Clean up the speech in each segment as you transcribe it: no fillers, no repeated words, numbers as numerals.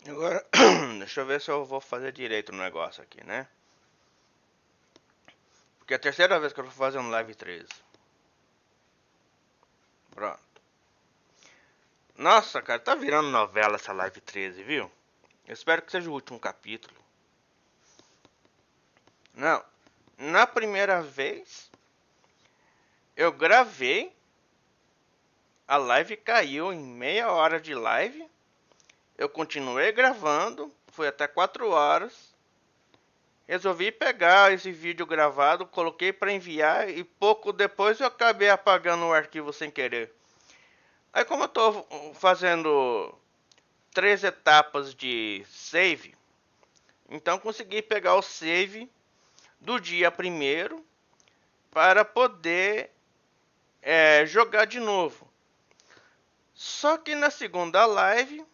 Agora, deixa eu ver se eu vou fazer direito o negócio aqui, né? Porque é a terceira vez que eu tô fazendo live 13. Pronto. Nossa, cara, tá virando novela essa live 13, viu? Eu espero que seja o último capítulo. Não, na primeira vez eu gravei, a live caiu em meia hora de live. Eu continuei gravando, foi até 4 horas. Resolvi pegar esse vídeo gravado, coloquei para enviar e pouco depois eu acabei apagando o arquivo sem querer. Aí como eu tô fazendo 3 etapas de save, então consegui pegar o save do dia primeiro para poder jogar de novo. Só que na segunda live,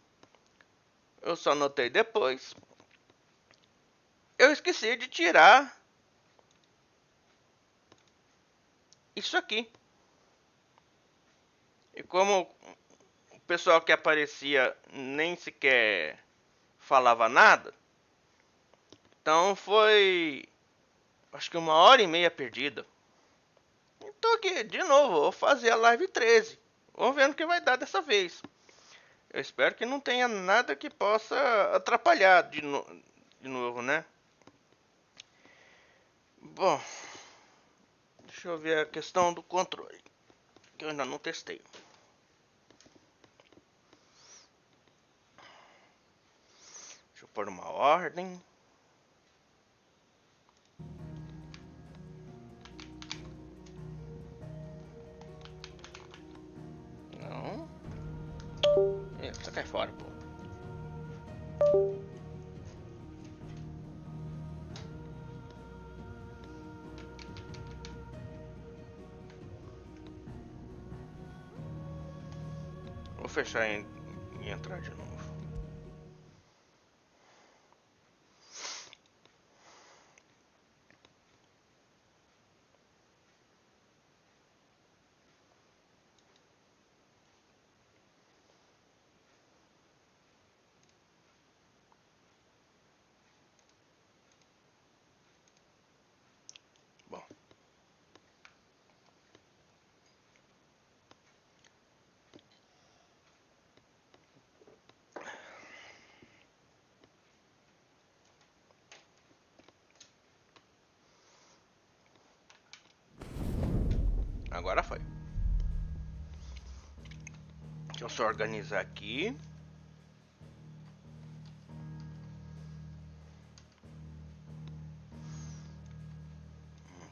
eu só notei depois, eu esqueci de tirar isso aqui. E como o pessoal que aparecia nem sequer falava nada, então foi, acho que 1h30 perdida. Então aqui, de novo, vou fazer a live 13. Vamos ver o que vai dar dessa vez. Eu espero que não tenha nada que possa atrapalhar de novo, né? Bom, deixa eu ver a questão do controle, que eu ainda não testei. Deixa eu pôr uma ordem. Não. Você cai fora, pô. Vou fechar e entrar de novo. Bom. Agora foi. Deixa eu só organizar aqui.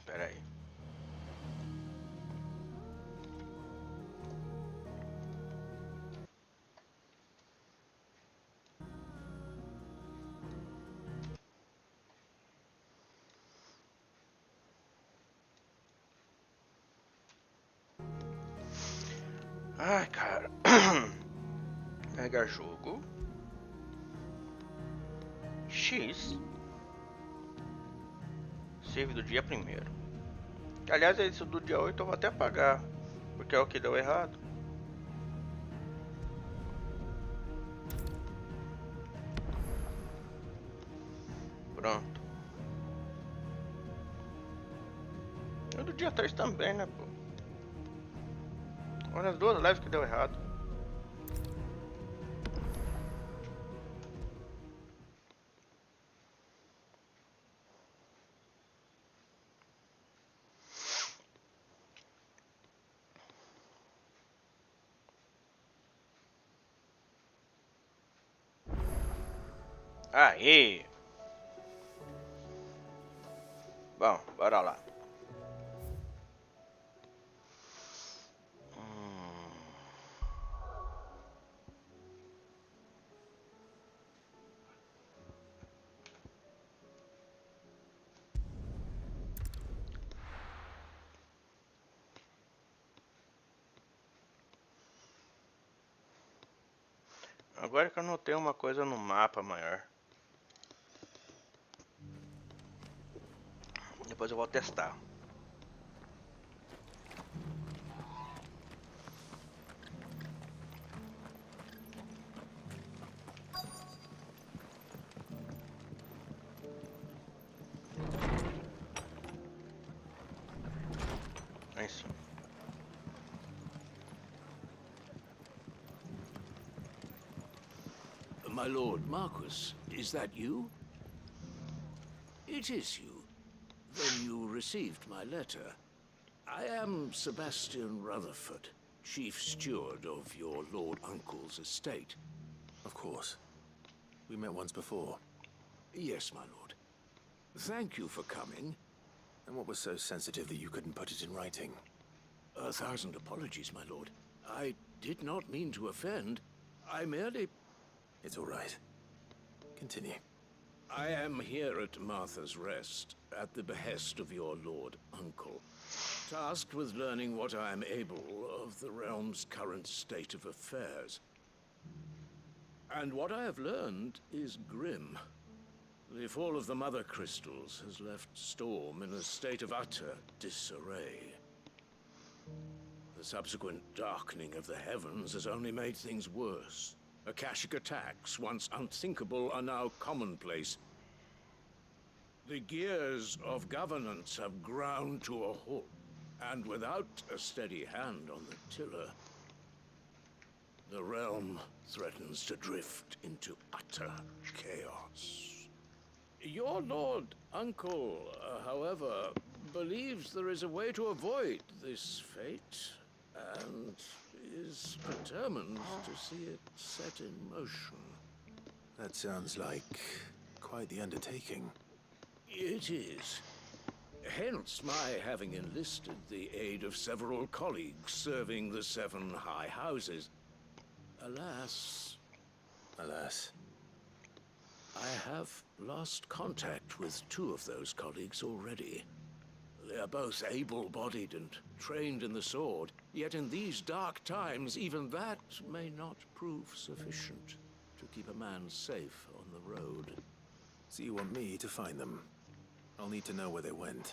Pera aí. Ai, cara. Carregar jogo. X. Save do dia 1º. Aliás, esse do dia 8 eu vou até apagar, porque é o que deu errado. Pronto. E o do dia 3 também, né, pô? Olha as duas lives que deu errado. Aí. Bom, bora lá. Agora que eu notei uma coisa no mapa maior. Depois eu vou testar. Aí sim. My lord Marquis, is that you? It is you. Then you received my letter. I am Sebastian Rutherford, chief steward of your lord uncle's estate. Of course. We met once before. Yes, my lord. Thank you for coming. And what was so sensitive that you couldn't put it in writing? 1,000 apologies, my lord. I did not mean to offend. I merely... It's all right. Continue. I am here at Martha's Rest, at the behest of your lord uncle, tasked with learning what I am able of the realm's current state of affairs. And what I have learned is grim. The fall of the Mother Crystals has left Storm in a state of utter disarray. The subsequent darkening of the heavens has only made things worse. Akashic attacks, once unthinkable, are now commonplace. The gears of governance have ground to a halt, and without a steady hand on the tiller, the realm threatens to drift into utter chaos. Your lord uncle, however, believes there is a way to avoid this fate, and is determined to see it set in motion. That sounds like quite the undertaking. It is. Hence my having enlisted the aid of several colleagues serving the 7 high houses. Alas, I have lost contact with 2 of those colleagues already. They are both able-bodied and trained in the sword, yet in these dark times, even that may not prove sufficient to keep a man safe on the road. So you want me to find them? I'll need to know where they went.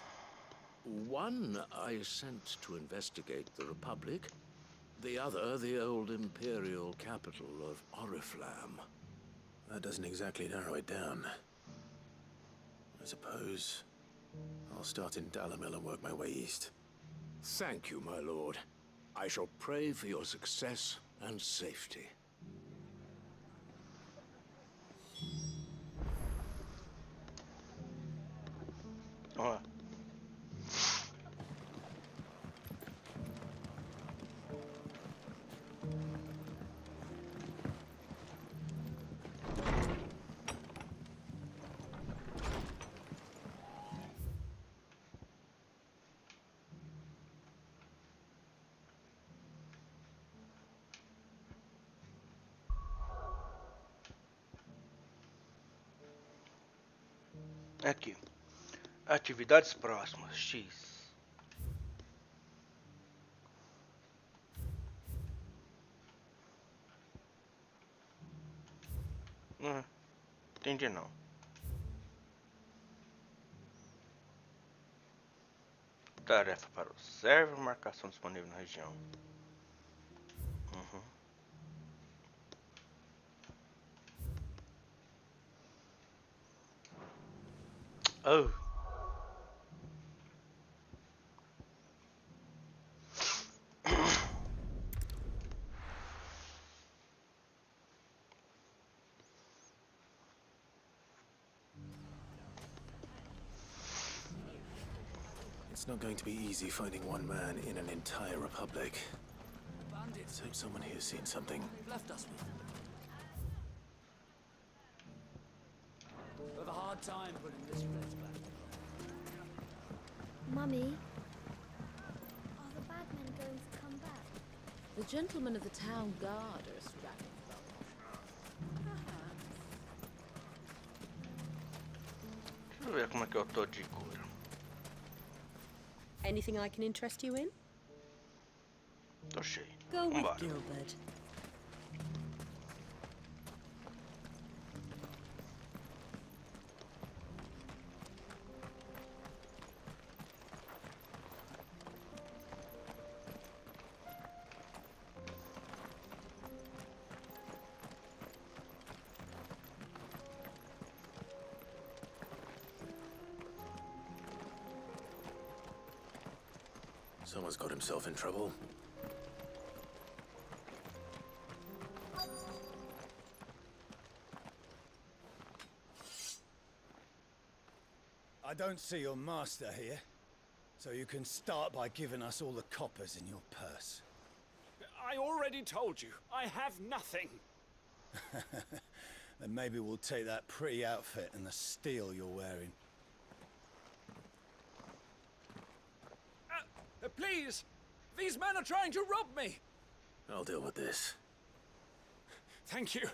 One I sent to investigate the Republic, the other the old Imperial capital of Oriflamme. That doesn't exactly narrow it down. I suppose I'll start in Dalimil and work my way east. Thank you, my lord. I shall pray for your success and safety. Ó. Aqui. Atividades próximas. X. Entendi não. Tarefa para o server, marcação disponível na região. Oh. It's not going to be easy finding one man in an entire republic. Let's hope someone here's seen something. Left us with. We have a hard time putting this place back. Mummy, are the bad men going to come back? The gentlemen of the town guard are strapping about. Deixa eu ver como é que eu tô de cura. Anything I can interest you in? Tô cheio. Go with Vambora. Gilbert. Someone's got himself in trouble. I don't see your master here, so you can start by giving us all the coppers in your purse. I already told you, I have nothing. Then maybe we'll take that pretty outfit and the steel you're wearing. Please! These men are trying to rob me! I'll deal with this. Thank you.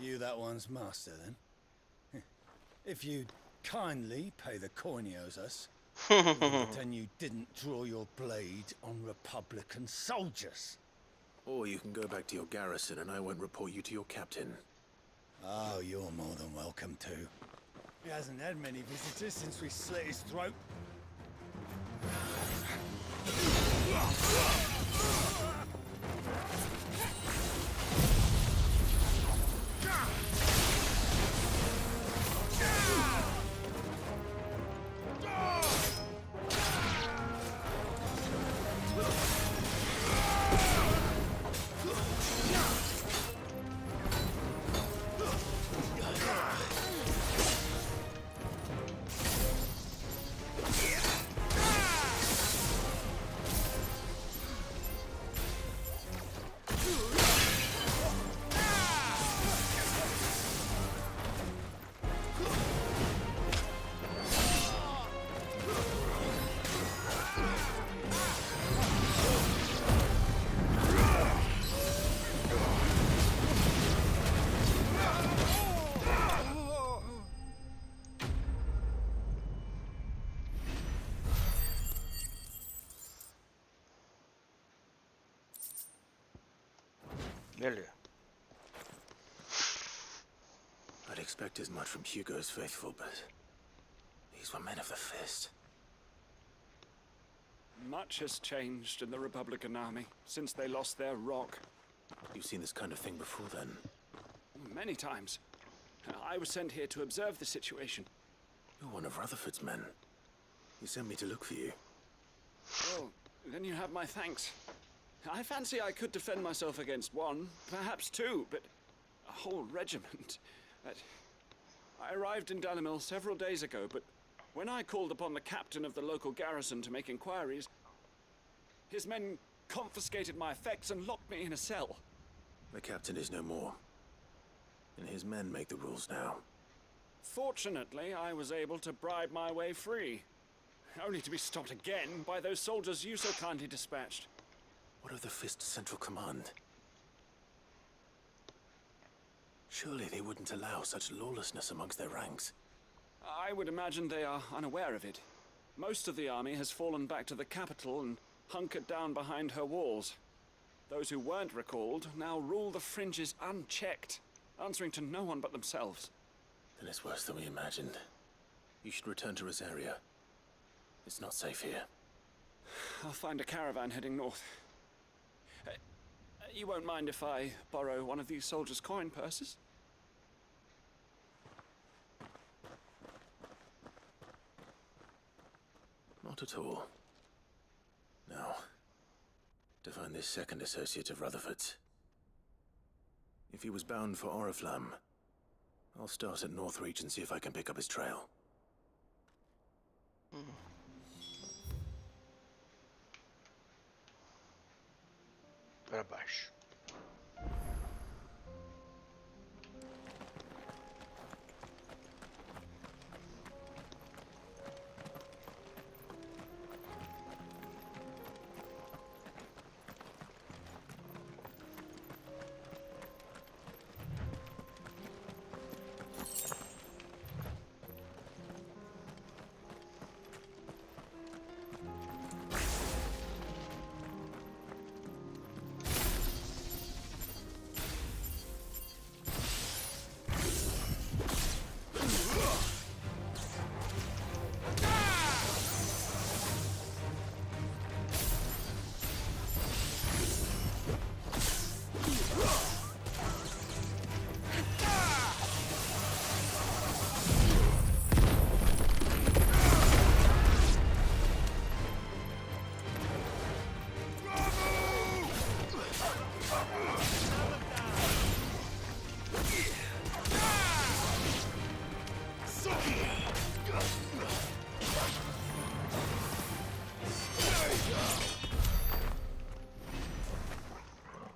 You that one's master, then? If you'd kindly pay the coin he owes us, we can pretend you didn't draw your blade on Republican soldiers. Or you can go back to your garrison and I won't report you to your captain. Oh, you're more than welcome to. He hasn't had many visitors since we slit his throat. Beleza. I'd expect as much from Hugo's faithful, but these were men of the fist. Much has changed in the Republican army since they lost their rock. You've seen this kind of thing before, then? Many times. I was sent here to observe the situation. You're one of Rutherford's men. He sent me to look for you. Well, then you have my thanks. I fancy I could defend myself against one, perhaps two, but a whole regiment. I arrived in Dalimil several days ago, but when I called upon the captain of the local garrison to make inquiries, his men confiscated my effects and locked me in a cell. The captain is no more, and his men make the rules now. Fortunately, I was able to bribe my way free, only to be stopped again by those soldiers you so kindly dispatched. What of the Fist's central command? Surely they wouldn't allow such lawlessness amongst their ranks. I would imagine they are unaware of it. Most of the army has fallen back to the capital and hunkered down behind her walls. Those who weren't recalled now rule the fringes unchecked, answering to no one but themselves. Then it's worse than we imagined. You should return to Rosaria. It's not safe here. I'll find a caravan heading north. You won't mind if I borrow one of these soldiers' coin purses? Not at all. Now, to find this second associate of Rutherford's. If he was bound for Oriflamme, I'll start at Northreach and see if I can pick up his trail. Para baixo.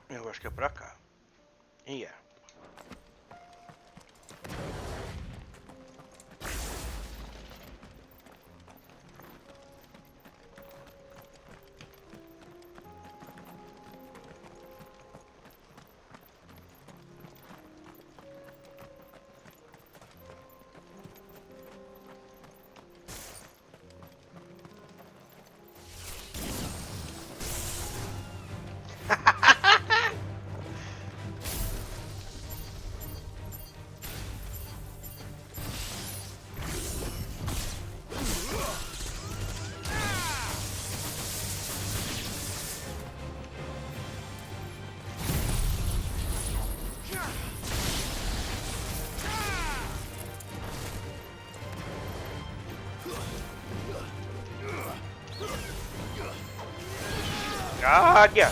Eu acho que é pra cá. E é. Águia!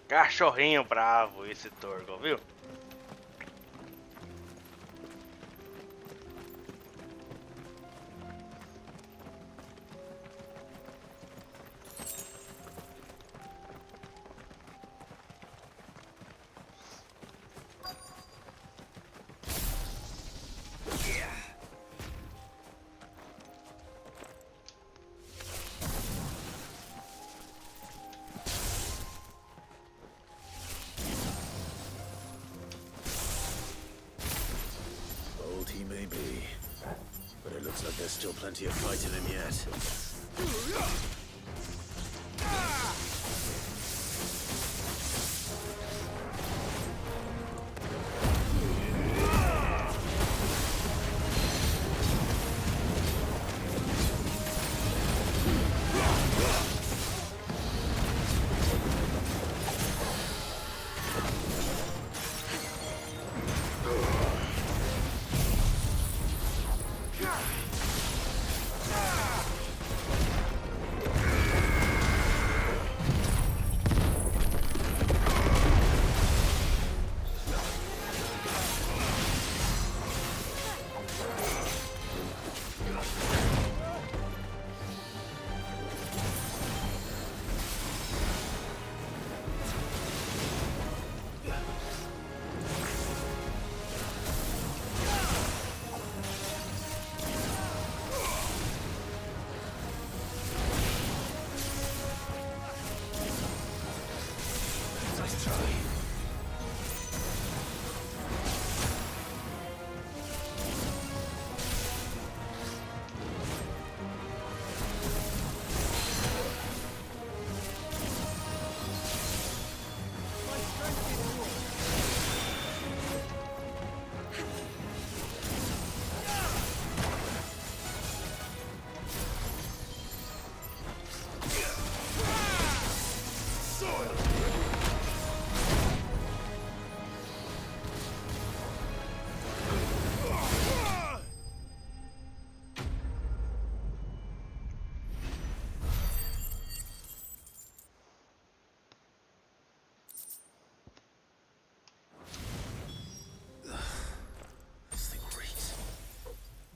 Cachorrinho bravo esse Torgal, viu? like there's still plenty of fight in him yet.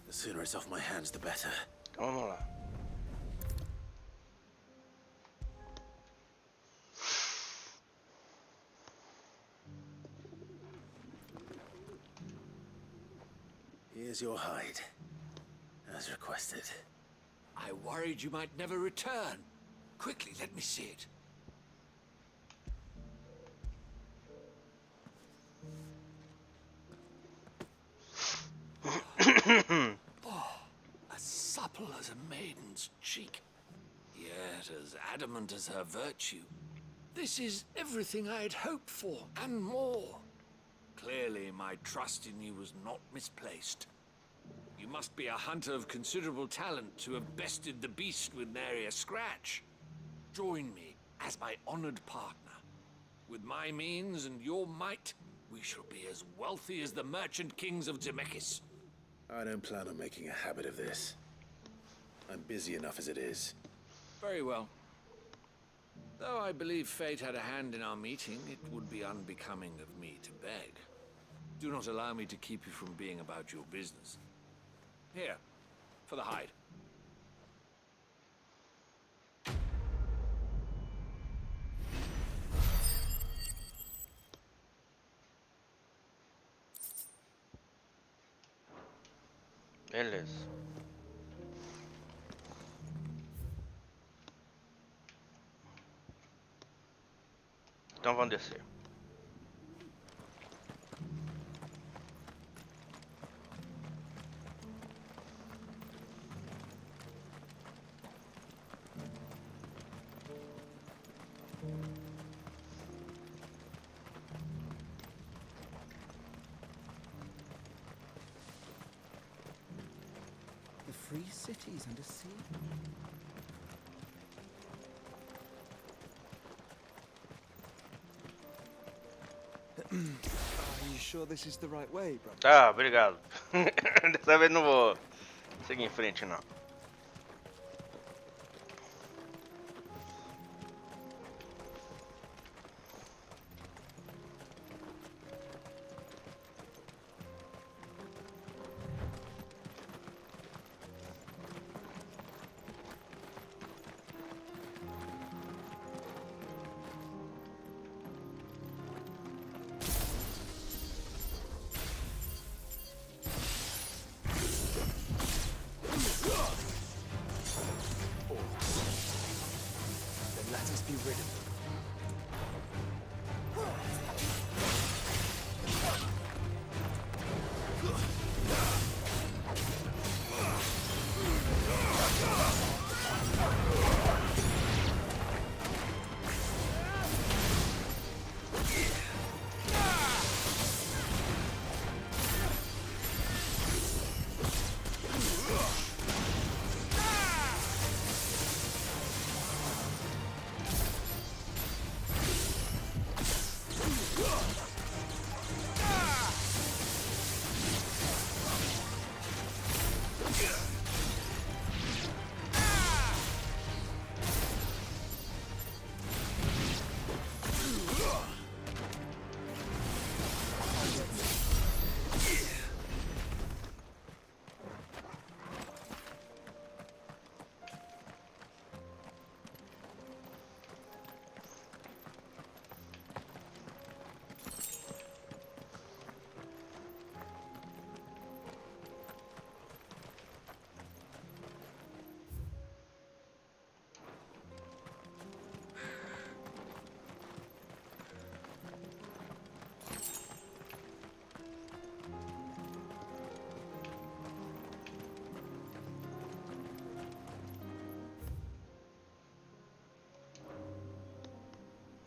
The sooner it's off my hands, the better. Então vamos lá. Here's your hide, as requested. I worried you might never return. Quickly, let me see it. As supple as a maiden's cheek, yet as adamant as her virtue. This is everything I had hoped for, and more. Clearly, my trust in you was not misplaced. You must be a hunter of considerable talent to have bested the beast with nary a scratch. Join me as my honored partner. With my means and your might, we shall be as wealthy as the merchant kings of Zemeckis. I don't plan on making a habit of this. I'm busy enough as it is. Very well. Though I believe fate had a hand in our meeting, it would be unbecoming of me to beg. Do not allow me to keep you from being about your business. Here, for the hide. Beleza. Então vamos descer. The free cities under sea. Are you sure this is the right way, brother? Tá, obrigado. Dessa vez não vou seguir em frente, não.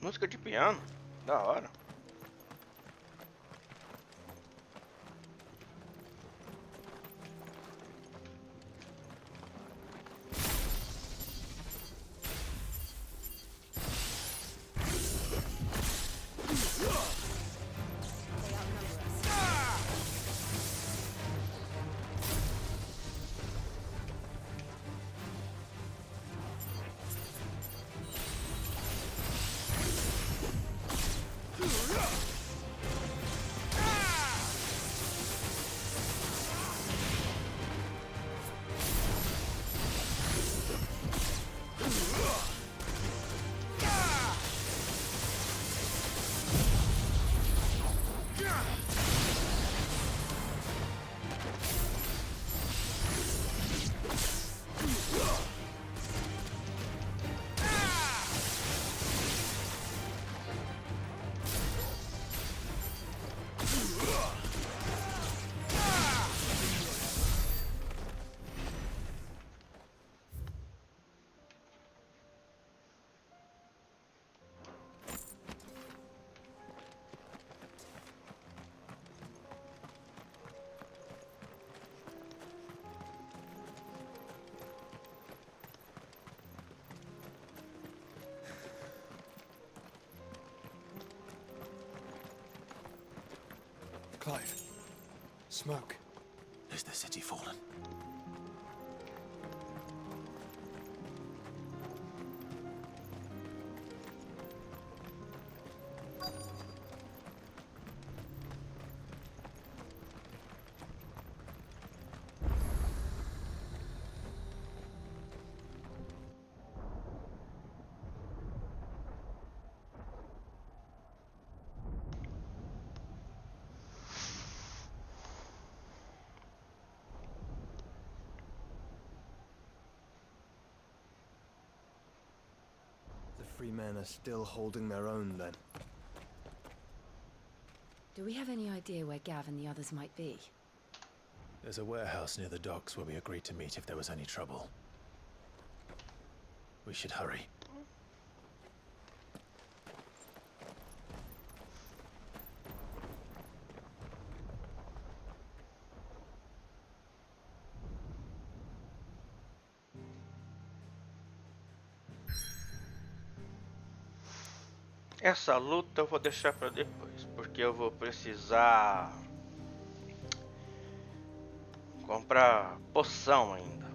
Música de piano. Da hora. Clive. Smoke. Is the city fallen? The free men are still holding their own, then. Do we have any idea where Gav and the others might be? There's a warehouse near the docks where we agreed to meet if there was any trouble. We should hurry. Essa luta eu vou deixar para depois, porque eu vou precisar comprar poção ainda.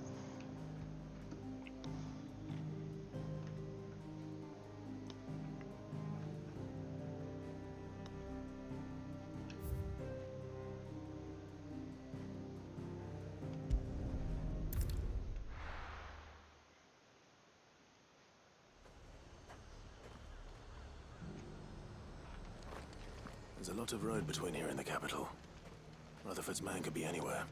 There's a lot of road between here and the capital. Rutherford's man could be anywhere.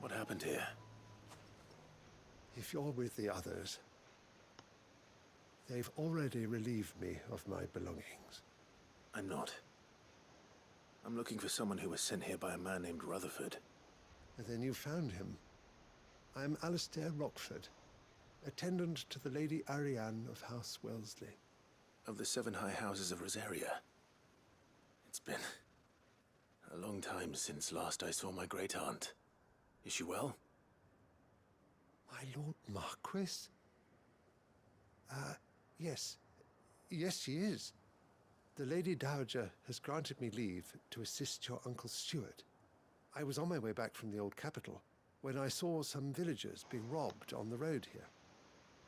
What happened here? If you're with the others, they've already relieved me of my belongings. I'm not. I'm looking for someone who was sent here by a man named Rutherford. And then you found him. I'm Alistair Rockford, attendant to the Lady Ariane of House Wellesley. Of the 7 high houses of Rosaria. It's been a long time since last I saw my great-aunt. Is she well? My Lord Marquis? Yes. Yes, she is. The Lady Dowager has granted me leave to assist your Uncle Stuart. I was on my way back from the old capital when I saw some villagers being robbed on the road here.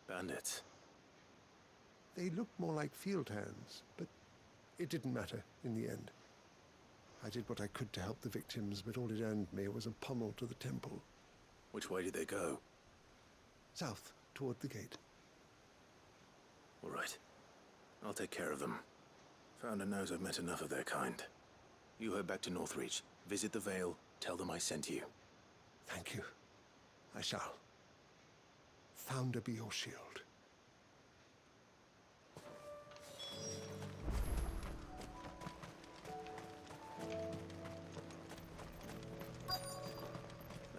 Bandits? They looked more like field hands, but it didn't matter in the end. I did what I could to help the victims, but all it earned me was a pommel to the temple. Which way did they go? South, toward the gate. All right. I'll take care of them. Founder knows I've met enough of their kind. You head back to Northreach, visit the Vale, tell them I sent you. Thank you. I shall. Founder be your shield.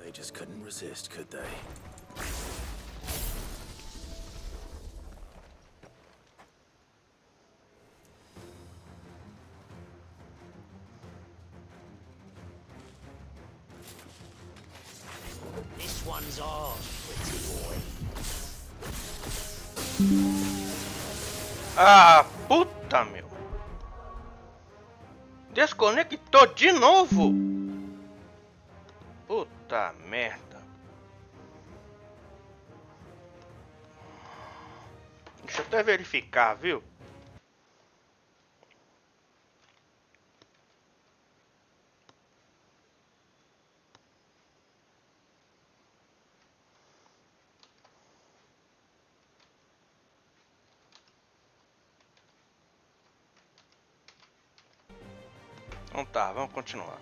They just couldn't resist, could they? This one's ours, pretty boy. Ah, puta, meu. Desconectou de novo. Puta merda. Deixa eu até verificar, viu? Então tá, vamos continuar.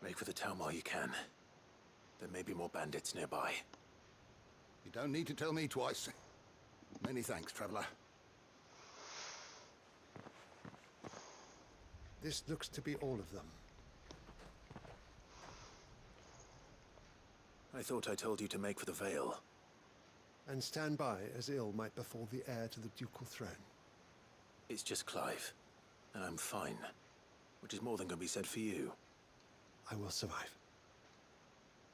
Make for the town while you can. There may be more bandits nearby. You don't need to tell me twice. Many thanks, traveler. This looks to be all of them. I thought I told you to make for the Vale. And stand by as ill might befall the heir to the ducal throne. It's just Clive, and I'm fine. Which is more than can be said for you. I will survive.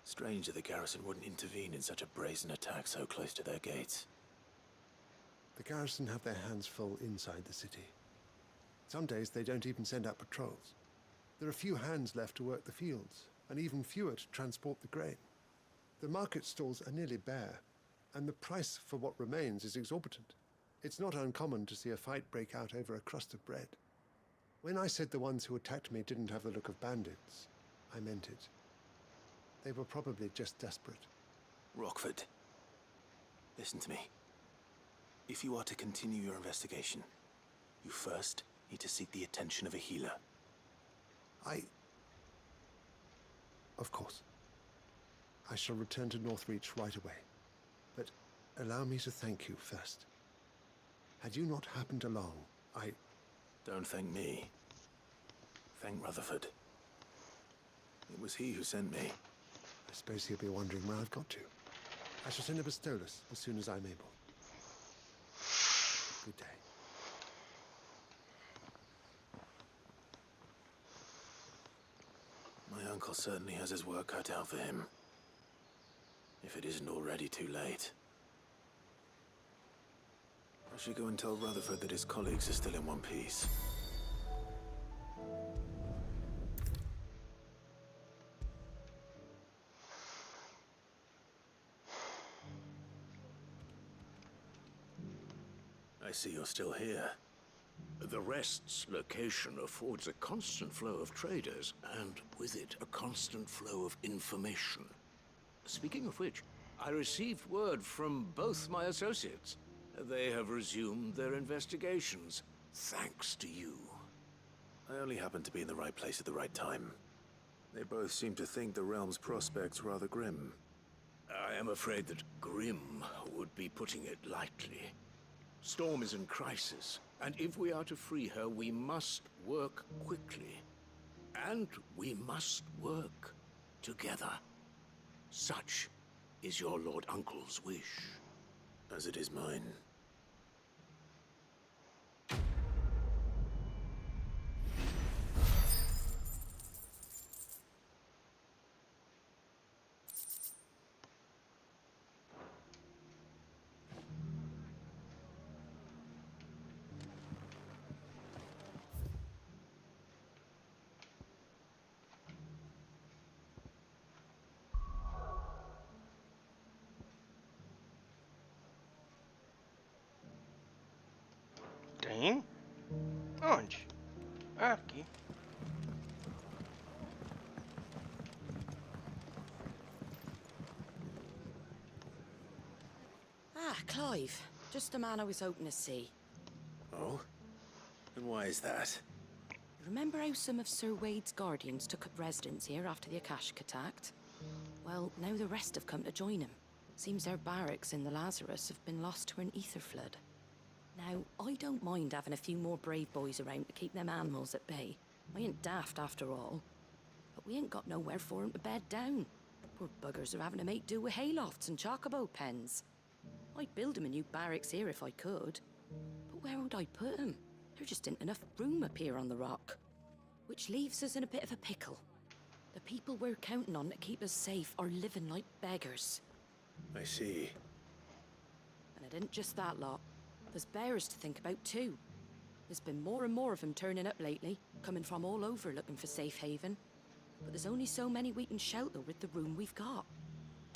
Strange that the garrison wouldn't intervene in such a brazen attack so close to their gates. The garrison have their hands full inside the city. Some days they don't even send out patrols. There are few hands left to work the fields, and even fewer to transport the grain. The market stalls are nearly bare, and the price for what remains is exorbitant. It's not uncommon to see a fight break out over a crust of bread. When I said the ones who attacked me didn't have the look of bandits, I meant it. They were probably just desperate. Rockford, listen to me. If you are to continue your investigation, you first need to seek the attention of a healer. Of course. I shall return to Northreach right away. But allow me to thank you first. Had you not happened along, Don't thank me. Thank Rutherford. It was he who sent me. I suppose he'll be wondering where I've got to. I shall send a Bastolus as soon as I'm able. Good day. uncle certainly has his work cut out for him. If it isn't already too late. I should go and tell Rutherford that his colleagues are still in one piece. I see you're still here. The Rest's location affords a constant flow of traders, and with it, a constant flow of information. Speaking of which, I received word from both my associates. They have resumed their investigations, thanks to you. I only happened to be in the right place at the right time. They both seem to think the realm's prospects rather grim. I am afraid that grim would be putting it lightly. Storm is in crisis, and if we are to free her, we must work quickly. And we must work together. Such is your Lord Uncle's wish. As it is mine. Tem? Onde? Aqui. Ah, Clive. Just the man I was hoping to see. Oh? And why is that? Remember how some of Sir Wade's guardians took up residence here after the Akashic attacked? Well, now the rest have come to join him. Seems their barracks in the Lazarus have been lost to an ether flood. Now, I don't mind having a few more brave boys around to keep them animals at bay. I ain't daft after all. But we ain't got nowhere for 'em to bed down. Poor buggers are having to make do with haylofts and chocobo pens. I'd build 'em a new barracks here if I could. But where would I put 'em? There just ain't enough room up here on the rock. Which leaves us in a bit of a pickle. The people we're counting on to keep us safe are living like beggars. I see. And it ain't just that lot. There's bears to think about too. There's been more and more of them turning up lately, coming from all over looking for safe haven. But there's only so many we can shelter with the room we've got.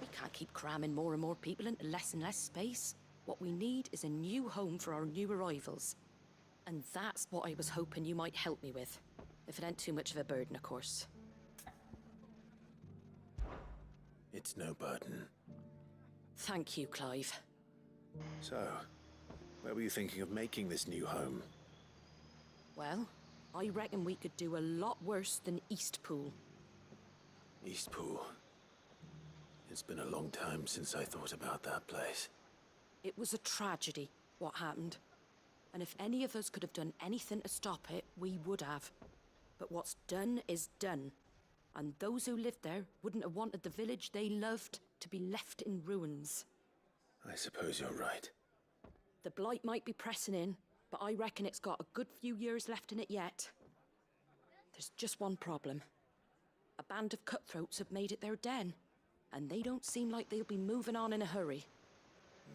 We can't keep cramming more and more people into less and less space. What we need is a new home for our new arrivals. And that's what I was hoping you might help me with. If it ain't too much of a burden, of course. It's no burden. Thank you, Clive. So, where were you thinking of making this new home? Well, I reckon we could do a lot worse than Eastpool. Eastpool. It's been a long time since I thought about that place. It was a tragedy, what happened. And if any of us could have done anything to stop it, we would have. But what's done is done. And those who lived there wouldn't have wanted the village they loved to be left in ruins. I suppose you're right. The blight might be pressing in, but I reckon it's got a good few years left in it yet. There's just one problem. A band of cutthroats have made it their den, and they don't seem like they'll be moving on in a hurry.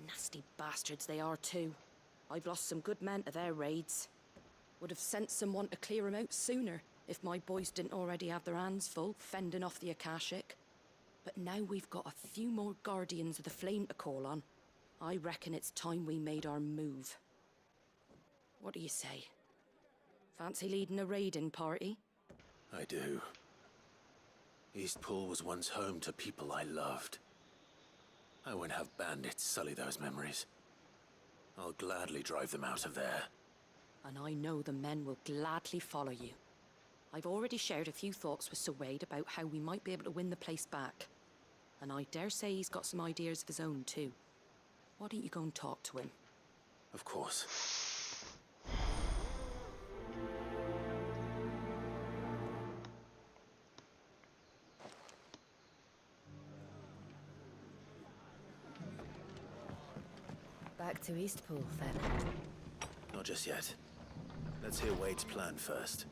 Nasty bastards they are too. I've lost some good men to their raids. Would have sent someone to clear 'em out sooner, if my boys didn't already have their hands full fending off the Akashic. But now we've got a few more guardians of the flame to call on. I reckon it's time we made our move. What do you say? Fancy leading a raiding party? I do. Eastpool was once home to people I loved. I won't have bandits sully those memories. I'll gladly drive them out of there. And I know the men will gladly follow you. I've already shared a few thoughts with Sir Wade about how we might be able to win the place back. And I dare say he's got some ideas of his own too. Why don't you go and talk to him? Of course. Back to Eastpool, then. Not just yet. Let's hear Wade's plan first.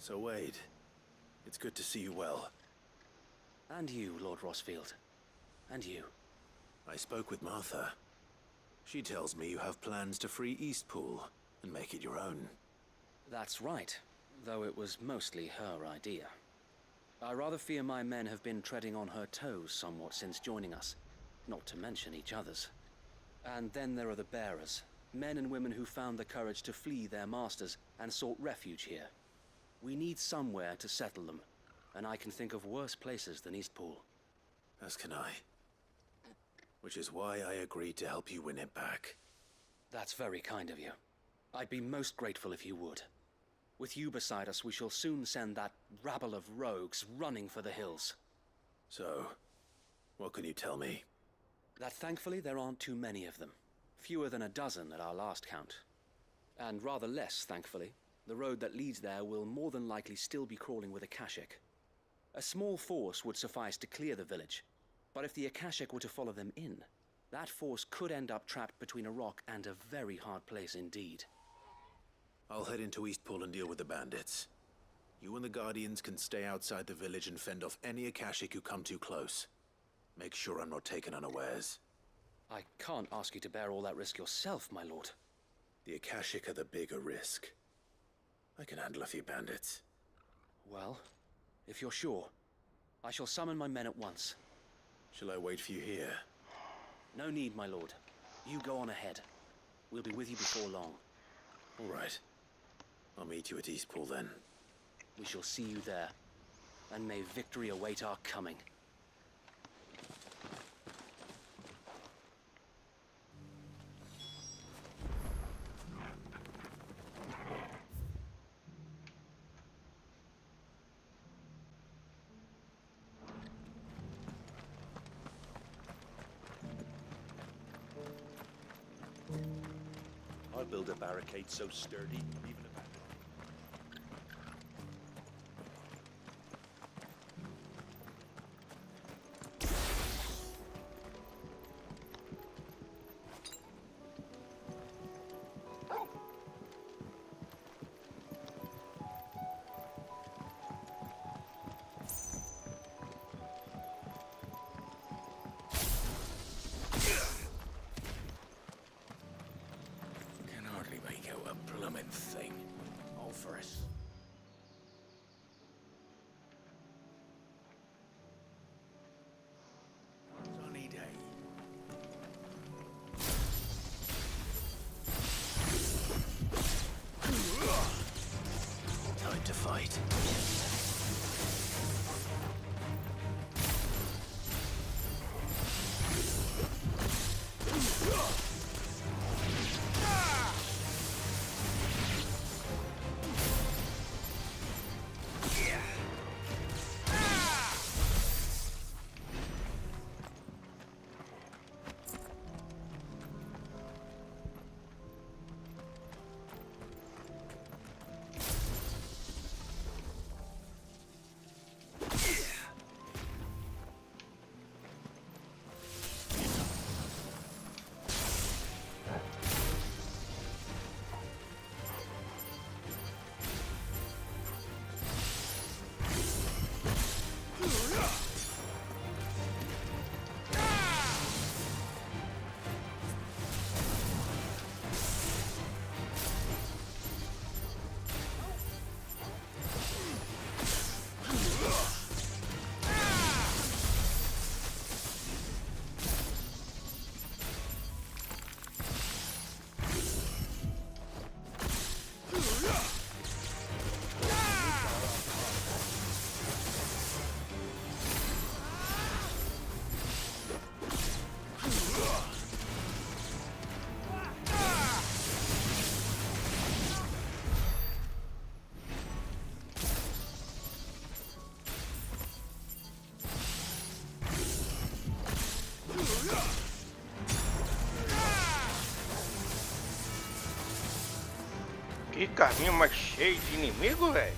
So Wade, it's good to see you well. And you, Lord Rossfield. And you. I spoke with Martha. She tells me you have plans to free Eastpool and make it your own. That's right, though it was mostly her idea. I rather fear my men have been treading on her toes somewhat since joining us, not to mention each other's. And then there are the bearers, men and women who found the courage to flee their masters and sought refuge here. We need somewhere to settle them, and I can think of worse places than Eastpool. As can I. Which is why I agreed to help you win it back. That's very kind of you. I'd be most grateful if you would. With you beside us, we shall soon send that rabble of rogues running for the hills. So, what can you tell me? That thankfully there aren't too many of them. Fewer than a dozen at our last count. And rather less, thankfully. The road that leads there will more than likely still be crawling with Akashic. A small force would suffice to clear the village, but if the Akashic were to follow them in, that force could end up trapped between a rock and a very hard place indeed. I'll head into Eastpool and deal with the bandits. You and the Guardians can stay outside the village and fend off any Akashic who come too close. Make sure I'm not taken unawares. I can't ask you to bear all that risk yourself, my lord. The Akashic are the bigger risk. I can handle a few bandits. Well, if you're sure, I shall summon my men at once. Shall I wait for you here? No need, my lord. You go on ahead. We'll be with you before long. All right. I'll meet you at Eastpool then. We shall see you there, and may victory await our coming. I'll build a barricade so sturdy, even a bandit. Thing. All for us. Sunny day. Time to fight. Que caminho mais cheio de inimigo, velho.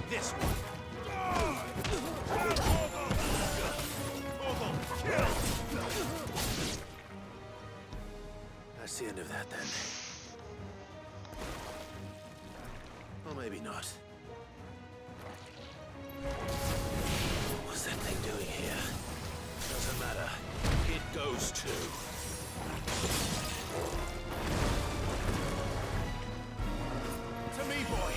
This one. That's the end of that, then. Or maybe not. What's that thing doing here? Doesn't matter. It goes too. To me, boy!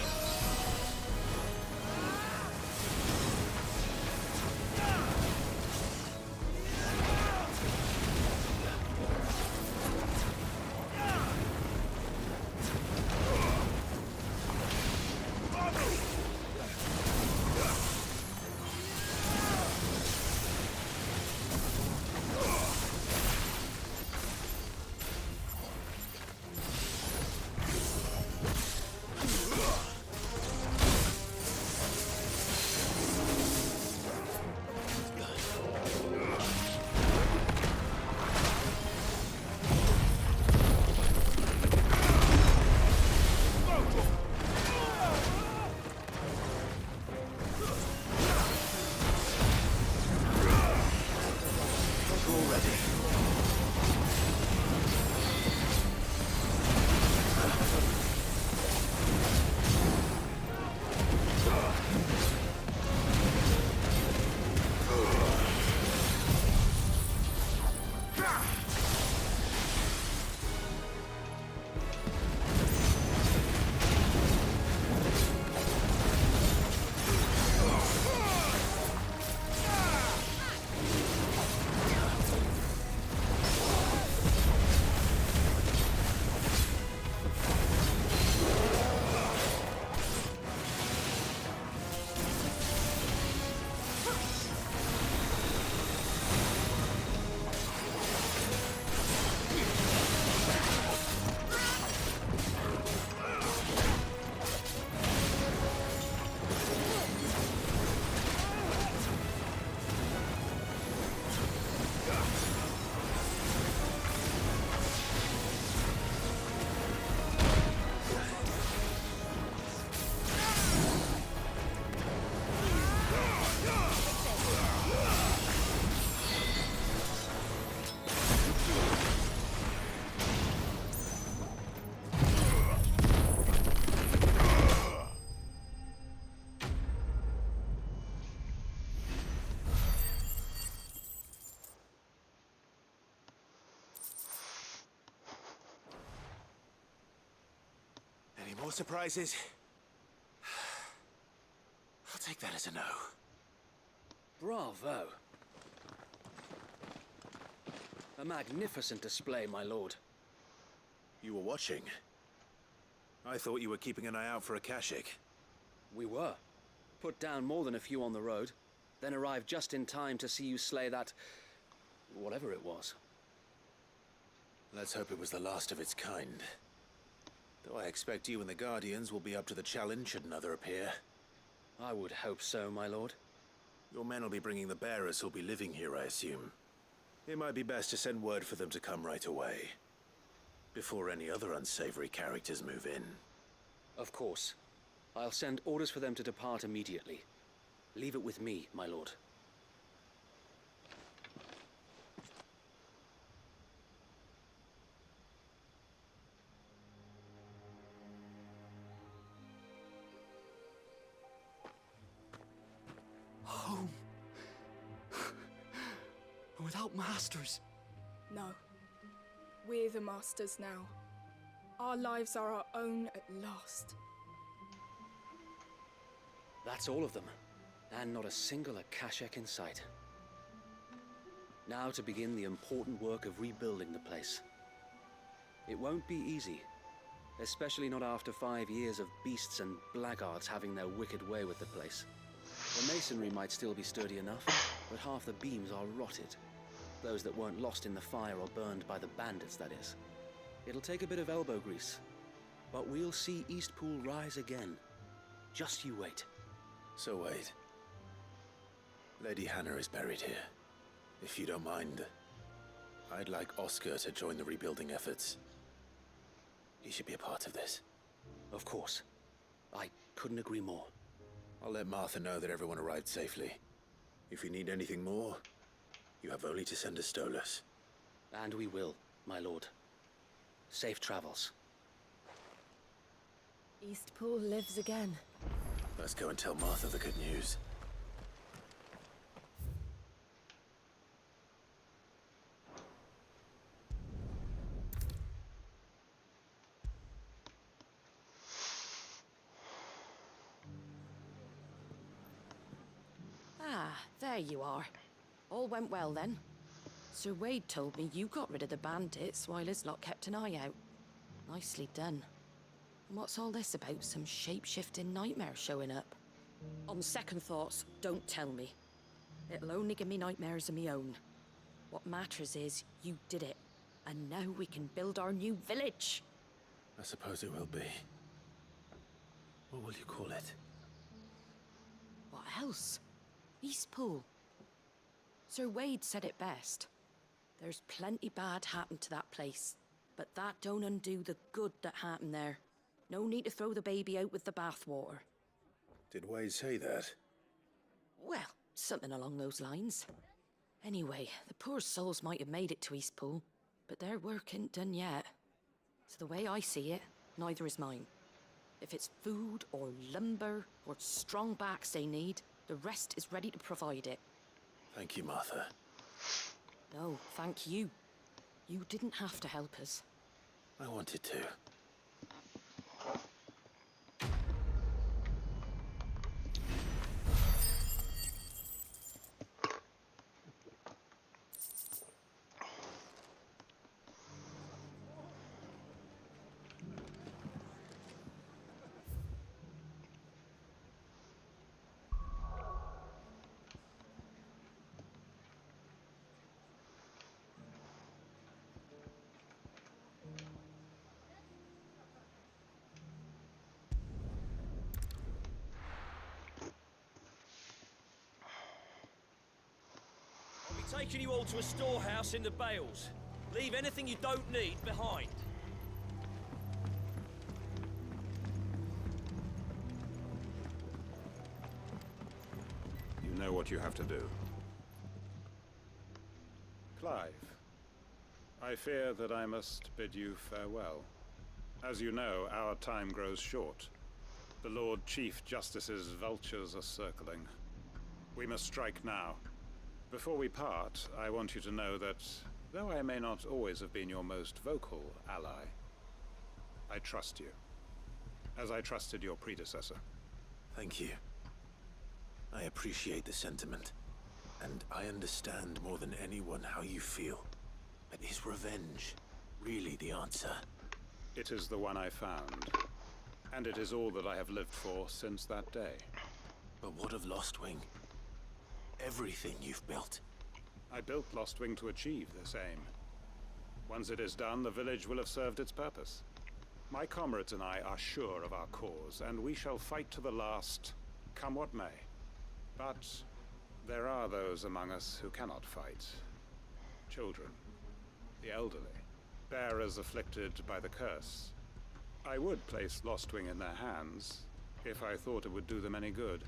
More surprises? I'll take that as a no. Bravo. A magnificent display, my lord. You were watching? I thought you were keeping an eye out for a Kashik. We were. Put down more than a few on the road, then arrived just in time to see you slay that... whatever it was. Let's hope it was the last of its kind. Though I expect you and the Guardians will be up to the challenge should another appear. I would hope so, my lord. Your men will be bringing the bearers who'll be living here, I assume. It might be best to send word for them to come right away, before any other unsavory characters move in. Of course. I'll send orders for them to depart immediately. Leave it with me, my lord. Home. Without masters. No. We're the masters now. Our lives are our own at last. That's all of them, and not a single Akashek in sight. Now to begin the important work of rebuilding the place. It won't be easy, especially not after 5 years of beasts and blackguards having their wicked way with the place. The masonry might still be sturdy enough, but half the beams are rotted. Those that weren't lost in the fire or burned by the bandits, that is. It'll take a bit of elbow grease, but we'll see Eastpool rise again. Just you wait. So wait. Lady Hannah is buried here. If you don't mind, I'd like Oscar to join the rebuilding efforts. He should be a part of this. Of course. I couldn't agree more. I'll let Martha know that everyone arrived safely. If you need anything more, you have only to send a Stolas. And we will, my lord. Safe travels. Eastpool lives again. Let's go and tell Martha the good news. Ah, there you are. All went well then. Sir Wade told me you got rid of the bandits while his lot kept an eye out. Nicely done. And what's all this about some shape-shifting nightmare showing up? On second thoughts, don't tell me. It'll only give me nightmares of me own. What matters is you did it. And now we can build our new village. I suppose it will be. What will you call it? What else? Eastpool. Sir Wade said it best. There's plenty bad happened to that place, but that don't undo the good that happened there. No need to throw the baby out with the bathwater. Did Wade say that? Well, something along those lines. Anyway, the poor souls might have made it to Eastpool, but their work ain't done yet. So the way I see it, neither is mine. If it's food or lumber or strong backs they need, the rest is ready to provide it. Thank you, Martha. No, thank you. You didn't have to help us. I wanted to. Taking you all to a storehouse in the Bales. Leave anything you don't need behind. You know what you have to do. Clive, I fear that I must bid you farewell. As you know, our time grows short. The Lord Chief Justice's vultures are circling. We must strike now. Before we part, I want you to know that, though I may not always have been your most vocal ally, I trust you, as I trusted your predecessor. Thank you. I appreciate the sentiment, and I understand more than anyone how you feel. But is revenge really the answer? It is the one I found, and it is all that I have lived for since that day. But what of Lostwing? Everything you've built. I built Lostwing to achieve this aim. Once it is done, the village will have served its purpose. My comrades and I are sure of our cause, and we shall fight to the last, come what may. But there are those among us who cannot fight. Children, the elderly, bearers afflicted by the curse. I would place Lostwing in their hands, if I thought it would do them any good.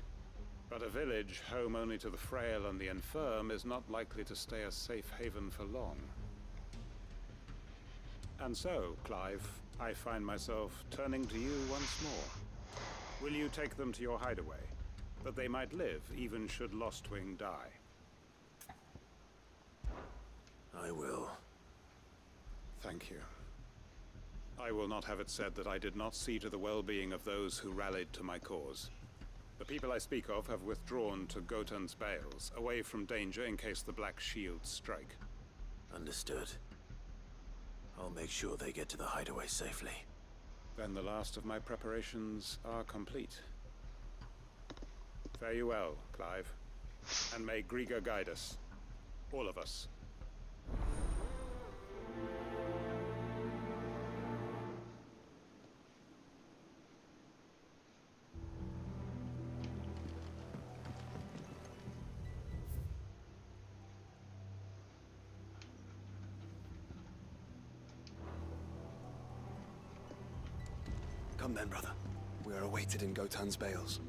But a village home only to the frail and the infirm is not likely to stay a safe haven for long. And so, Clive, I find myself turning to you once more. Will you take them to your hideaway, that they might live even should Lostwing die? I will. Thank you. I will not have it said that I did not see to the well-being of those who rallied to my cause. The people I speak of have withdrawn to Gotan's Bales, away from danger in case the Black Shields strike. Understood. I'll make sure they get to the hideaway safely. Then the last of my preparations are complete. Fare you well, Clive. And may Griga guide us. All of us. Come then, brother. We are awaited in Gotan's Bales.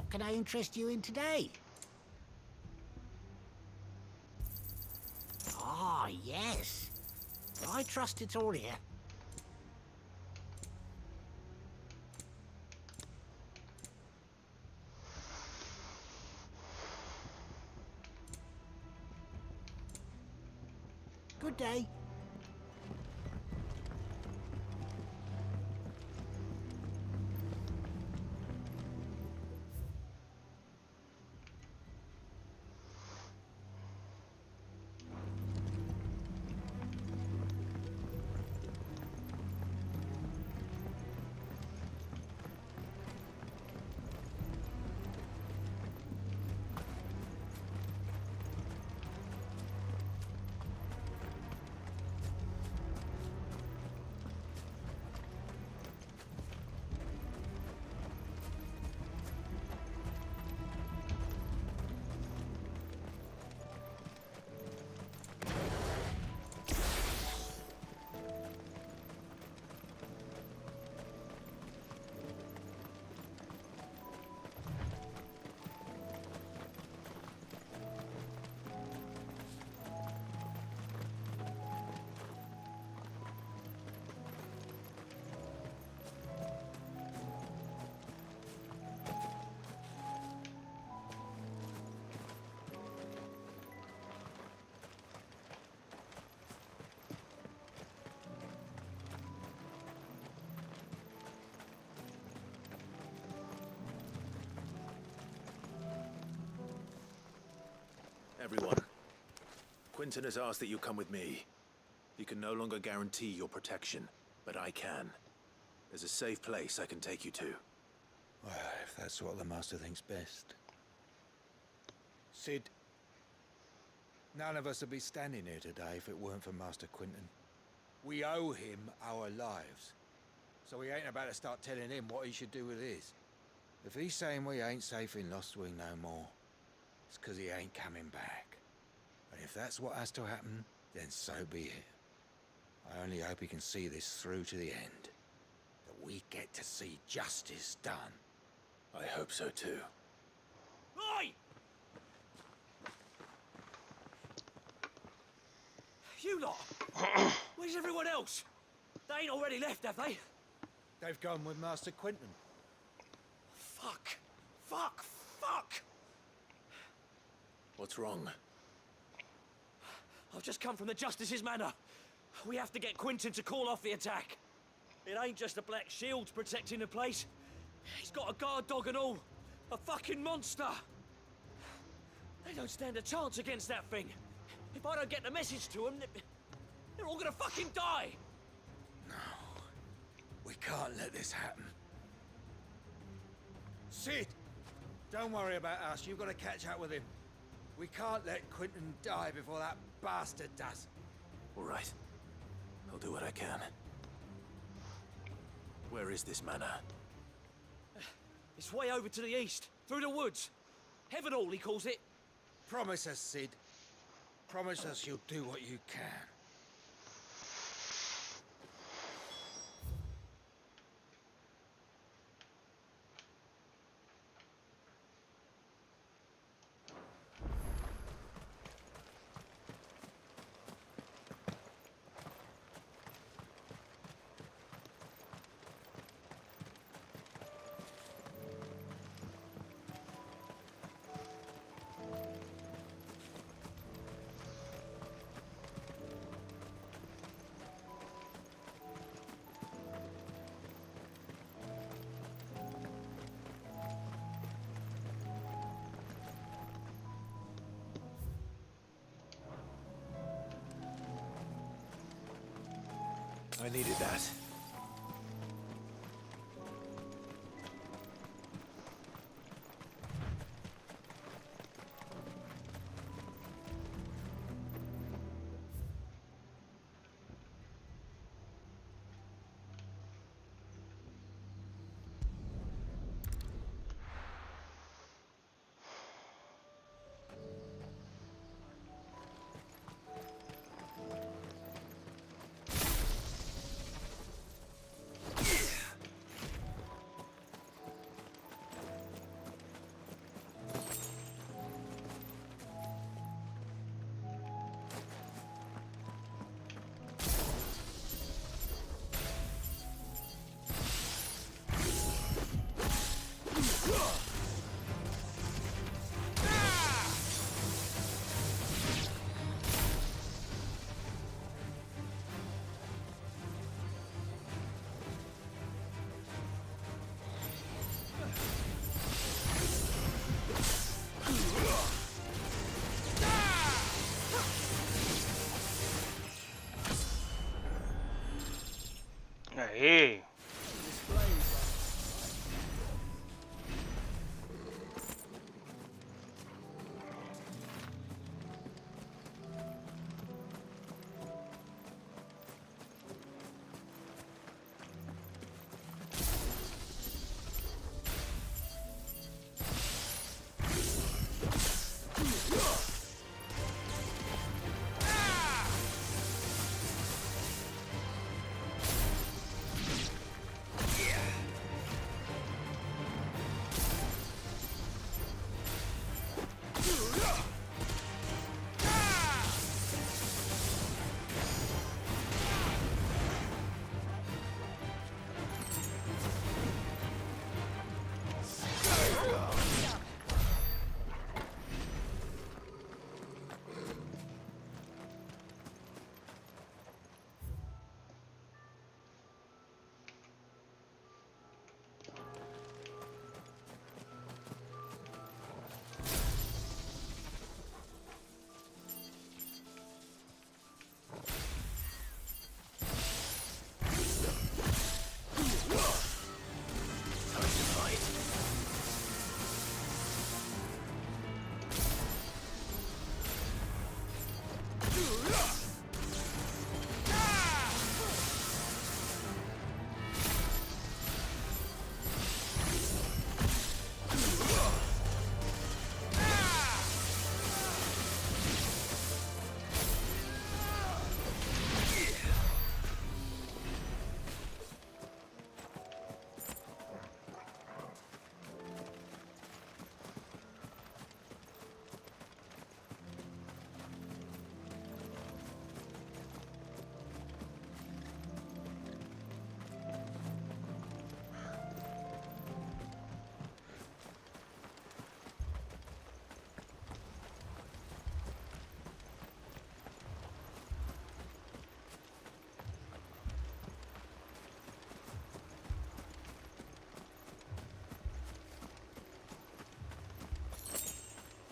What can I interest you in today? Ah, yes. I trust it's all here. Good day. Everyone, Quentin has asked that you come with me. He can no longer guarantee your protection, but I can. There's a safe place I can take you to. Well, if that's what the Master thinks best. Sid, none of us would be standing here today if it weren't for Master Quentin. We owe him our lives. So we ain't about to start telling him what he should do with his. If he's saying we ain't safe in Lostwing no more, it's 'cause he ain't coming back. And if that's what has to happen, then so be it. I only hope he can see this through to the end. That we get to see justice done. I hope so too. Oi! You lot! Where's everyone else? They ain't already left, have they? They've gone with Master Quentin. Fuck! Fuck! Fuck! What's wrong? I've just come from the Justice's manor. We have to get Quentin to call off the attack. It ain't just the Black Shields protecting the place. He's got a guard dog and all. A fucking monster. They don't stand a chance against that thing. If I don't get the message to them, they're all gonna fucking die. No. We can't let this happen. Sid! Don't worry about us. You've got to catch up with him. We can't let Quentin die before that bastard does. All right. I'll do what I can. Where is this manor? It's way over to the east, through the woods. Heaven Hall, he calls it. Promise us, Sid. Promise us you'll do what you can. I needed that. Aí.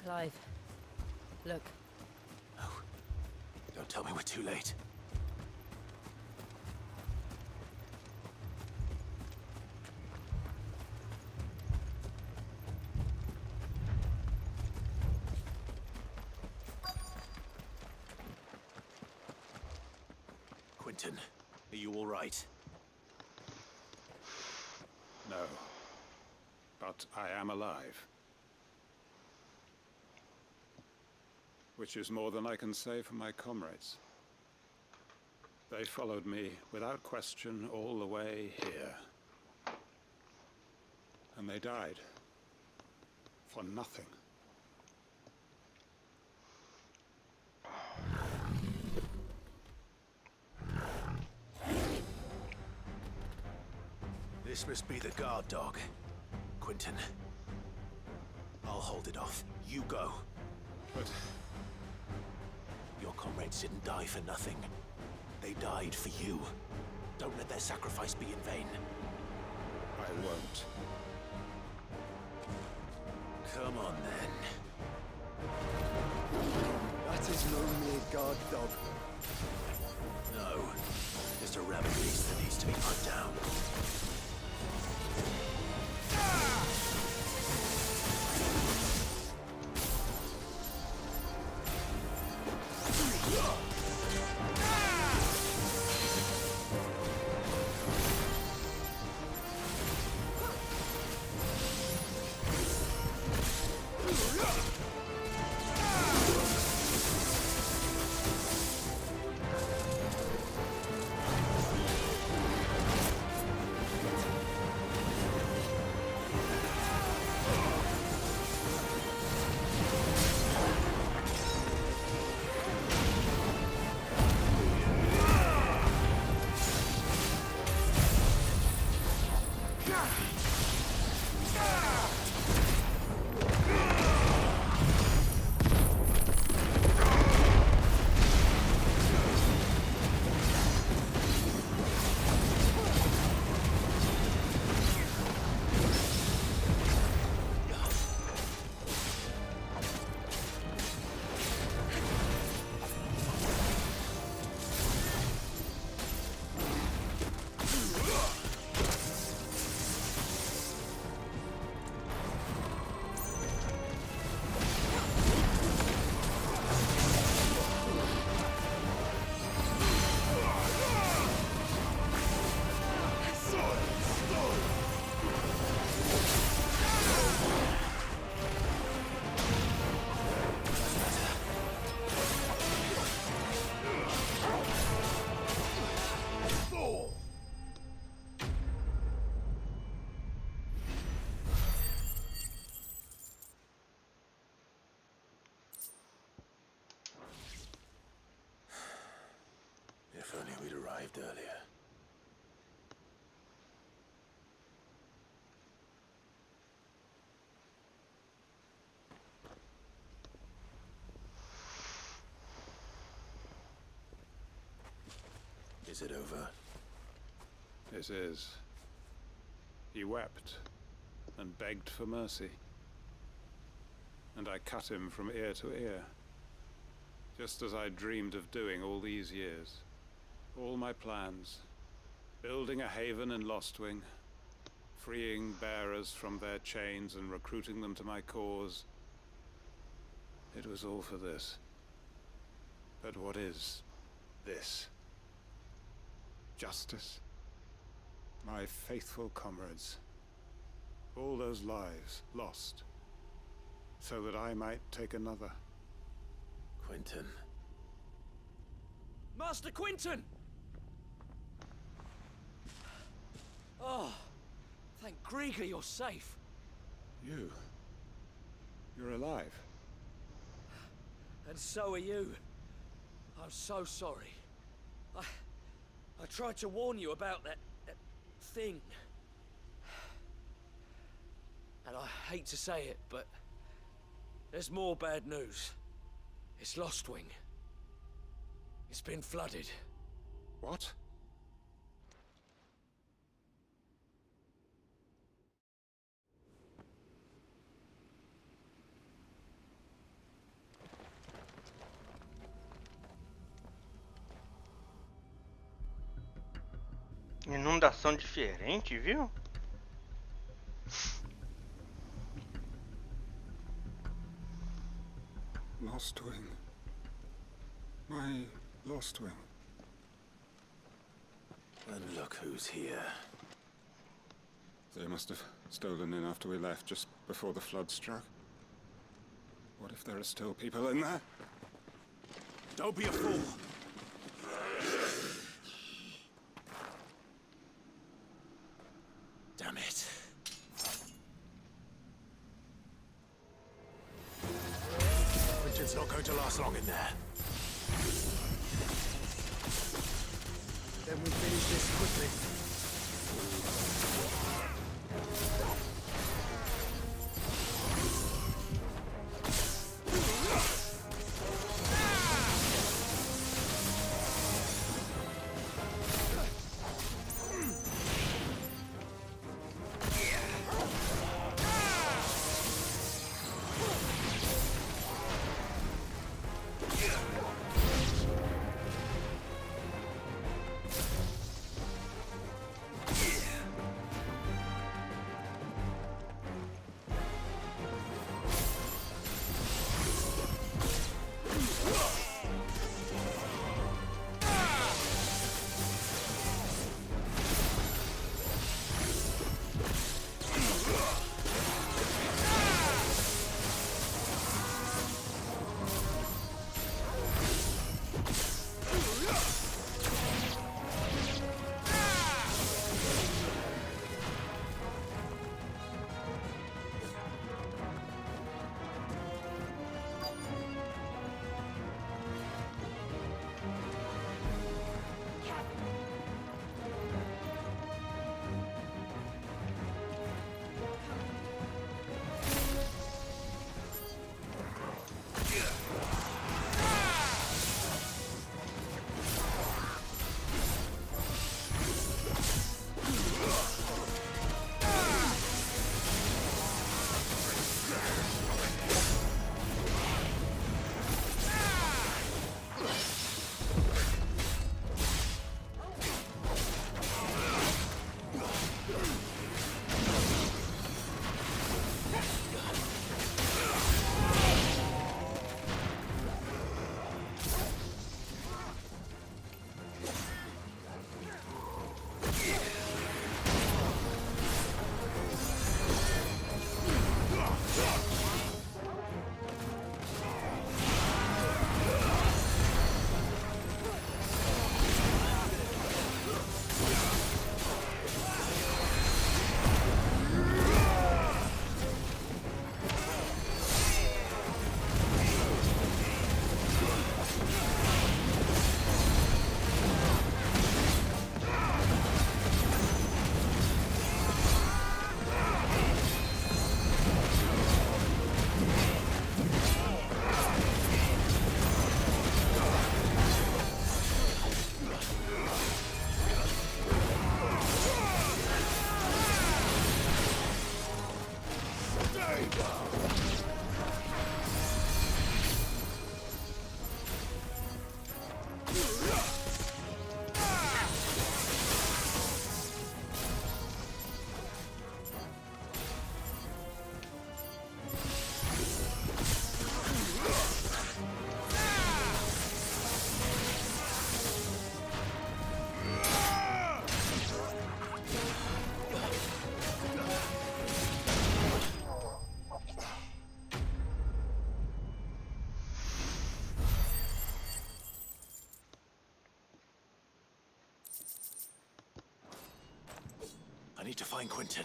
Clive, look. No. Don't tell me we're too late. Quentin, are you all right? No. But I am alive. Which is more than I can say for my comrades. They followed me without question all the way here. And they died. For nothing. This must be the guard dog. Quentin. I'll hold it off. You go. But... your comrades didn't die for nothing. They died for you. Don't let their sacrifice be in vain. I won't. Come on, then. That is no mere guard dog. No. Just a rabid beast that needs to be put down. Is it over? It is. He wept and begged for mercy. And I cut him from ear to ear, just as I dreamed of doing all these years. All my plans, building a haven in Lostwing, freeing bearers from their chains and recruiting them to my cause. It was all for this. But what is this? Justice? My faithful comrades. All those lives lost, so that I might take another. Quentin. Master Quentin! Oh, thank Grieger you're safe. You're alive. And so are you. I'm so sorry. I tried to warn you about that thing. And I hate to say it, but there's more bad news. It's Lostwing. It's been flooded. What? Inundação diferente, viu? Lostwing. My Lostwing. And look who's here. They must have stolen in after we left, just before the flood struck. What if there are still people in there? Don't be a fool. Damn it. Richard's not going to last long in there. Then we finish this quickly. I need to find Quentin.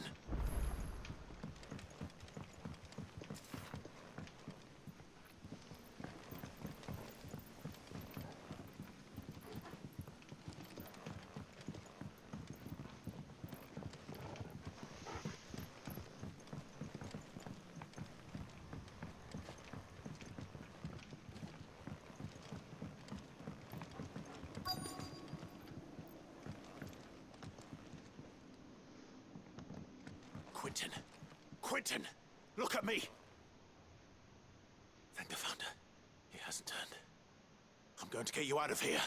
Quentin! Quentin! Look at me! Thank the Founder. He hasn't turned. I'm going to get you out of here.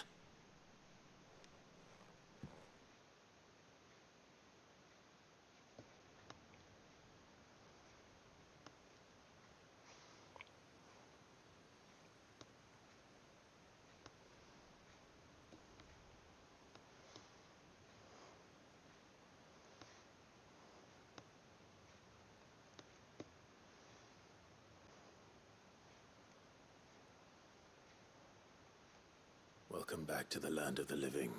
Welcome back to the land of the living.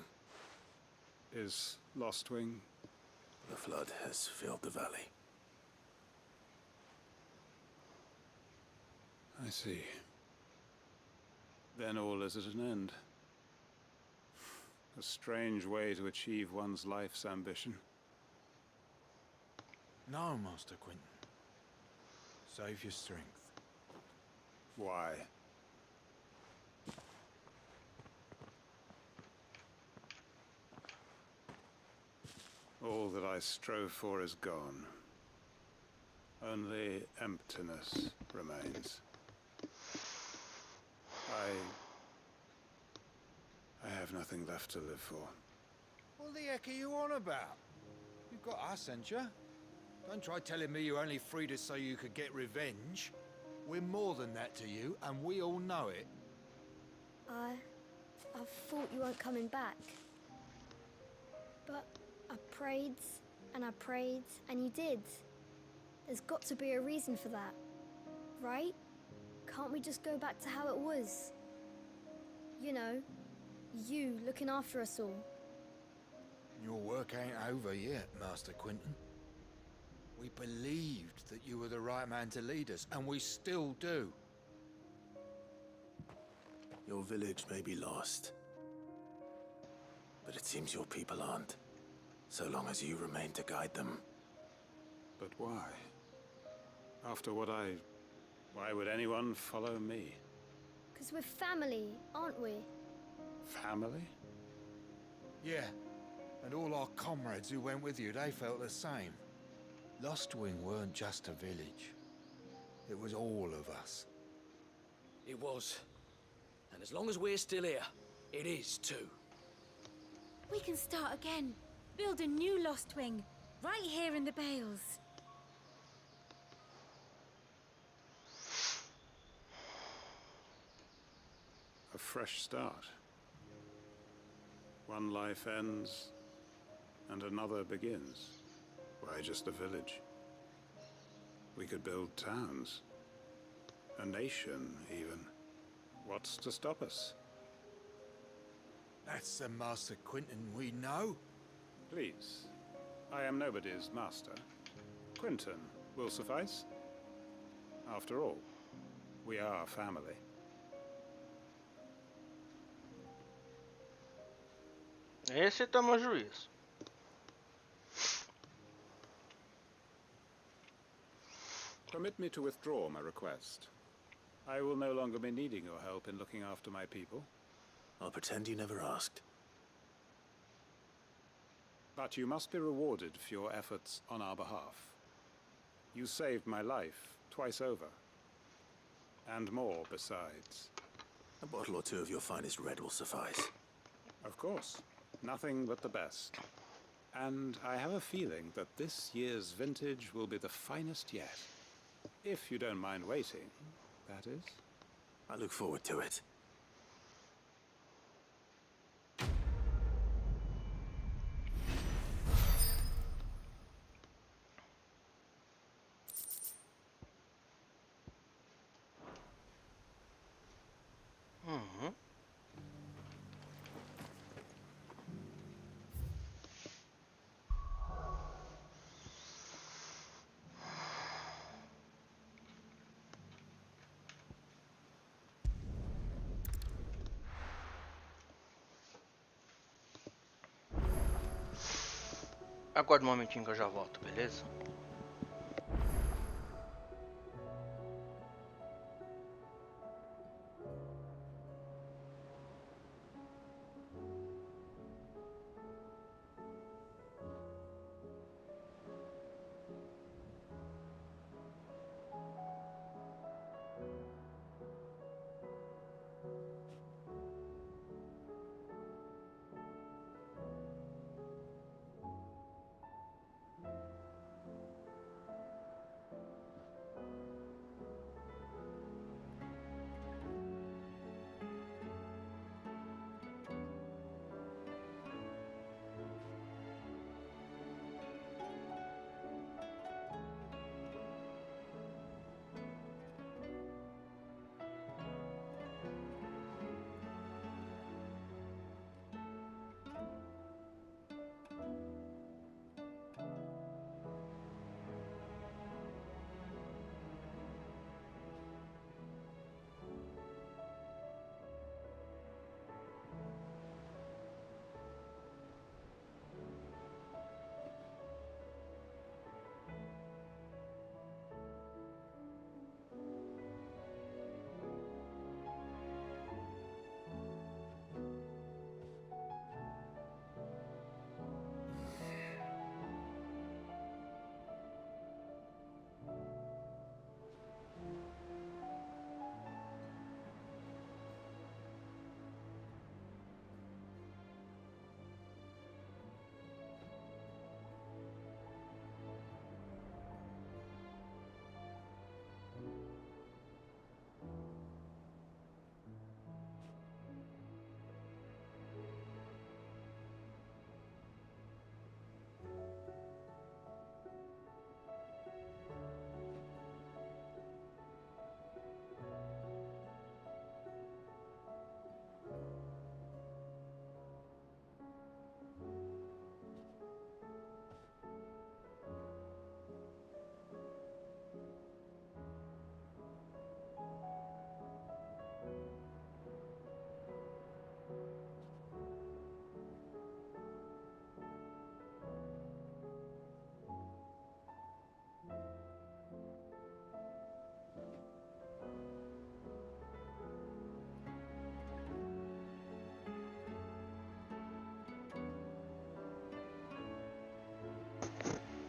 Is Lostwing? The flood has filled the valley. I see. Then all is at an end. A strange way to achieve one's life's ambition. No, Master Quentin. Save your strength. Why? All that I strove for is gone. Only emptiness remains. I have nothing left to live for. What the heck are you on about? You've got us, ain't you? Don't try telling me you only freed us so you could get revenge. We're more than that to you, and we all know it. I thought you weren't coming back. But I prayed, and you did. There's got to be a reason for that, right? Can't we just go back to how it was? You know, you looking after us all. Your work ain't over yet, Master Quentin. We believed that you were the right man to lead us, and we still do. Your village may be lost, but it seems your people aren't. So long as you remain to guide them. But why? After what why would anyone follow me? 'Cause we're family, aren't we? Family? Yeah, and all our comrades who went with you, they felt the same. Lostwing weren't just a village. It was all of us. It was. And as long as we're still here, it is too. We can start again. Build a new Lostwing, right here in the Bales. A fresh start. One life ends, and another begins. Why just a village? We could build towns. A nation, even. What's to stop us? That's the Master Quentin we know. Please. I am nobody's master. Quentin will suffice. After all, we are family. Esse toma juízo. Permit me to withdraw my request. I will no longer be needing your help in looking after my people. I'll pretend you never asked. But you must be rewarded for your efforts on our behalf. You saved my life twice over. And more besides. A bottle or two of your finest red will suffice. Of course. Nothing but the best. And I have a feeling that this year's vintage will be the finest yet. If you don't mind waiting, that is. I look forward to it. Aguarda um momentinho que eu já volto, beleza?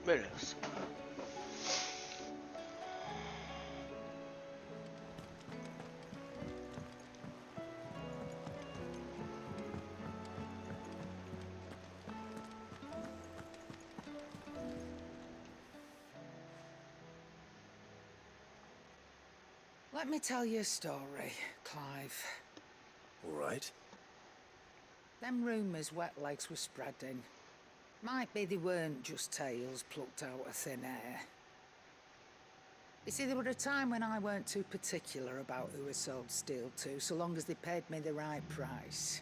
Beleza. Let me tell you a story, Clive. All right. Them rumours wet legs were spreading. Might be they weren't just tales plucked out of thin air. You see, there were a time when I weren't too particular about who I sold steel to, so long as they paid me the right price.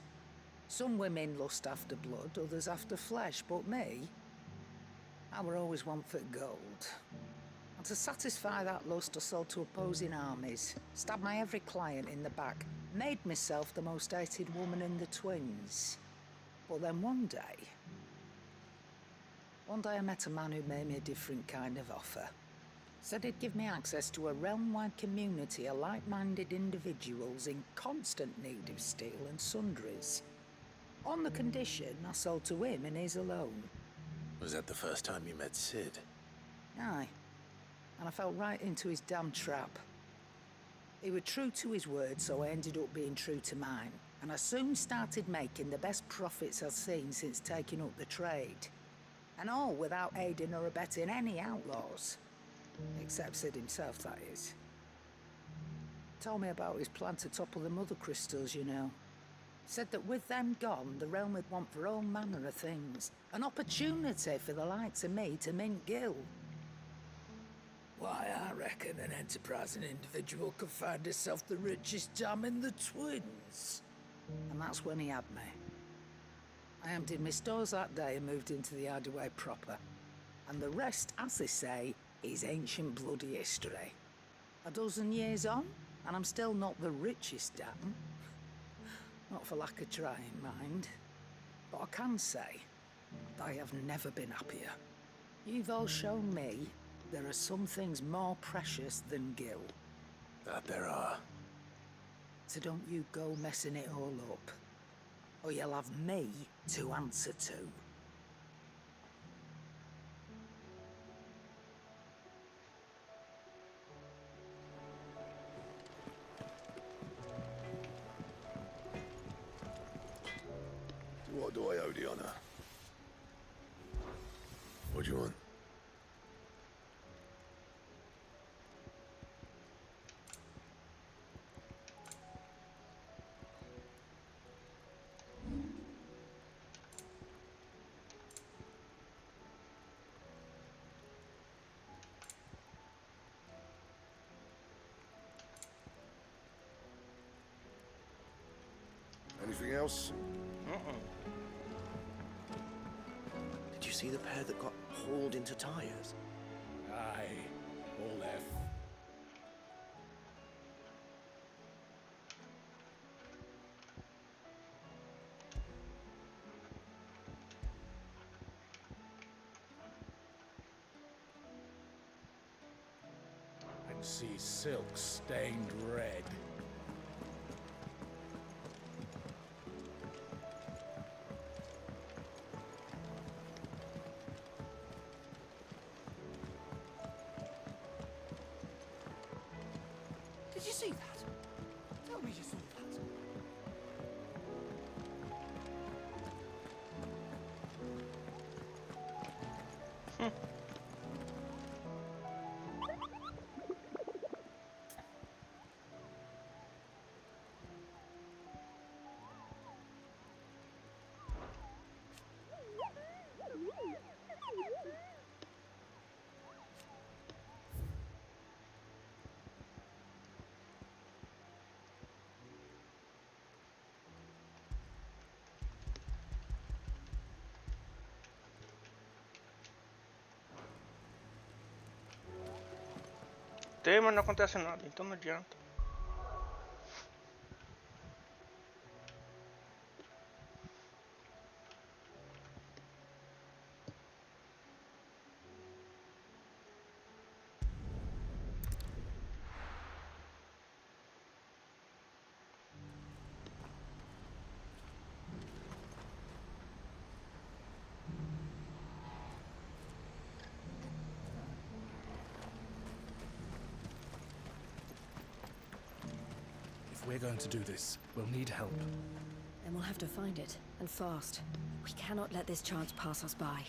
Some women lust after blood, others after flesh, but me, I were always one for gold. And to satisfy that lust, I sold to opposing armies, stabbed my every client in the back, made myself the most hated woman in the twins. But then one day I met a man who made me a different kind of offer. Said he'd give me access to a realm-wide community of like-minded individuals in constant need of steel and sundries. On the condition I sold to him and his alone. Was that the first time you met Sid? Aye. And I fell right into his damn trap. He was true to his word, so I ended up being true to mine. And I soon started making the best profits I've seen since taking up the trade. And all without aiding or abetting any outlaws. Except Sid himself, that is. Told me about his plan to topple the mother crystals, you know. Said that with them gone, the realm would want for all manner of things. An opportunity for the likes of me to mint gil. Why, I reckon an enterprising individual could find herself the richest dam in the twins. And that's when he had me. I emptied my stores that day and moved into the hideaway proper. And the rest, as they say, is ancient bloody history. A dozen years on, and I'm still not the richest dam. Not for lack of trying, mind. But I can say, I have never been happier. You've all shown me there are some things more precious than gil. That there are. So don't you go messing it all up, or you'll have me to answer to. What do I owe the honor? What do you want? Anything else? Did you see the pair that got hauled into tires? Aye, all F. I can see silk stained red. Did you see that? Tell me you saw that. Mas não acontece nada, então não adianta. If we're going to do this, we'll need help. Then we'll have to find it, and fast. We cannot let this chance pass us by.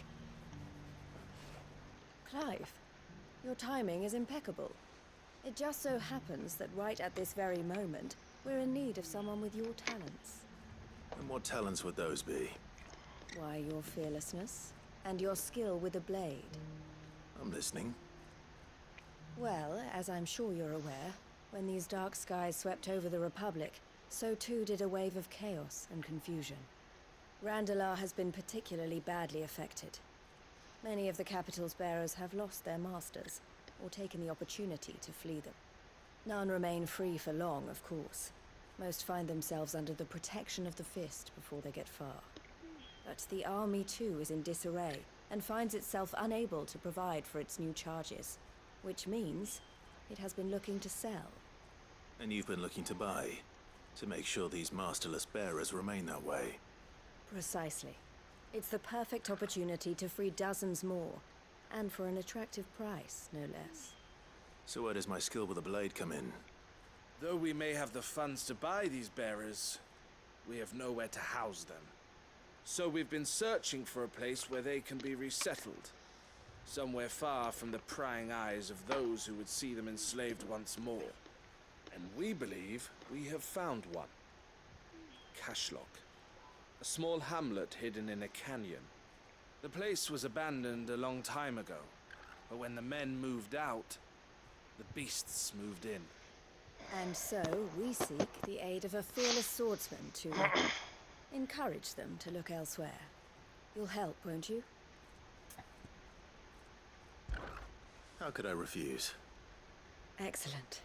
Clive, your timing is impeccable. It just so happens that right at this very moment, we're in need of someone with your talents. And what talents would those be? Why, your fearlessness, and your skill with the blade. I'm listening. Well, as I'm sure you're aware, when these dark skies swept over the Republic, so too did a wave of chaos and confusion. Randalar has been particularly badly affected. Many of the capital's bearers have lost their masters, or taken the opportunity to flee them. None remain free for long, of course. Most find themselves under the protection of the Fist before they get far. But the army too is in disarray, and finds itself unable to provide for its new charges. Which means it has been looking to sell. And you've been looking to buy, to make sure these masterless bearers remain that way. Precisely. It's the perfect opportunity to free dozens more, and for an attractive price, no less. So where does my skill with the blade come in? Though we may have the funds to buy these bearers, we have nowhere to house them. So we've been searching for a place where they can be resettled. Somewhere far from the prying eyes of those who would see them enslaved once more. And we believe we have found one. Cashlock. A small hamlet hidden in a canyon. The place was abandoned a long time ago, but when the men moved out, the beasts moved in. And so we seek the aid of a fearless swordsman to encourage them to look elsewhere. You'll help, won't you? How could I refuse? Excellent.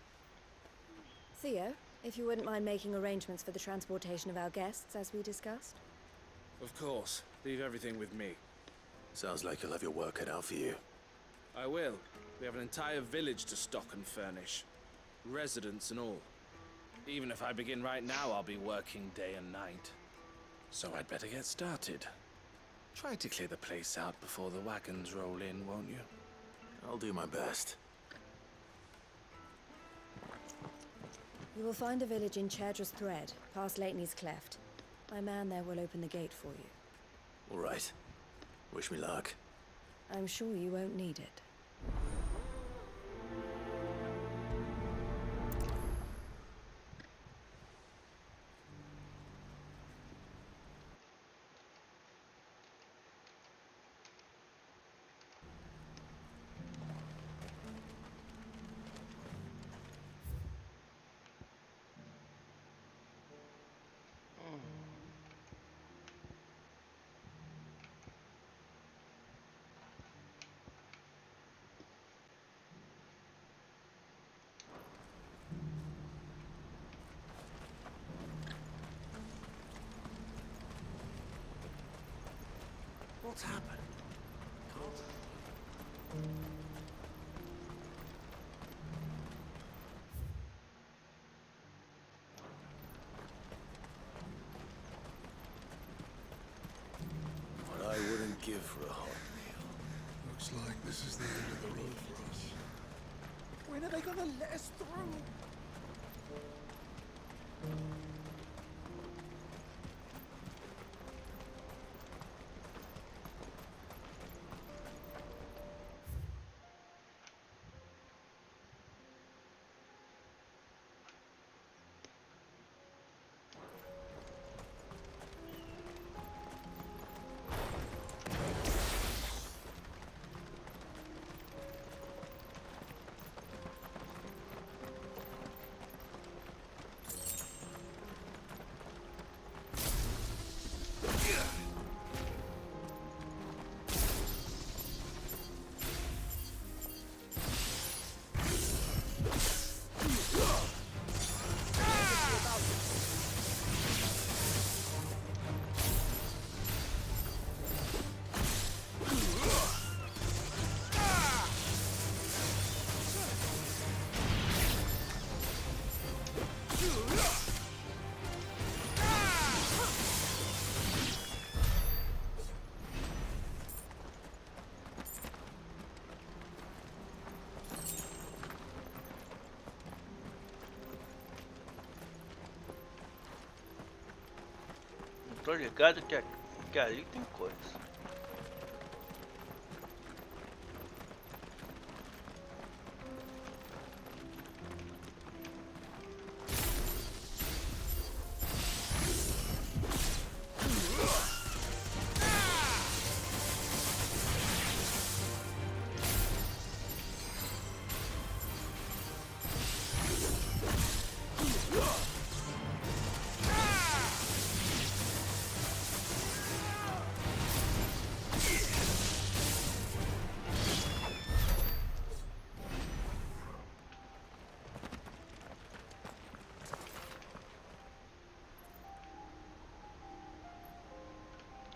Theo, if you wouldn't mind making arrangements for the transportation of our guests, as we discussed. Of course. Leave everything with me. Sounds like you'll have your work cut out for you. I will. We have an entire village to stock and furnish. Residents and all. Even if I begin right now, I'll be working day and night. So I'd better get started. Try to clear the place out before the wagons roll in, won't you? I'll do my best. You will find a village in Chedra's Thread, past Lateney's Cleft. My man there will open the gate for you. All right. Wish me luck. I'm sure you won't need it. What's happened? What I wouldn't give for a hot meal. Looks like this is the end of the road for us. When are they gonna let us through? Tô ligado que ali tem coisa.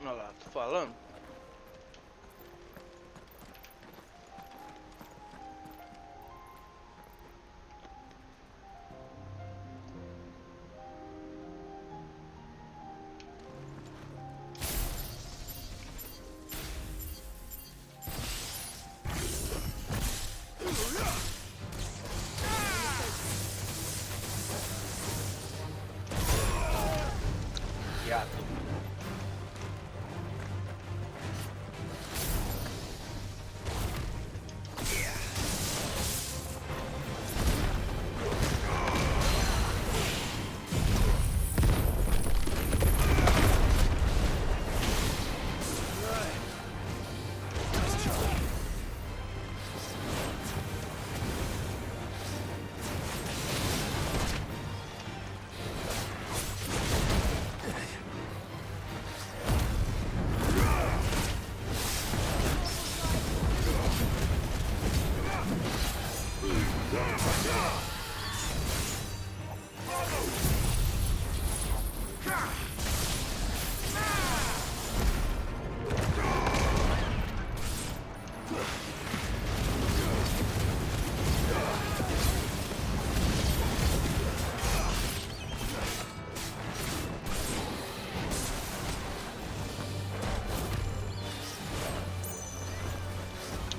Olha lá, tô falando.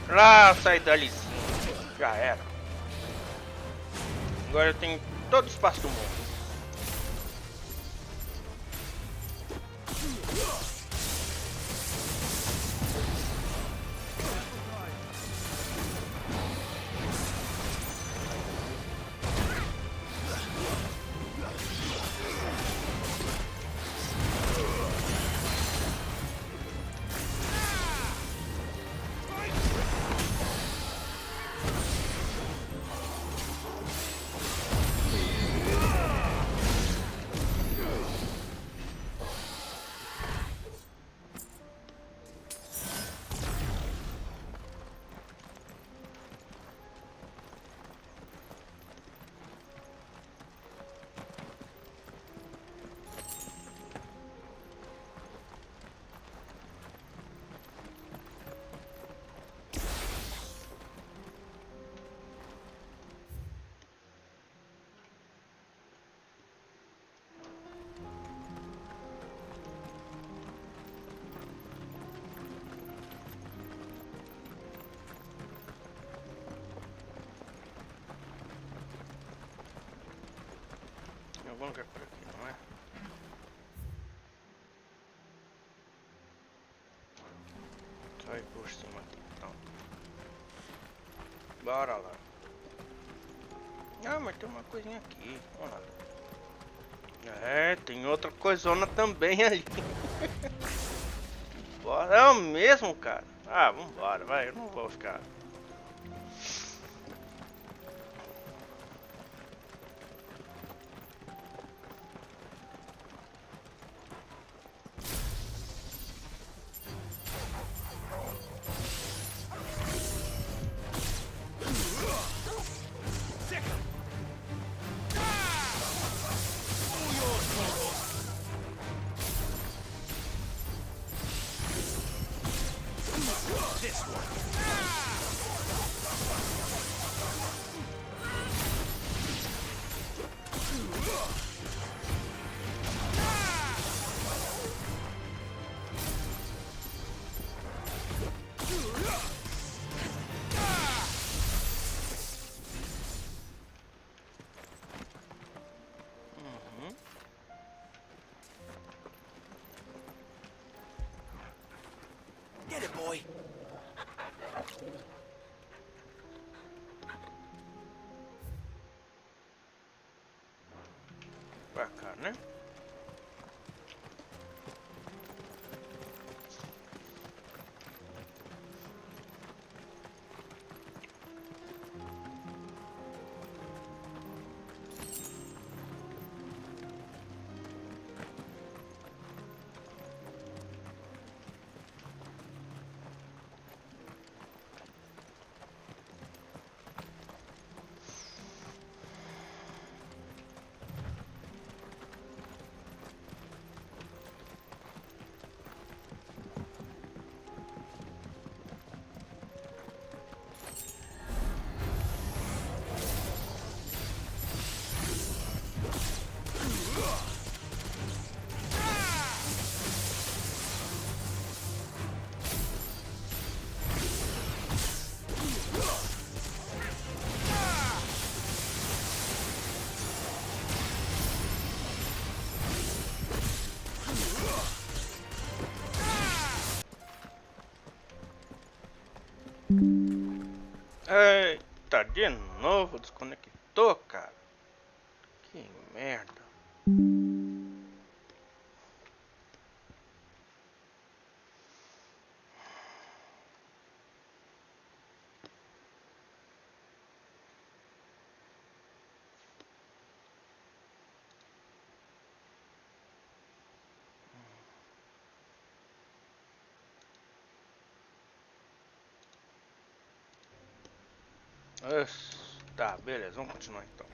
Lá, sai dali sim. Já era. Agora eu tenho todo o espaço do mundo. Algum lugar por aqui, não é? Só ir por cima aqui, então. Bora lá. Ah, mas tem uma coisinha aqui. Vamos lá. É, tem outra coisona também ali. Bora. É o mesmo, cara. Ah, vambora, vai. Eu não vou ficar. Get it, boy. Pra cá, né? Eita, de novo desconectou, cara. Que merda. Tá, beleza, vamos continuar então.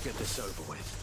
get this over with.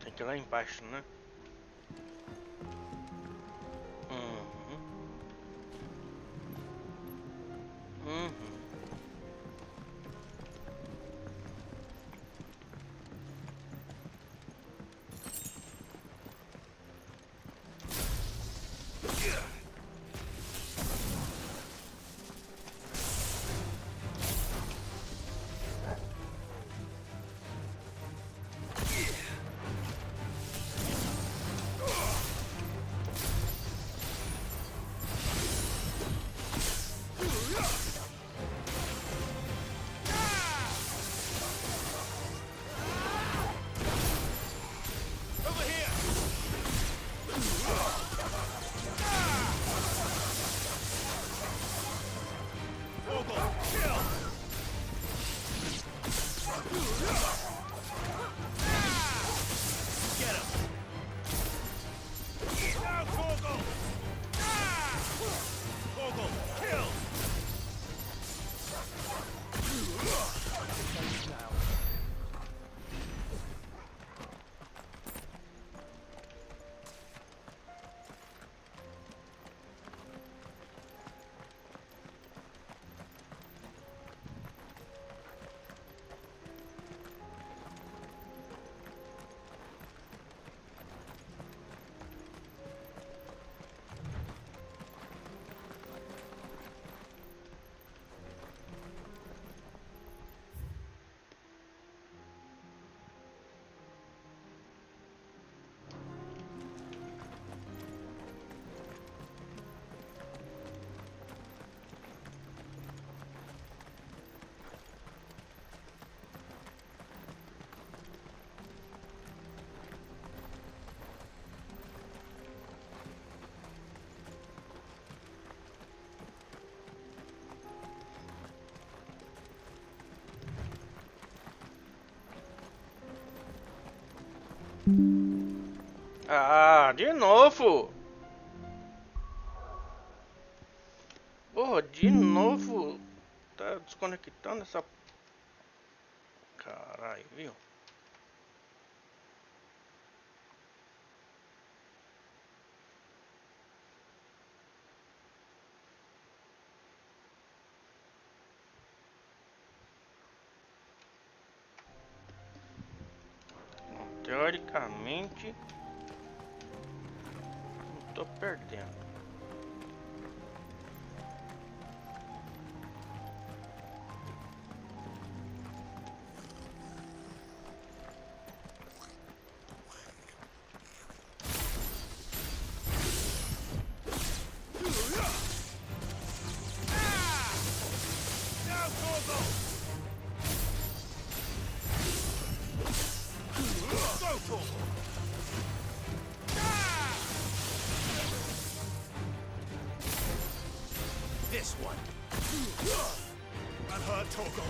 Tem que ir lá embaixo, né? Ah, de novo! Porra, de novo! Tá desconectando essa... Caralho, viu? Teoricamente, não tô perdendo. This one. And her toggle.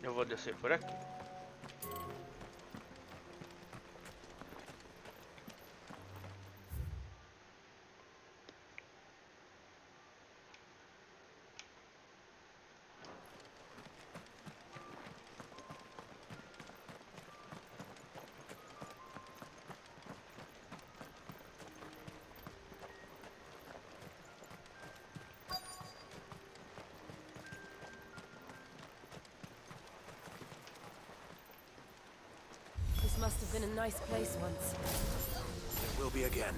Eu vou descer por aqui. This must have been a nice place once. It will be again.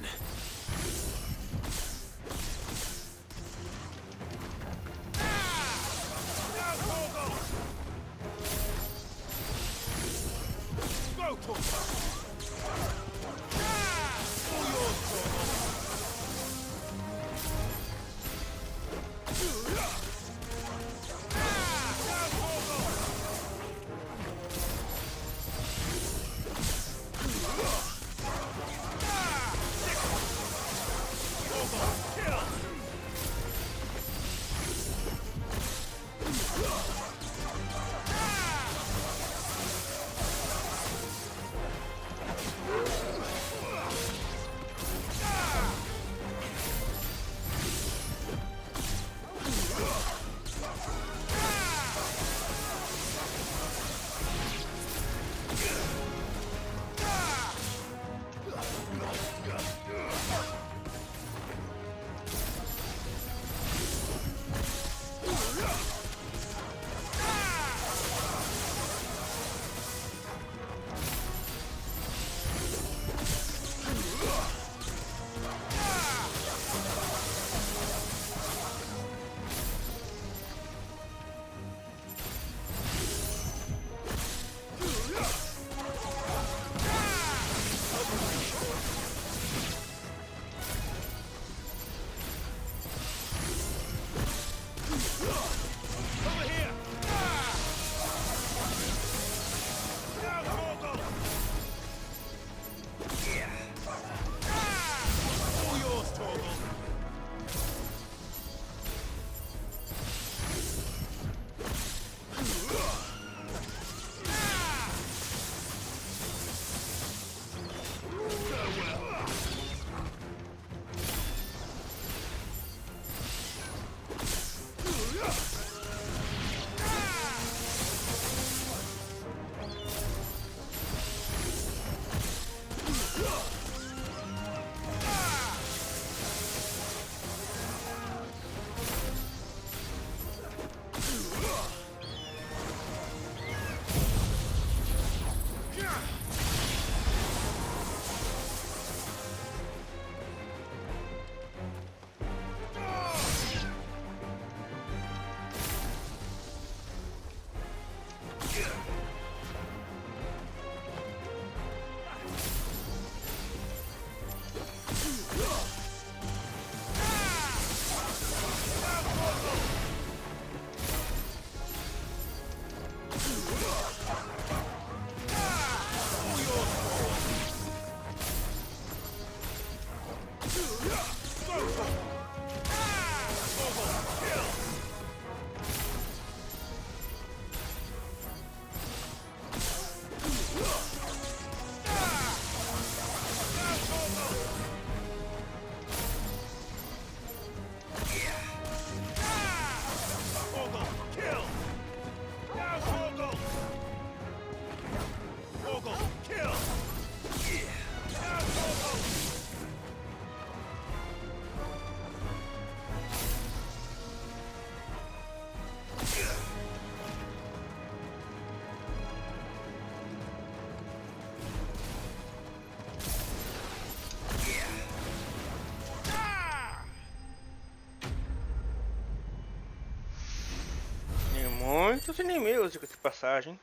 muitos inimigos de passagem.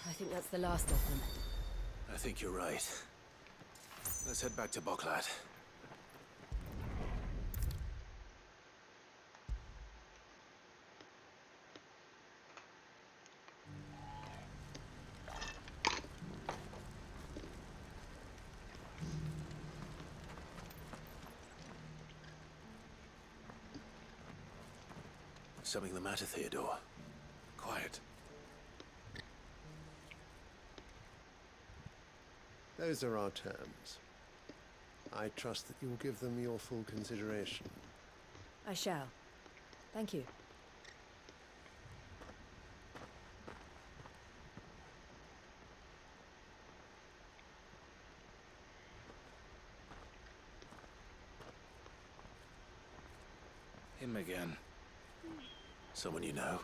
I think that's the last of them. I think you're right. Let's head back to Boklad. Something the matter, Theodore? Quiet. Those are our terms. I trust that you'll give them your full consideration. I shall. Thank you. Him again. Someone you know?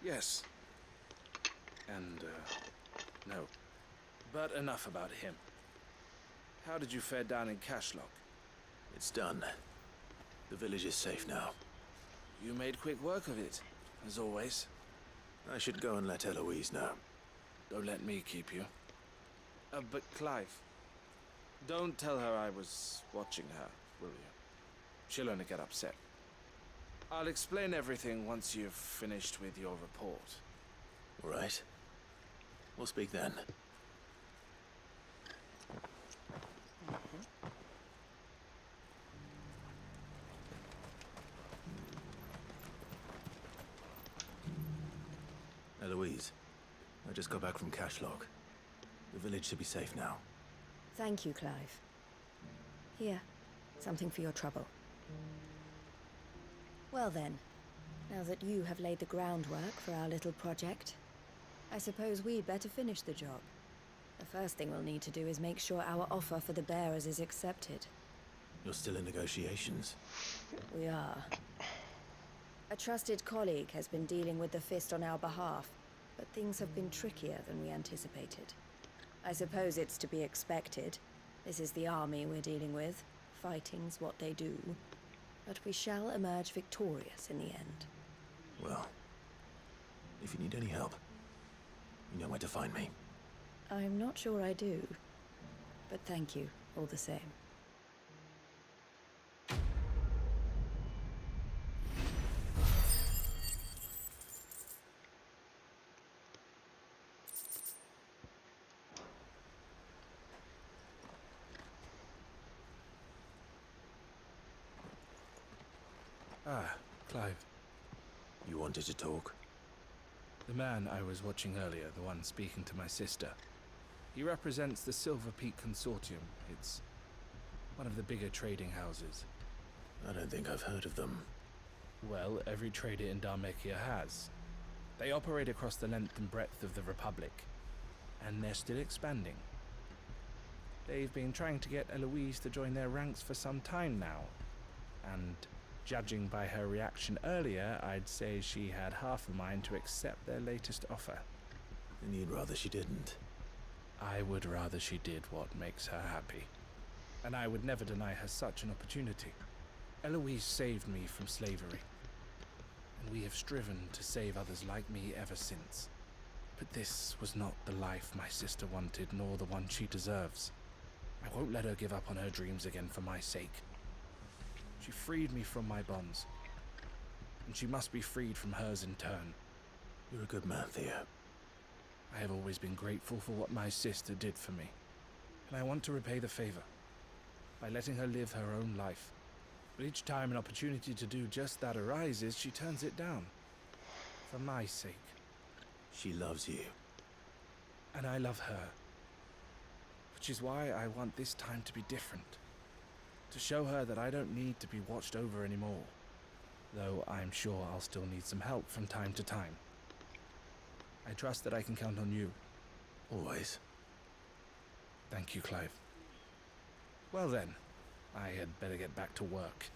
Yes. And, no. But enough about him. How did you fare down in Cashlock? It's done. The village is safe now. You made quick work of it, as always. I should go and let Eloise know. Don't let me keep you. But Clive, don't tell her I was watching her, will you? She'll only get upset. I'll explain everything once you've finished with your report. All right. We'll speak then. Eloise, I just got back from Cashlock. The village should be safe now. Thank you, Clive. Here, something for your trouble. Well then, now that you have laid the groundwork for our little project, I suppose we'd better finish the job. The first thing we'll need to do is make sure our offer for the bearers is accepted. You're still in negotiations? We are. A trusted colleague has been dealing with the Fist on our behalf, but things have been trickier than we anticipated. I suppose it's to be expected. This is the army we're dealing with. Fighting's what they do. But we shall emerge victorious in the end. Well, if you need any help, you know where to find me. I'm not sure I do, but thank you all the same. Ah, Clive. You wanted to talk? The man I was watching earlier, the one speaking to my sister. He represents the Silver Peak Consortium. It's one of the bigger trading houses. I don't think I've heard of them. Well, every trader in Dharmekia has. They operate across the length and breadth of the Republic, and they're still expanding. They've been trying to get Eloise to join their ranks for some time now, and judging by her reaction earlier, I'd say she had half a mind to accept their latest offer. And you'd rather she didn't? I would rather she did what makes her happy. And I would never deny her such an opportunity. Eloise saved me from slavery. And we have striven to save others like me ever since. But this was not the life my sister wanted, nor the one she deserves. I won't let her give up on her dreams again for my sake. She freed me from my bonds, and she must be freed from hers in turn. You're a good man, Theo. I have always been grateful for what my sister did for me, and I want to repay the favor by letting her live her own life. But each time an opportunity to do just that arises, she turns it down. For my sake. She loves you. And I love her. Which is why I want this time to be different. To show her that I don't need to be watched over anymore. Though I'm sure I'll still need some help from time to time. I trust that I can count on you. Always. Thank you, Clive. Well then, I had better get back to work.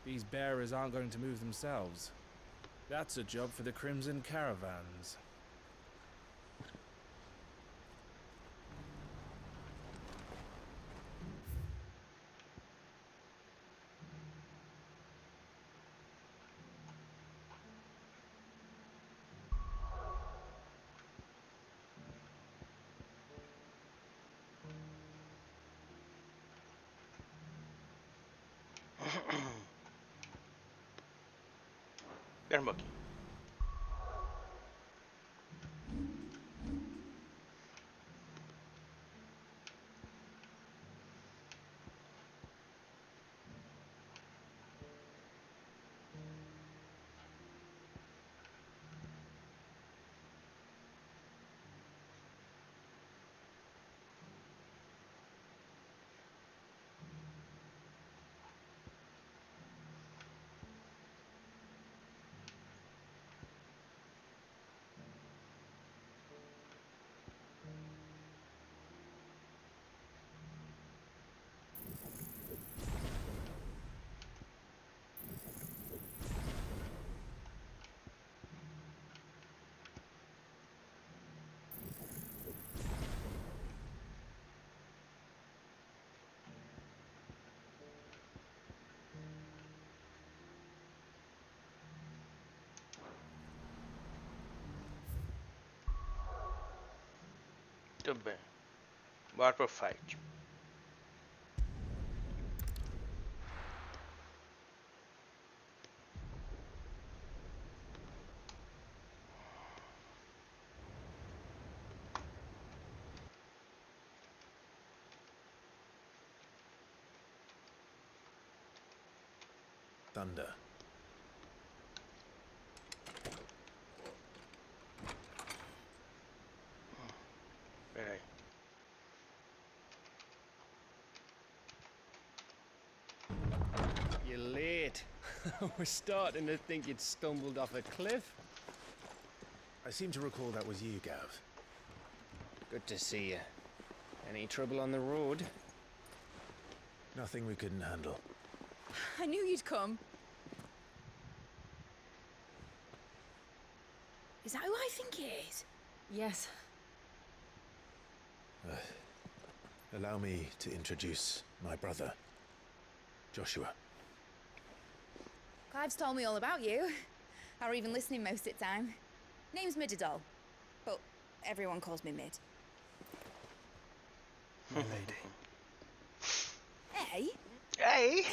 These bearers aren't going to move themselves. That's a job for the Crimson Caravans. Espera um pouquinho. Muito bem. Bora pro fight. Thunder. Peraí. You're late. We're starting to think you'd stumbled off a cliff. I seem to recall that was you, Gav. Good to see you. Any trouble on the road? Nothing we couldn't handle. I knew you'd come. Is that who I think it is? Yes. Allow me to introduce my brother, Joshua. Clive's told me all about you. Or even listening most of the time. Name's Midadol, but everyone calls me Mid. My lady. Hey? Hey!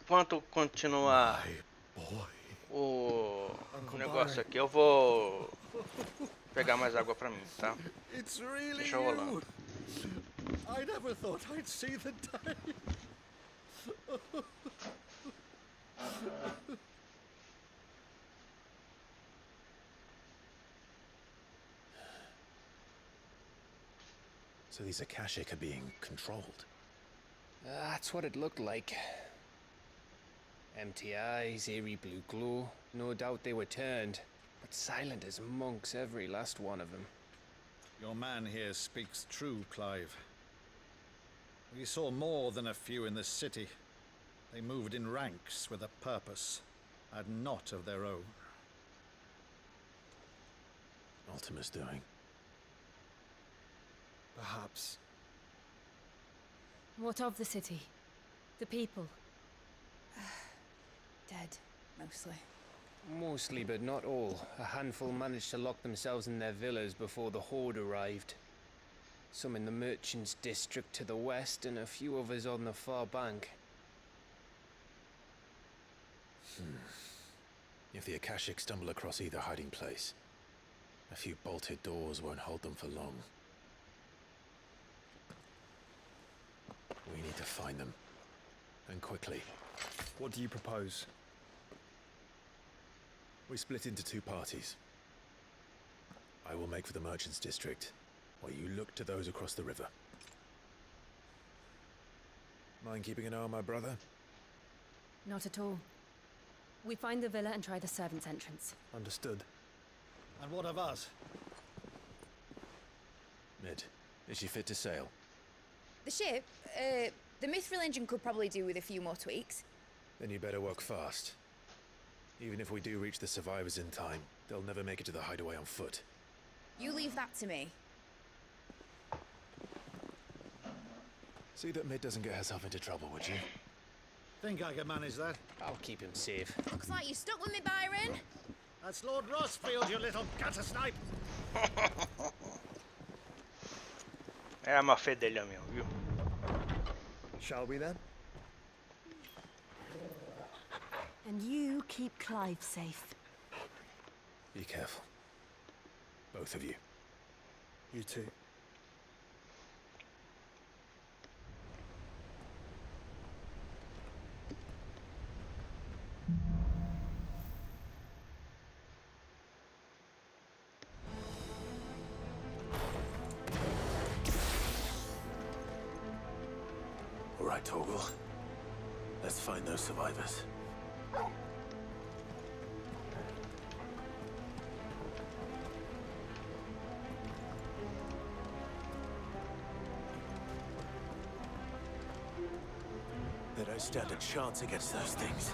Enquanto continuar o negócio aqui, eu vou pegar mais água pra mim, tá? It's really Deixa eu rolando. I never thought I'd see the day. So these Akashic are being controlled. That's what it looked like. Empty eyes, eerie blue glow. No doubt they were turned, but silent as monks, every last one of them. Your man here speaks true, Clive. We saw more than a few in the city. They moved in ranks with a purpose, and not of their own. Ultima's doing. Perhaps. What of the city? The people? Dead, mostly. Mostly, but not all. A handful managed to lock themselves in their villas before the horde arrived. Some in the merchants' district to the west, and a few others on the far bank. If the Akashic stumble across either hiding place, a few bolted doors won't hold them for long. We need to find them. And quickly. What do you propose? We split into two parties. I will make for the merchants' district, while you look to those across the river. Mind keeping an eye on my brother? Not at all. We find the villa and try the servants' entrance. Understood. And what of us? Mid, is she fit to sail? The ship, the mithril engine could probably do with a few more tweaks. Then you better work fast. Even if we do reach the survivors in time, they'll never make it to the hideaway on foot. You leave that to me. See that Mid doesn't get herself into trouble, would you? Think I can manage that? I'll keep him safe. Looks like you stuck with me, Byron. That's Lord Rossfield, you little gutter snipe. É a má fé dele mesmo, viu? Shall we then? And you keep Clive safe. Be careful. Both of you. You too. All right, Torgal. Let's find those survivors. They don't stand a chance against those things.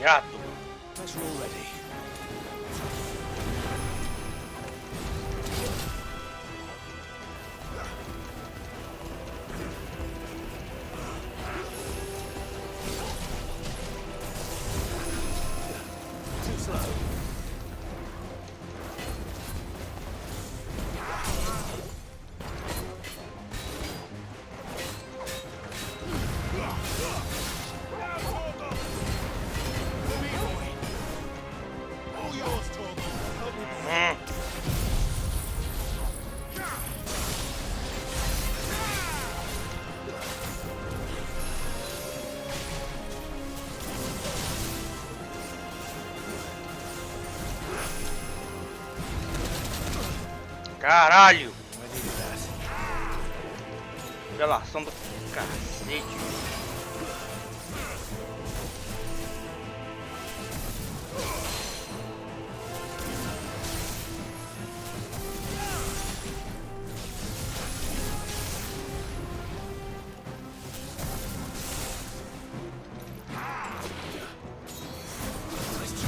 Gato. That's all ready. Too slow. Caralho! Revelação do cacete. Nice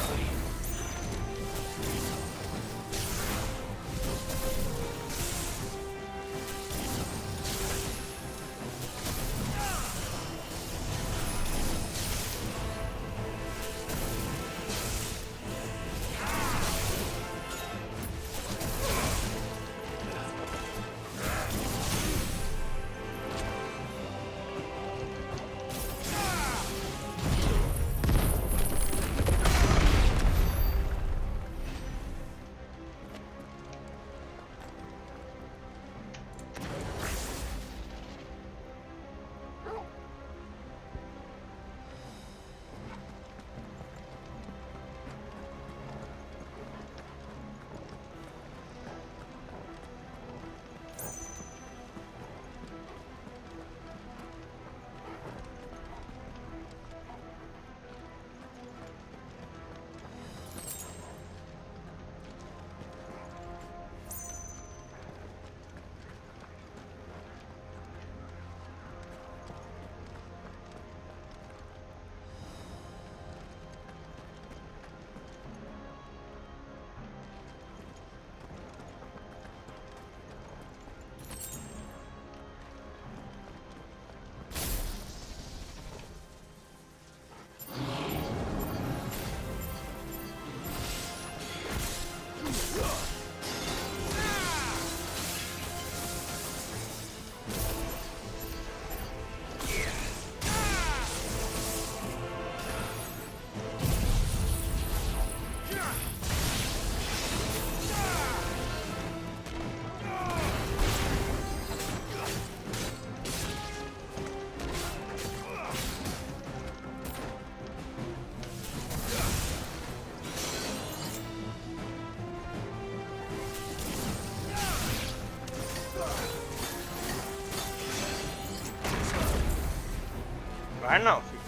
Vai não, filho.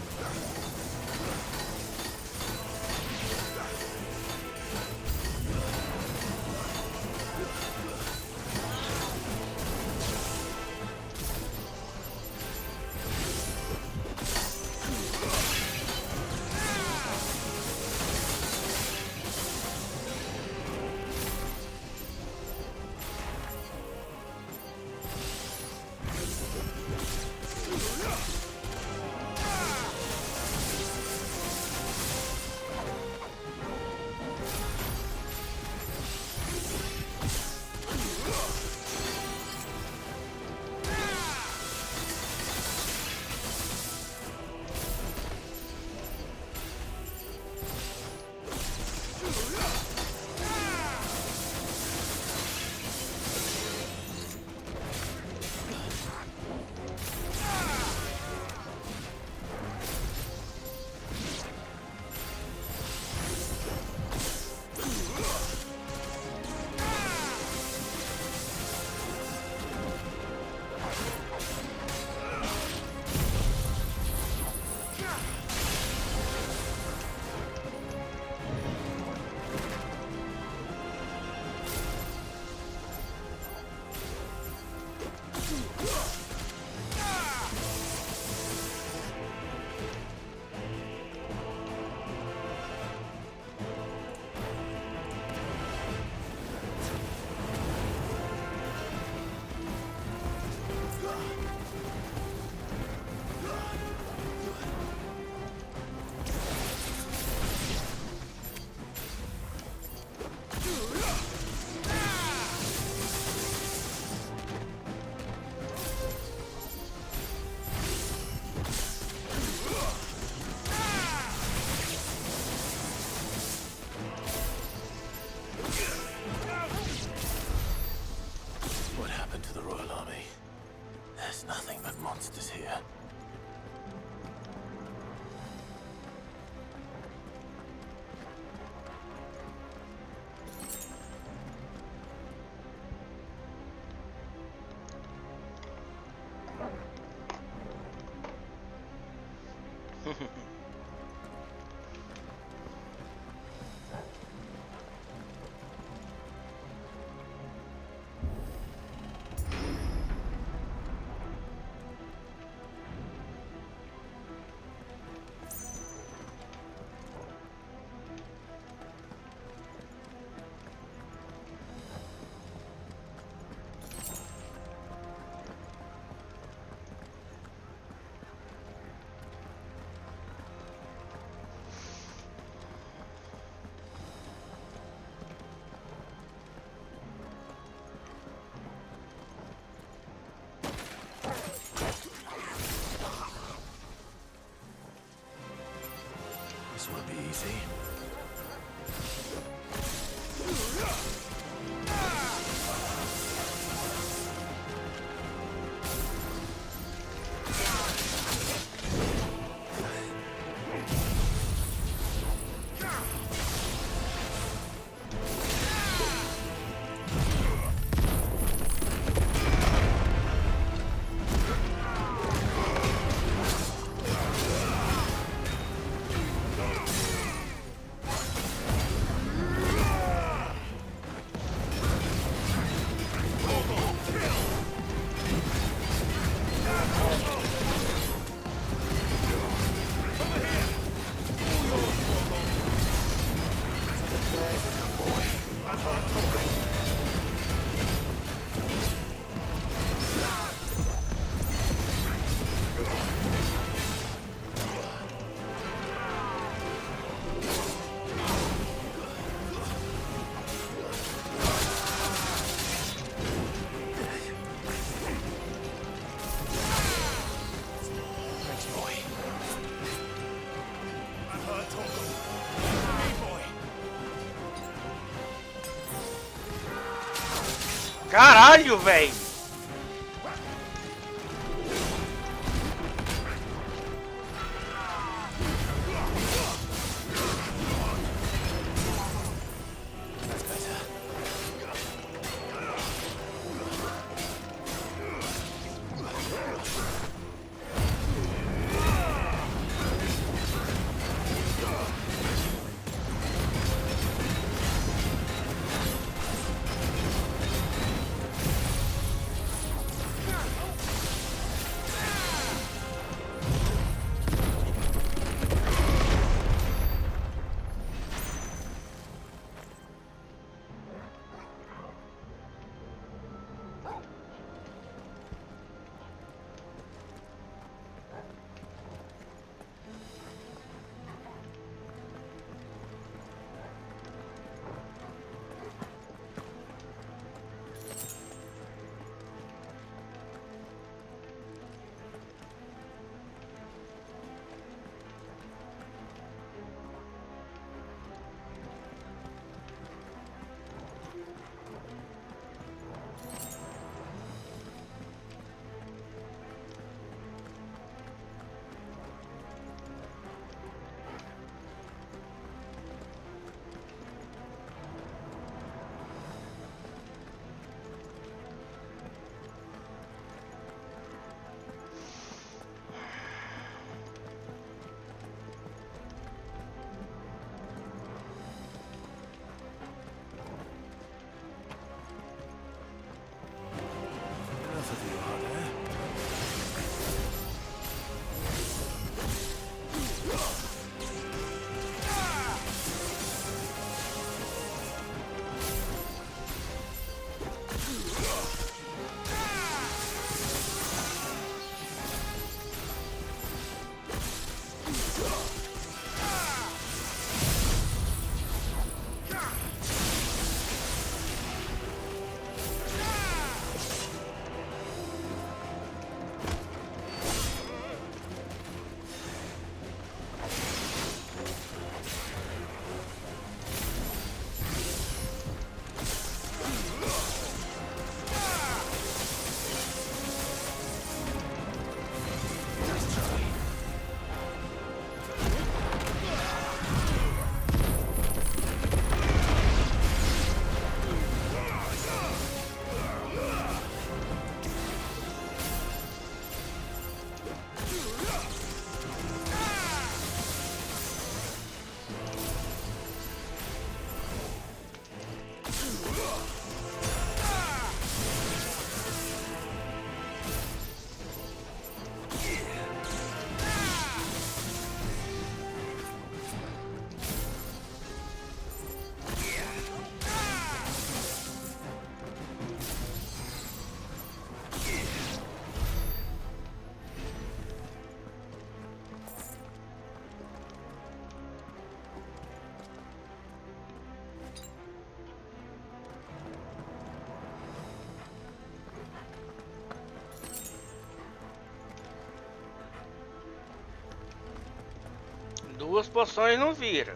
monsters here. This won't be easy. Caralho, velho! 2 poções não vira.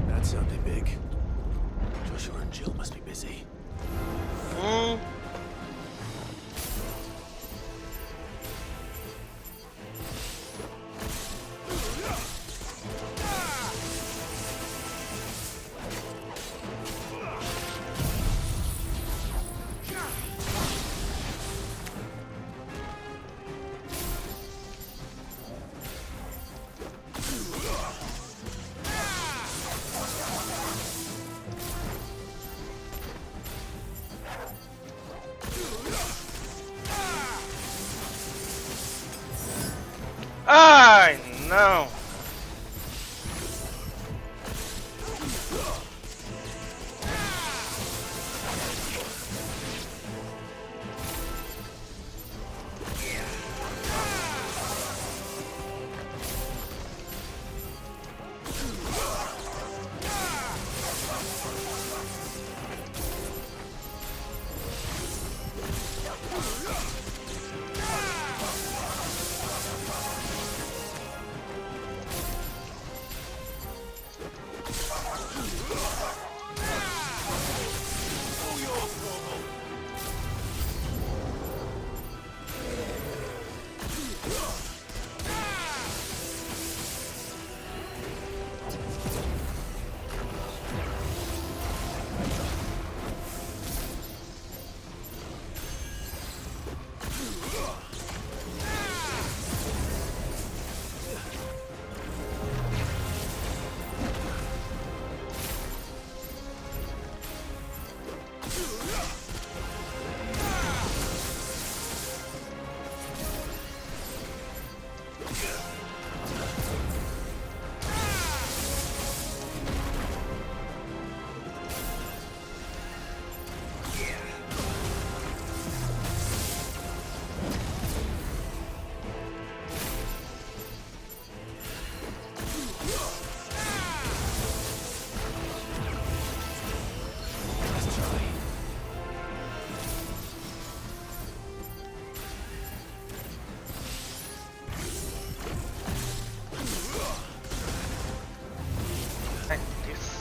That sounded big. Joshua and Jill must be busy. Ai, não.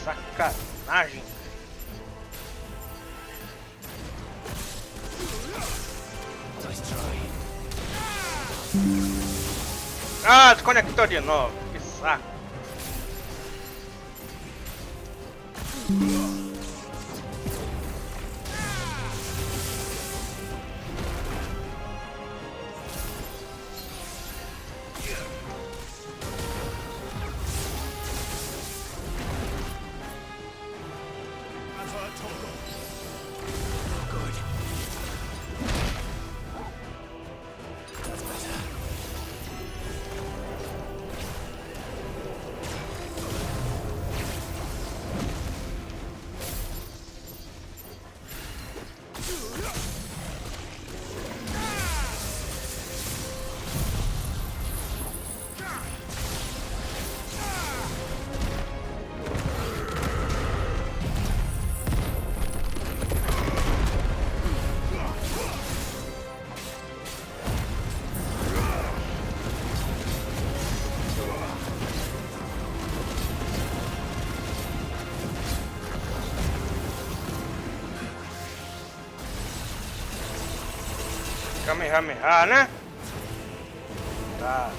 Sacanagem. Ah, desconectou de novo. Que saco. Kamehameha, né? Tá.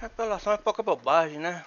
Revelação é pouca bobagem, né?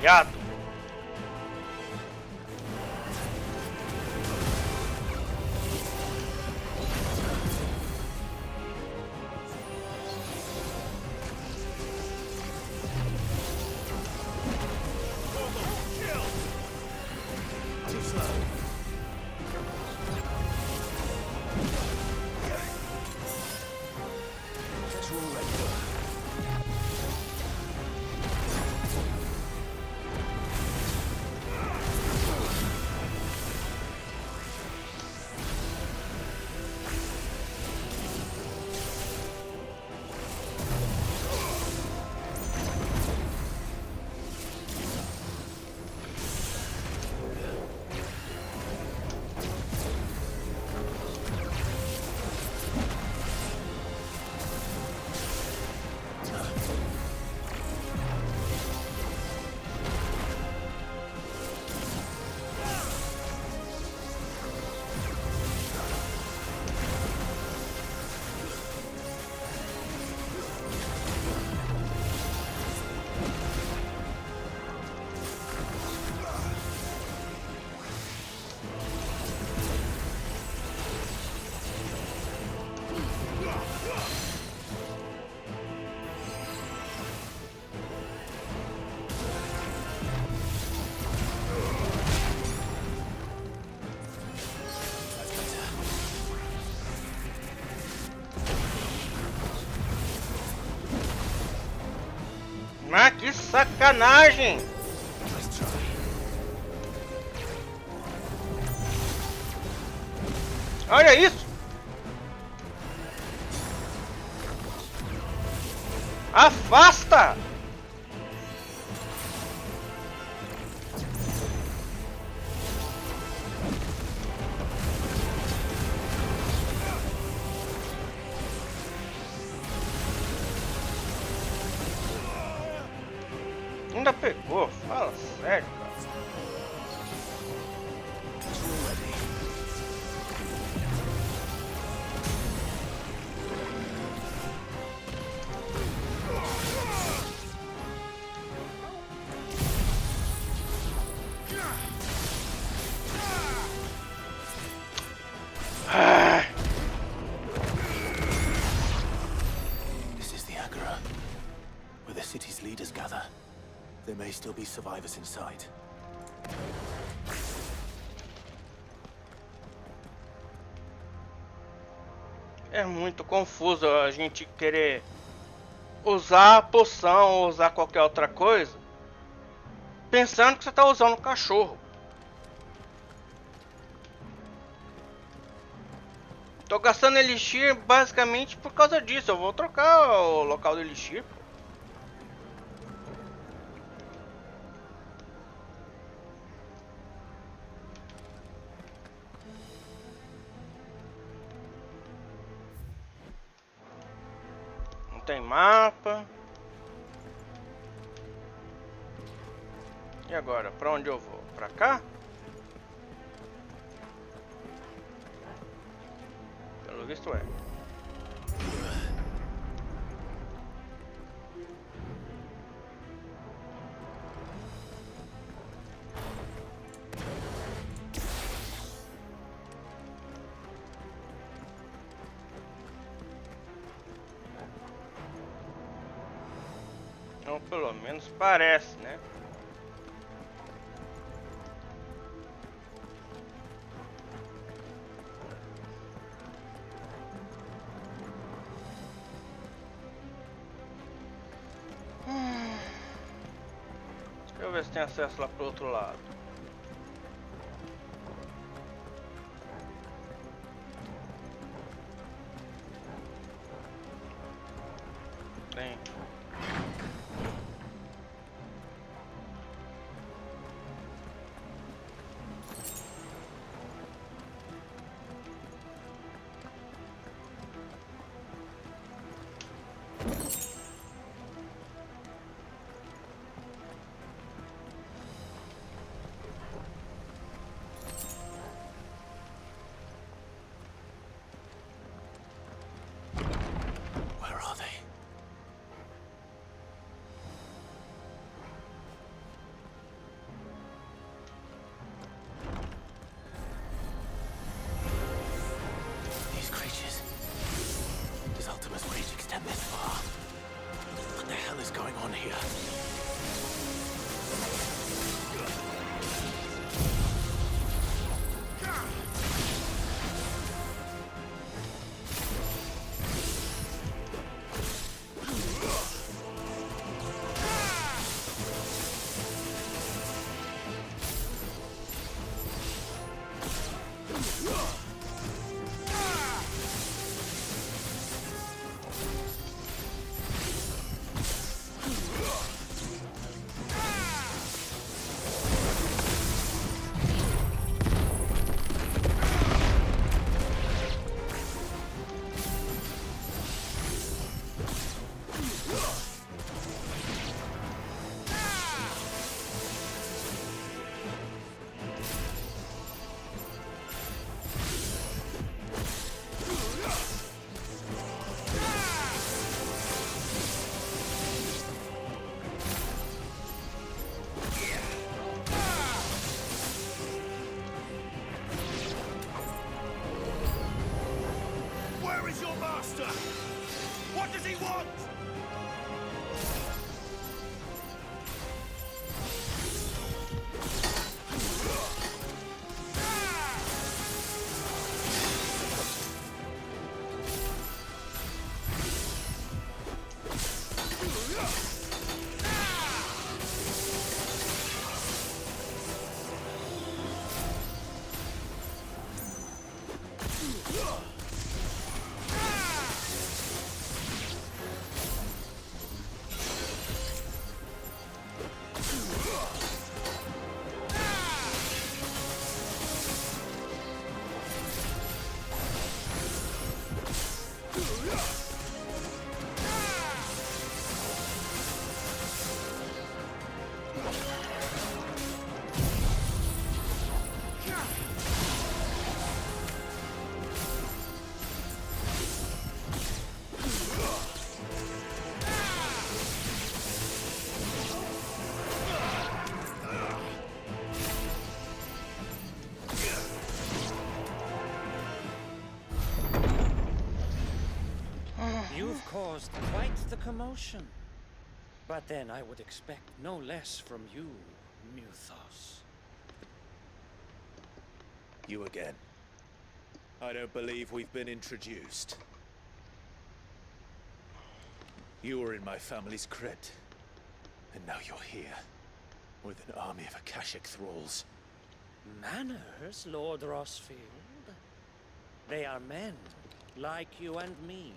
Viado. Mas que sacanagem! Olha isso! Afasta! Ainda pegou, fala sério, cara. This is the Agora, where the city's leaders gather. There may still be survivors inside. É muito confuso a gente querer usar a poção ou usar qualquer outra coisa pensando que você está usando um cachorro. Tô gastando elixir basicamente por causa disso. Eu vou trocar o local do elixir. Não tem mapa. E agora, pra onde eu vou? Pra cá? Pelo visto é. Ou pelo menos parece, né? Deixa eu ver se tem acesso lá pro outro lado. Tem. You've caused quite the commotion. But then I would expect no less from you, Muthos. You again. I don't believe we've been introduced. You were in my family's crypt, and now you're here, with an army of Akashic thralls. Manners, Lord Rossfield? They are men, like you and me.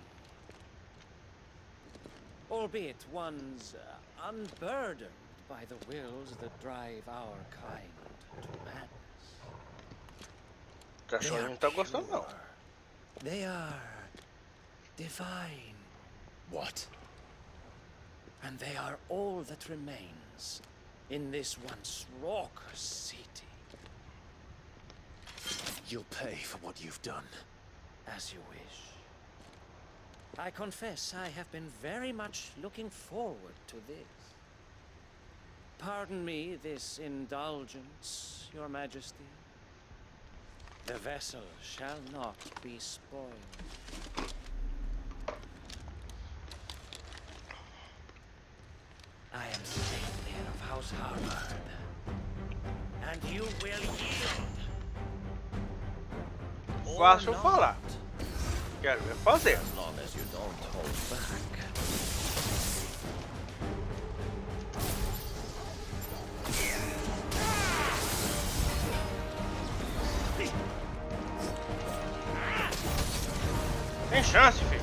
Albeit ones unburdened by the wills that drive our kind to madness. Cachorro não tá gostando, não. They are divine. What? And they are all that remains in this once raucous city. You'll pay for what you've done. As you wish. I confess I have been very much looking forward to this. Pardon me this indulgence, Your Majesty. The vessel shall not be spoiled. I am Savior of House Harvard, and you will yield. Fácil falar. Quero ver fazer. As long as you don't hold back. Tem chance, filho.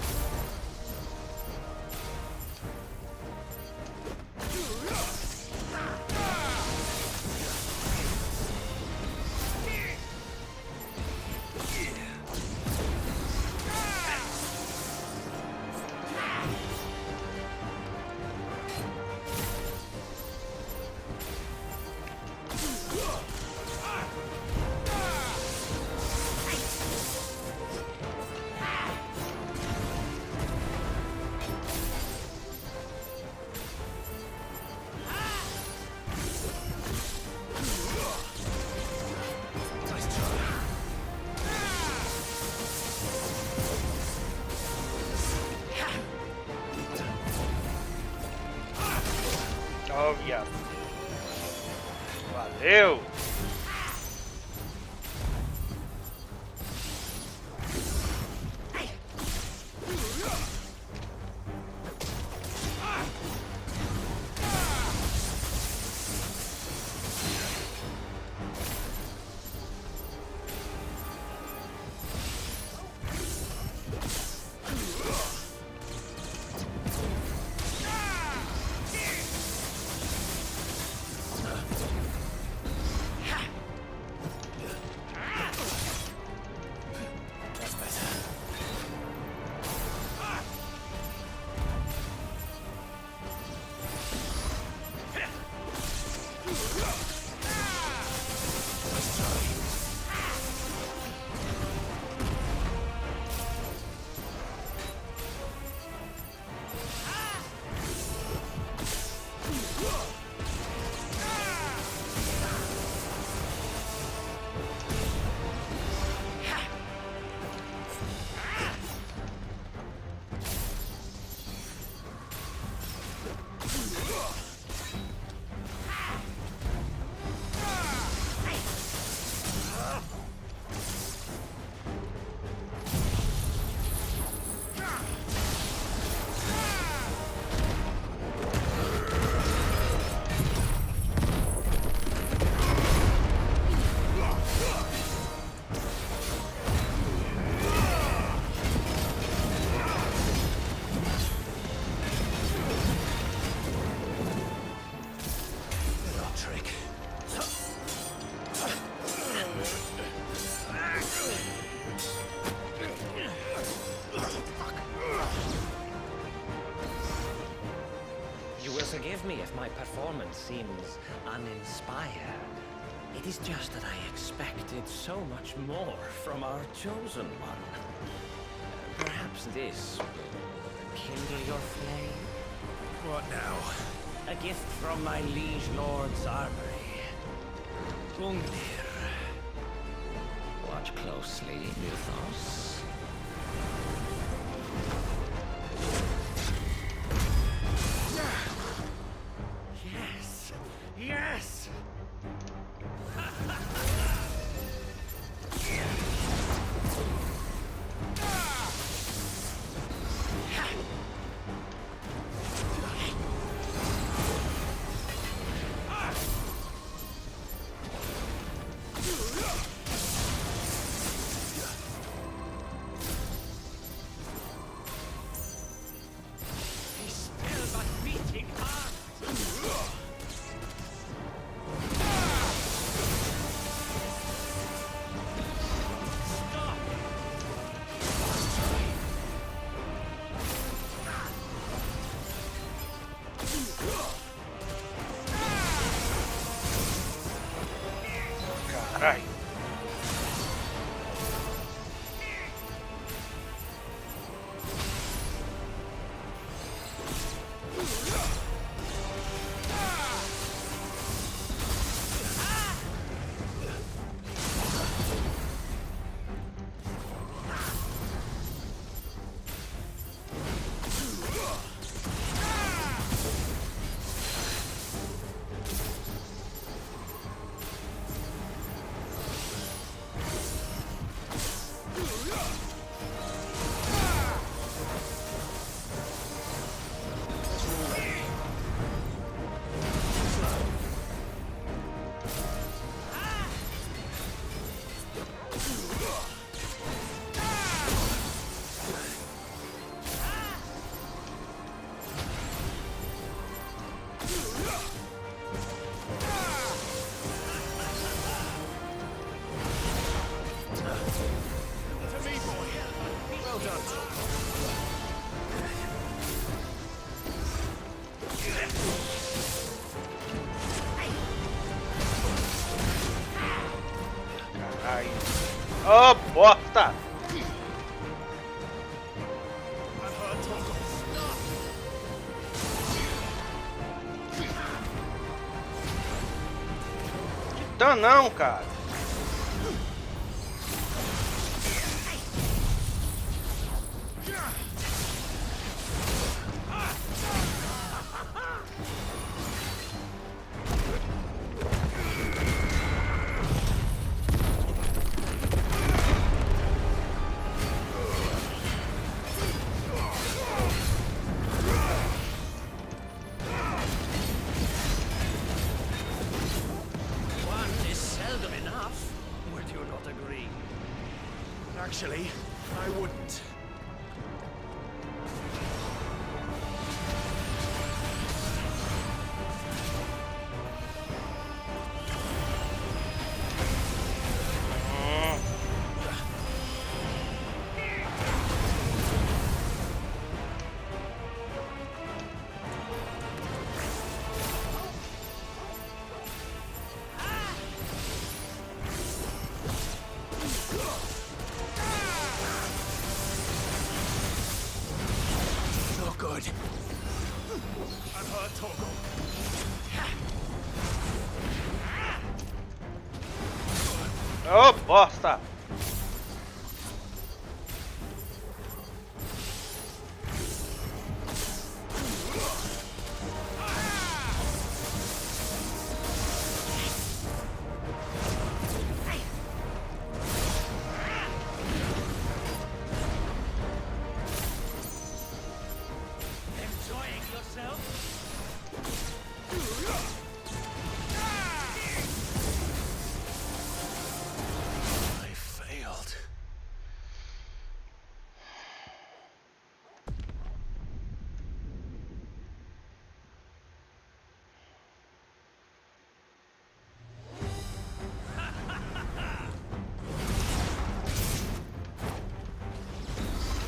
Ó, viado. Valeu! seems uninspired. It is just that I expected so much more from our chosen one. Perhaps this will kindle your flame? What now? A gift from my liege lord's armory. Gungnir. Watch closely, Mythos. Yes! Yes! Caralho. Oh, bosta! Que não, cara. Actually, I wouldn't. Good. I've heard Torgal. Oh, bosta!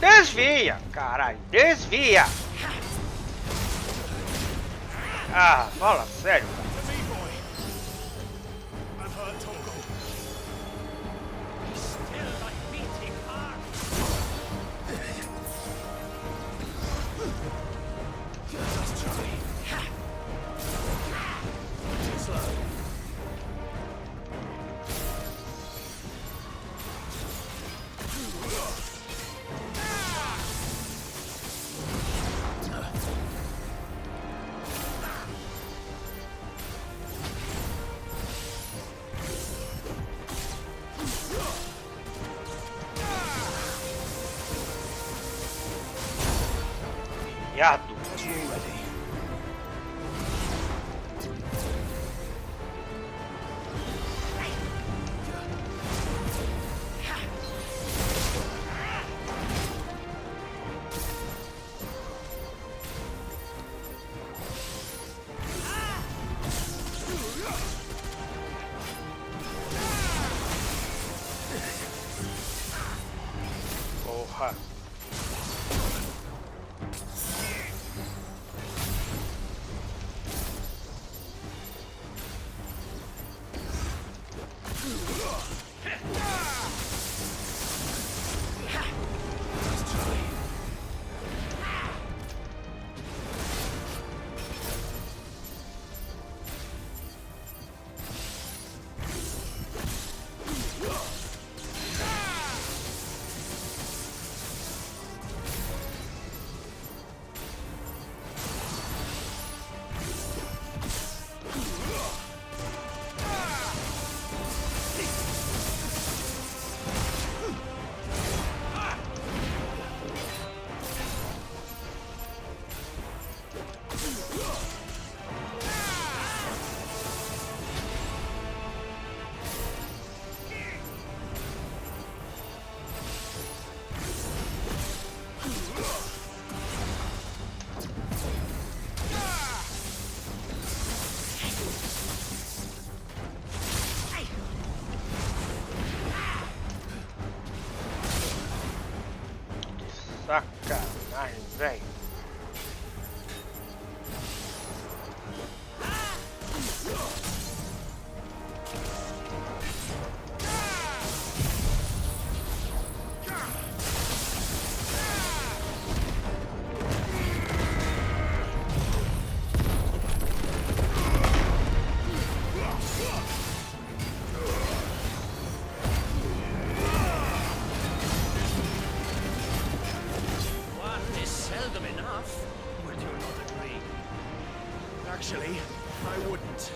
Desvia, caralho, desvia! Ah, fala sério. Viado. Porra. Sacanagem, velho. Actually, I wouldn't.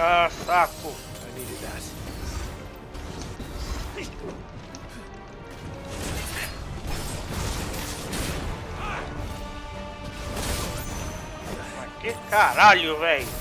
Ah, saco. I needed that. Mas que caralho, velho.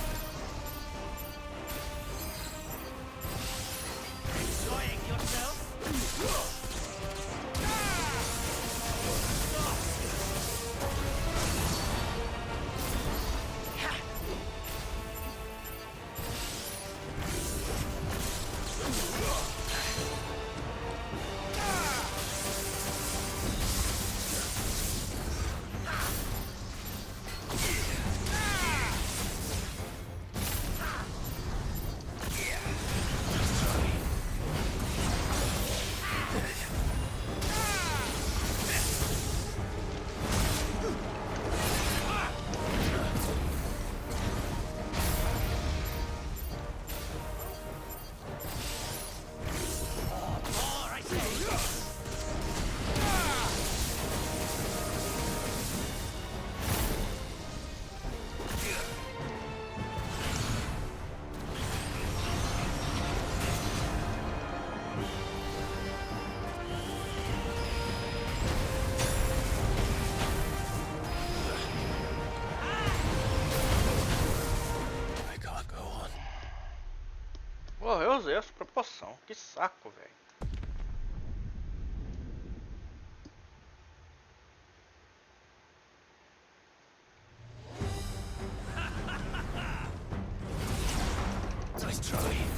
Deus, essa proporção. Que saco, velho. Nice try.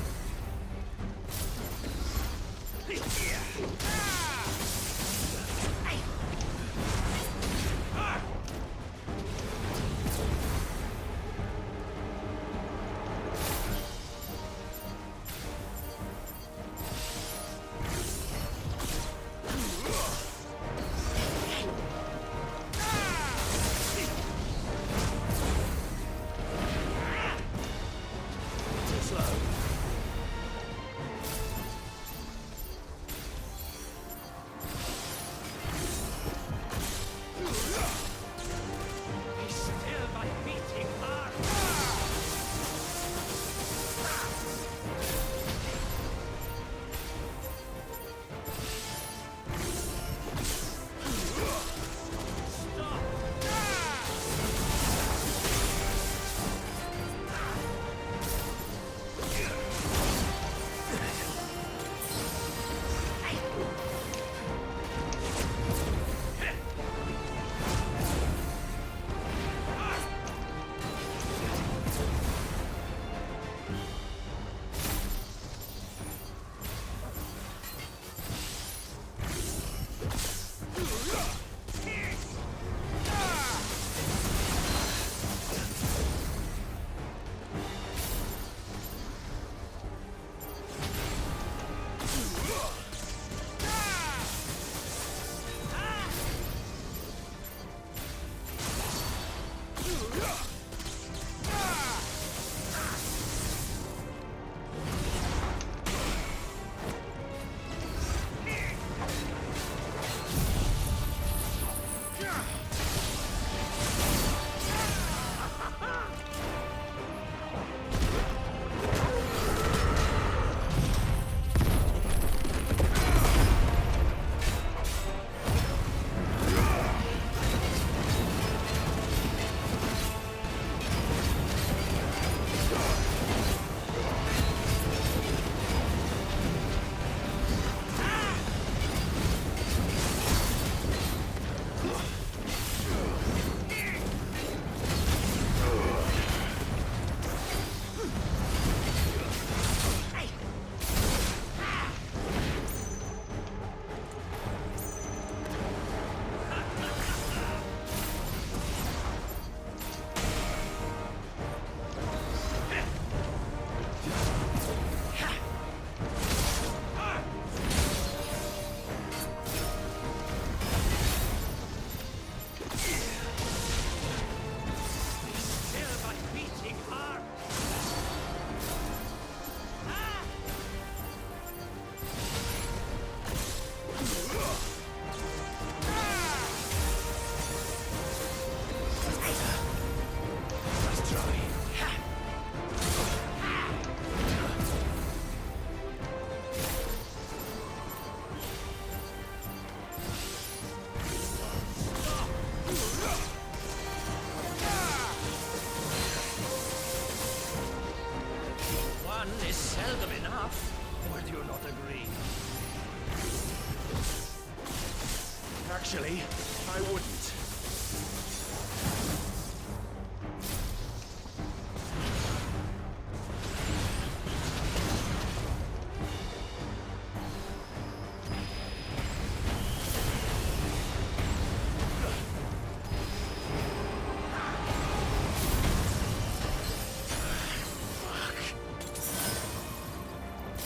Actually, I wouldn't.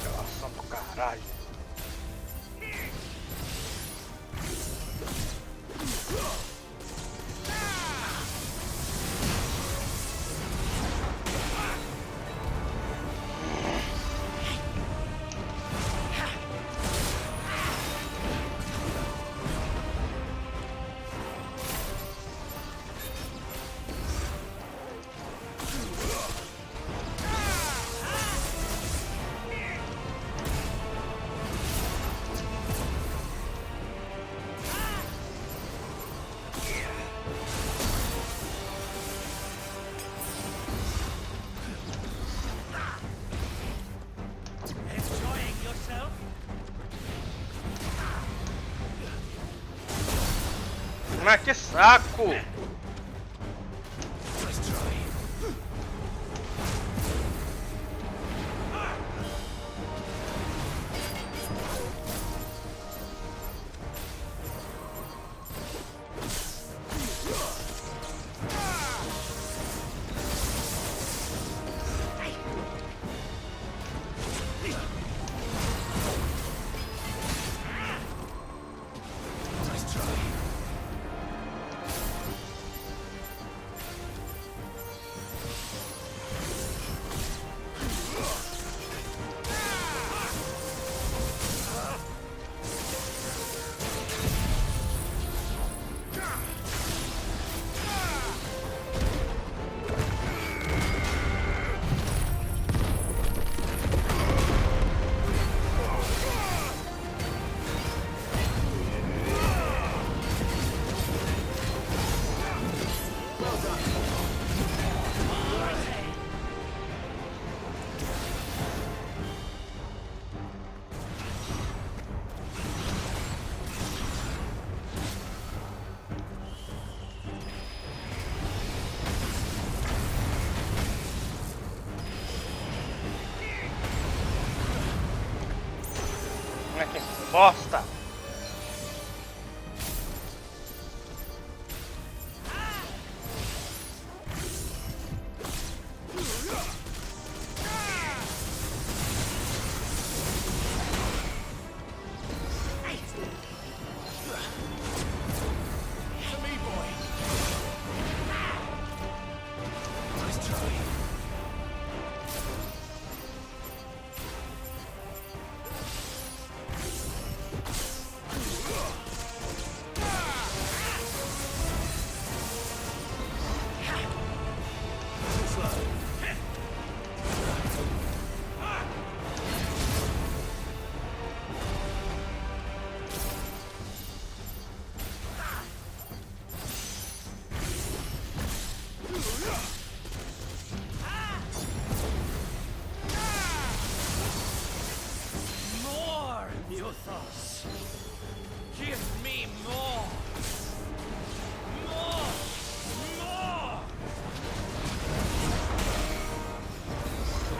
Nossa, do caralho. Ugh! Mas que saco! Que bosta!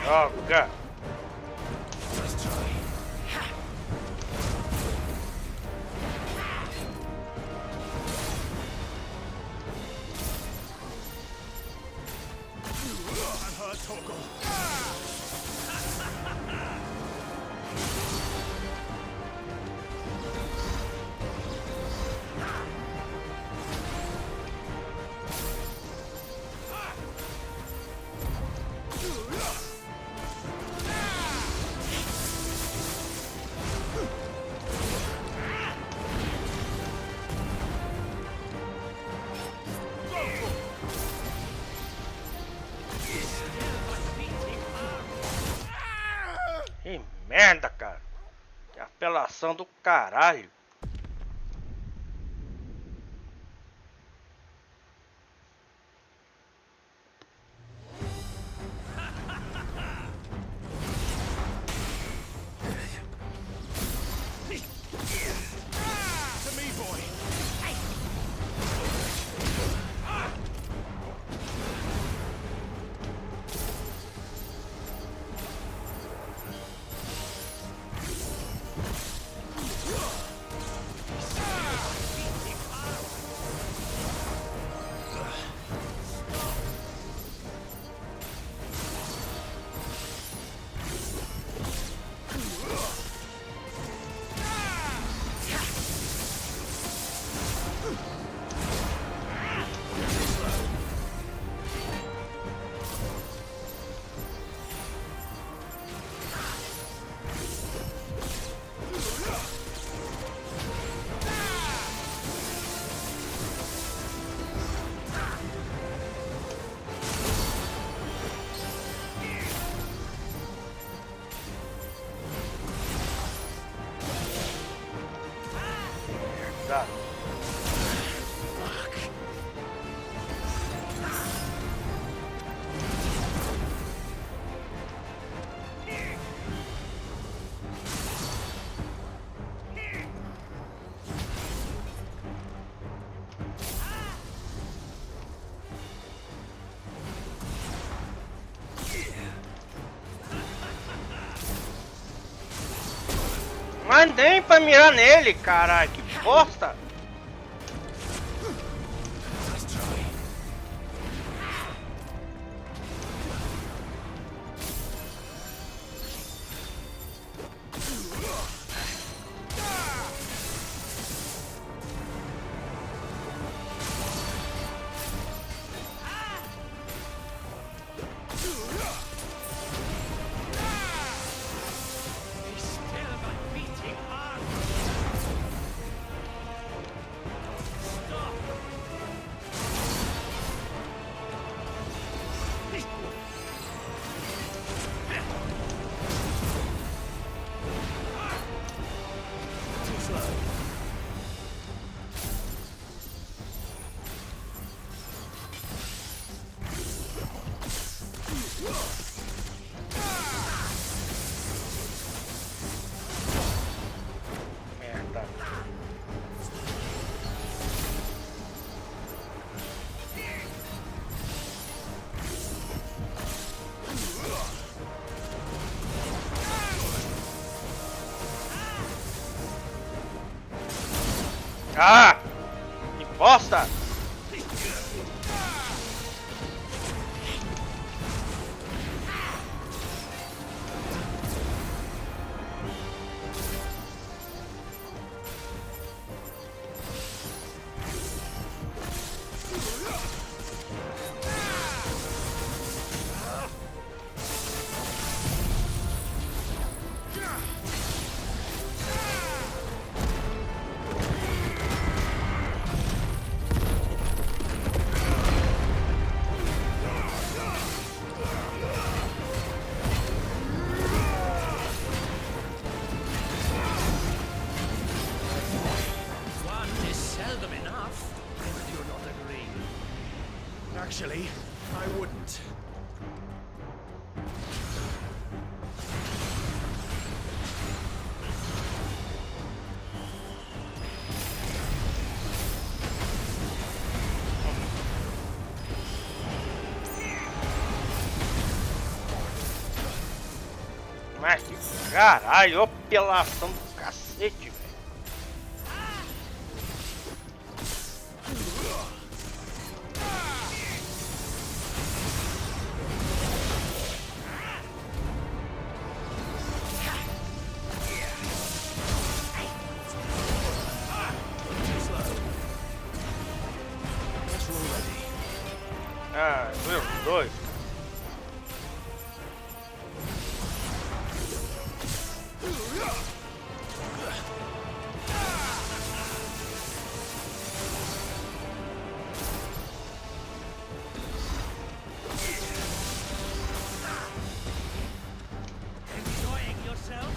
Droga! Que merda, cara! Que apelação do caralho! dá nem pra mirar nele, caralho, que bosta! Ah! Que bosta! Actually, I wouldn't. Mas caralho, apelação do cacete, velho. Ah, meu, dois. Enjoying yourself?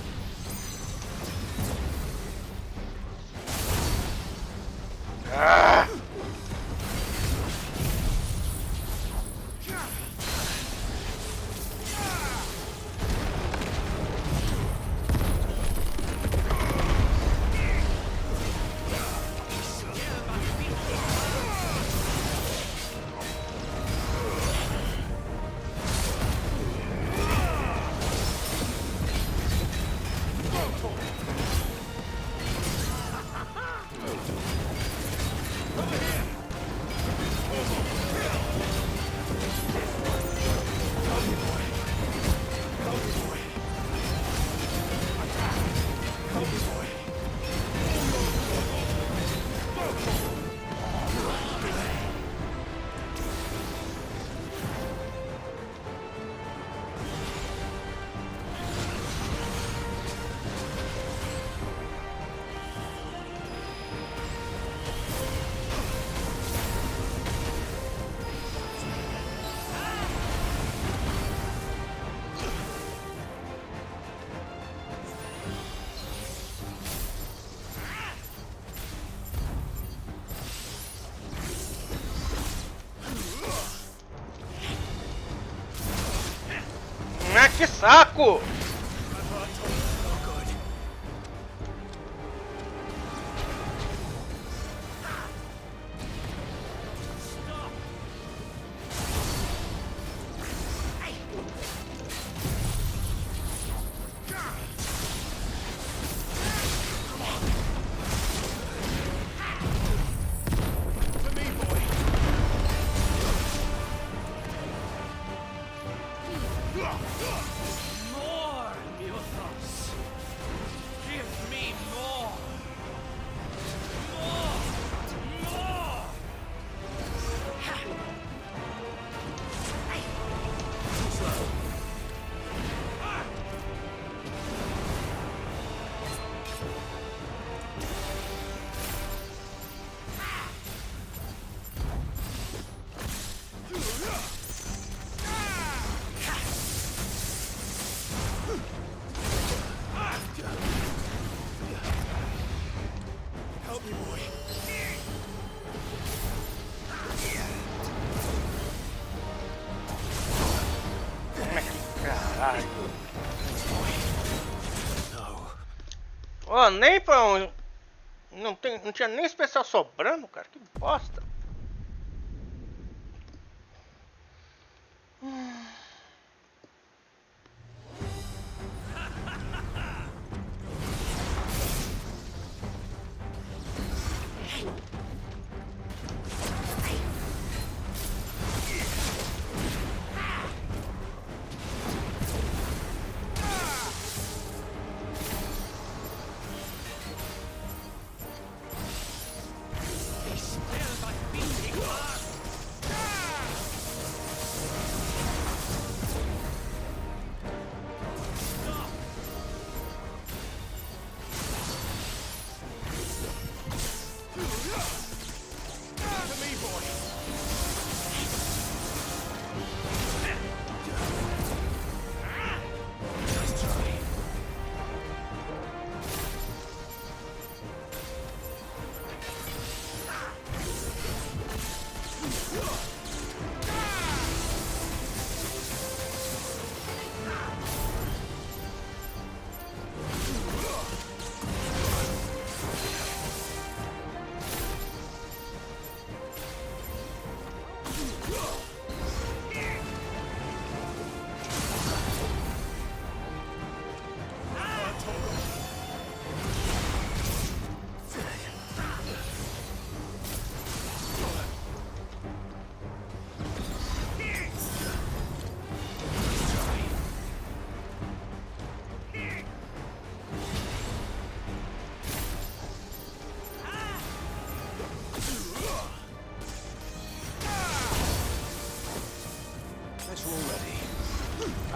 Ah! Ah, que saco! dava nem pra um... Não tinha nem especial sobrando, cara. Que bosta.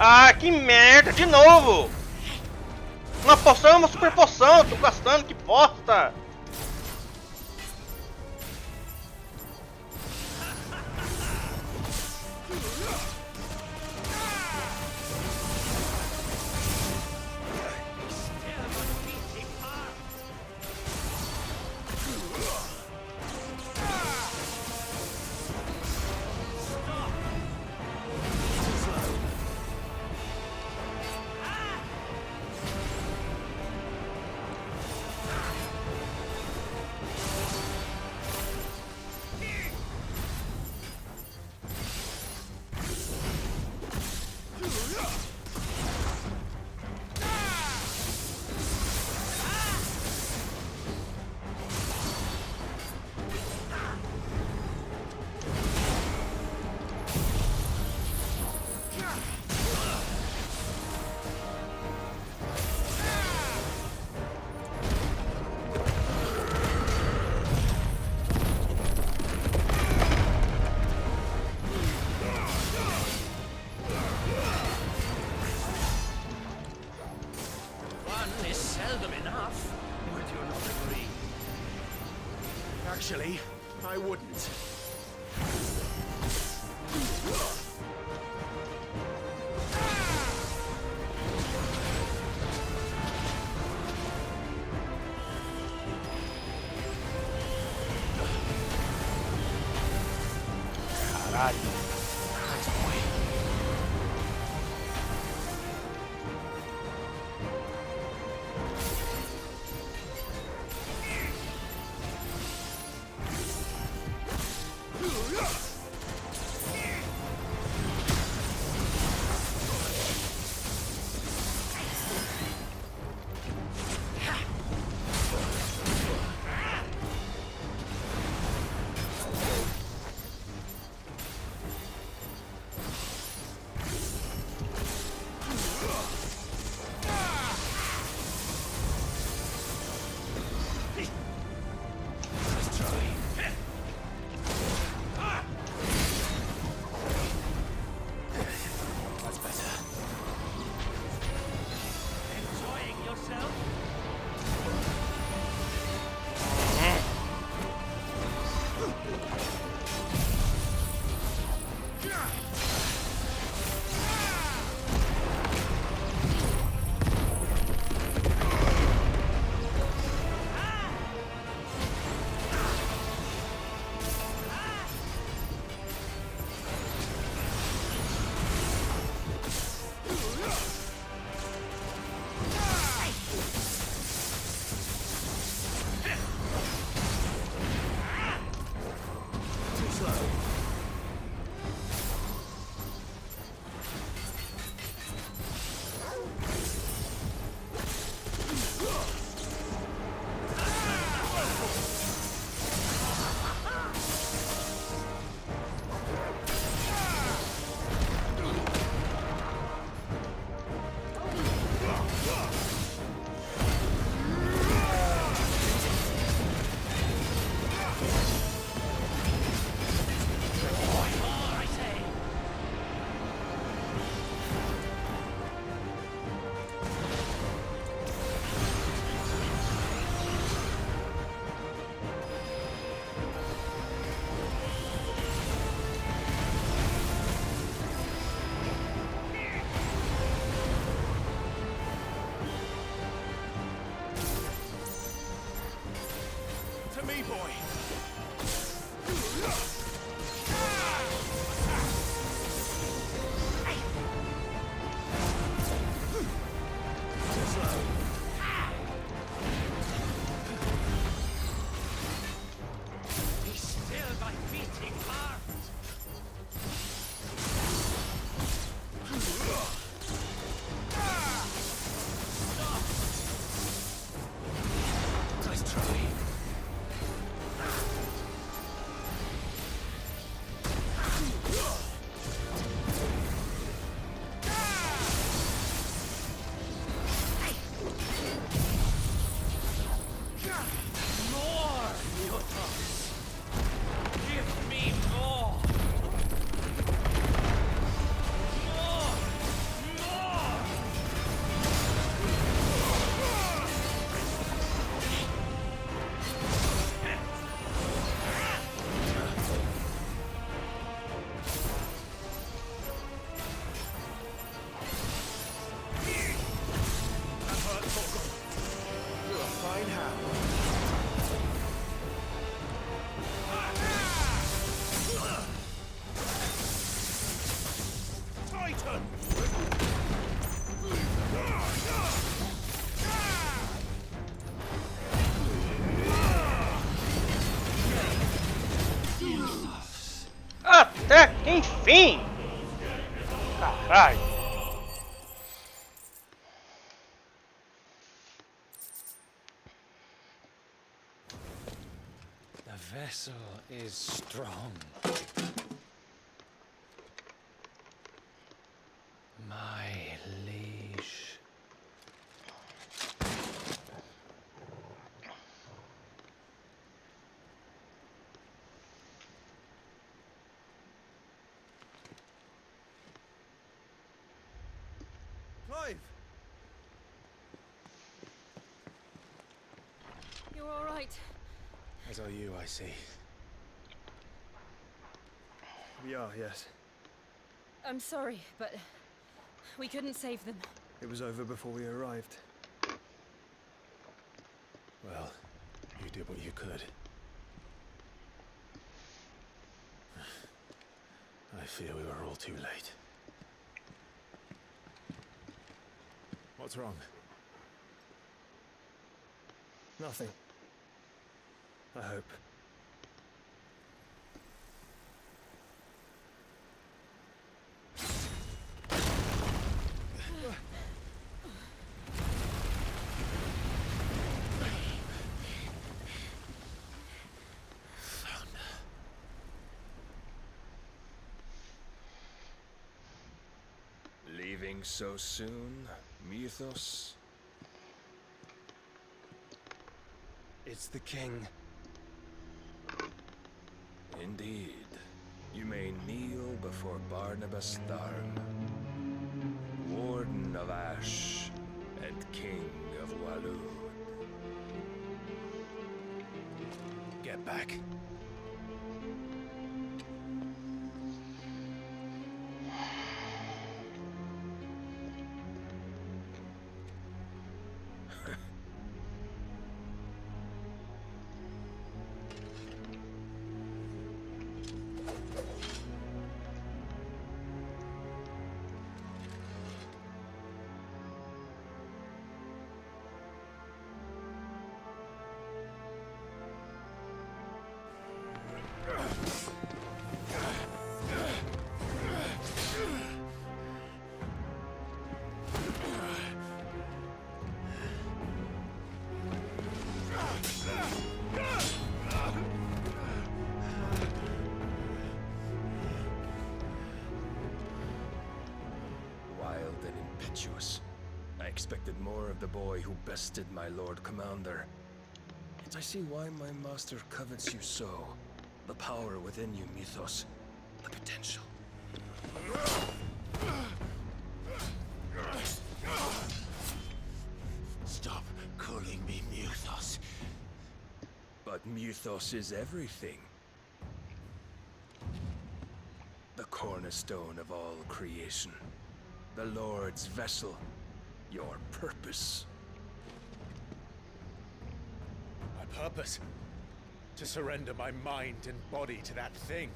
Ah, que merda, de novo! Uma poção é uma super poção, eu tô gastando, que bosta! Actually, I wouldn't. Caralho. to me, boy. He's still my beating heart. Nice try. More, Minutos. Give me more. More. More. That hurt, Torgal. You're a fine hound. Titan! Até que enfim! Caralho! The vessel is strong. My liege. Clive! You're all right. As are you, I see. We are, yes. I'm sorry, but we couldn't save them. It was over before we arrived. Well, you did what you could. I fear we were all too late. What's wrong? Nothing. I hope. Leaving so soon, Mythos? It's the king. Indeed. You may kneel before Barnabas Tharn, Warden of Ash and King of Walud. Get back. Wild and impetuous. I expected more of the boy who bested my Lord Commander. Yet I see why my master covets you so. The power within you, Mythos. The potential. Stop calling me Mythos. But Mythos is everything. The cornerstone of all creation. The Lord's vessel. Your purpose. My purpose? to surrender my mind and body to that thing.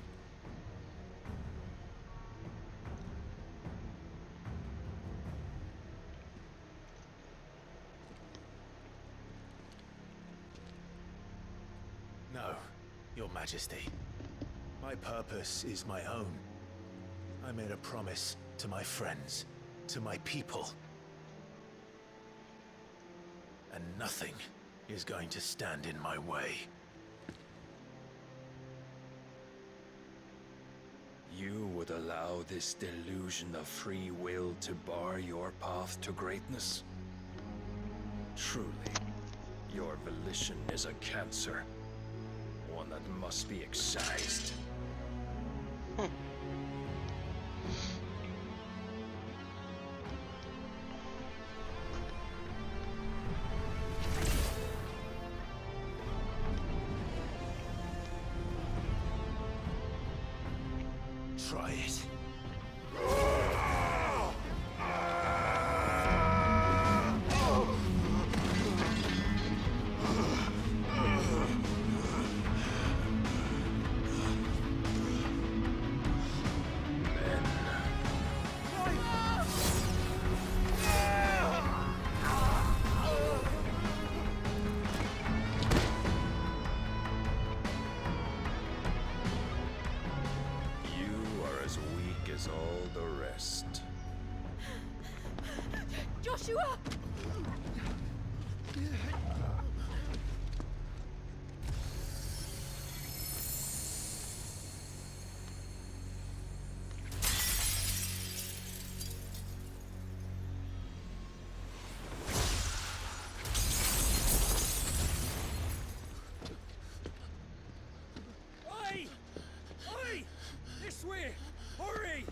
No, Your Majesty. My purpose is my own. I made a promise to my friends, to my people. And nothing is going to stand in my way. You would allow this delusion of free will to bar your path to greatness? Truly, your volition is a cancer. One that must be excised. Try it. Joshua! Oi! Oi! This way! Hurry!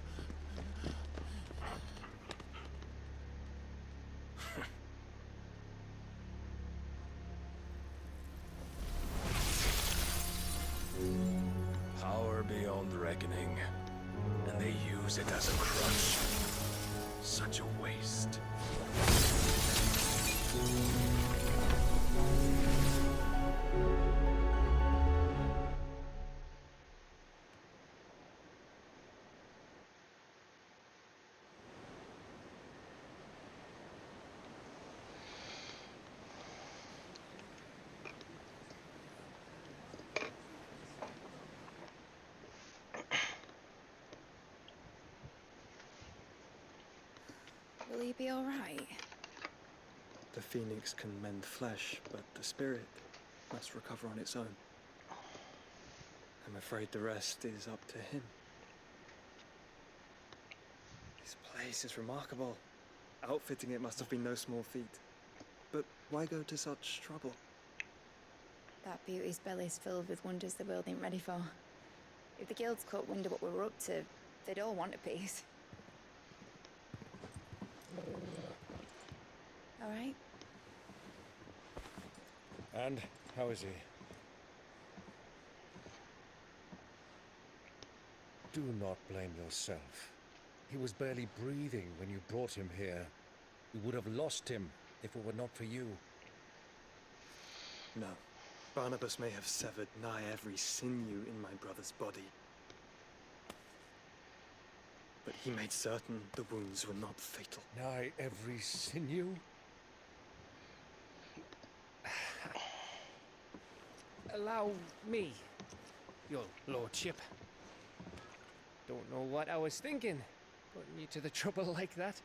Power beyond reckoning, and they use it as a crutch. Such a waste. Will he be all right? The phoenix can mend flesh, but the spirit must recover on its own. I'm afraid the rest is up to him. This place is remarkable. Outfitting it must have been no small feat. But why go to such trouble? That beauty's belly's filled with wonders the world ain't ready for. If the guilds caught wind of what we're up to, they'd all want a piece. All right? And how is he? Do not blame yourself. He was barely breathing when you brought him here. We would have lost him if it were not for you. No. Barnabas may have severed nigh every sinew in my brother's body. But he made certain the wounds were not fatal. Nigh every sinew? Allow me, your lordship. Don't know what I was thinking, putting you to the trouble like that.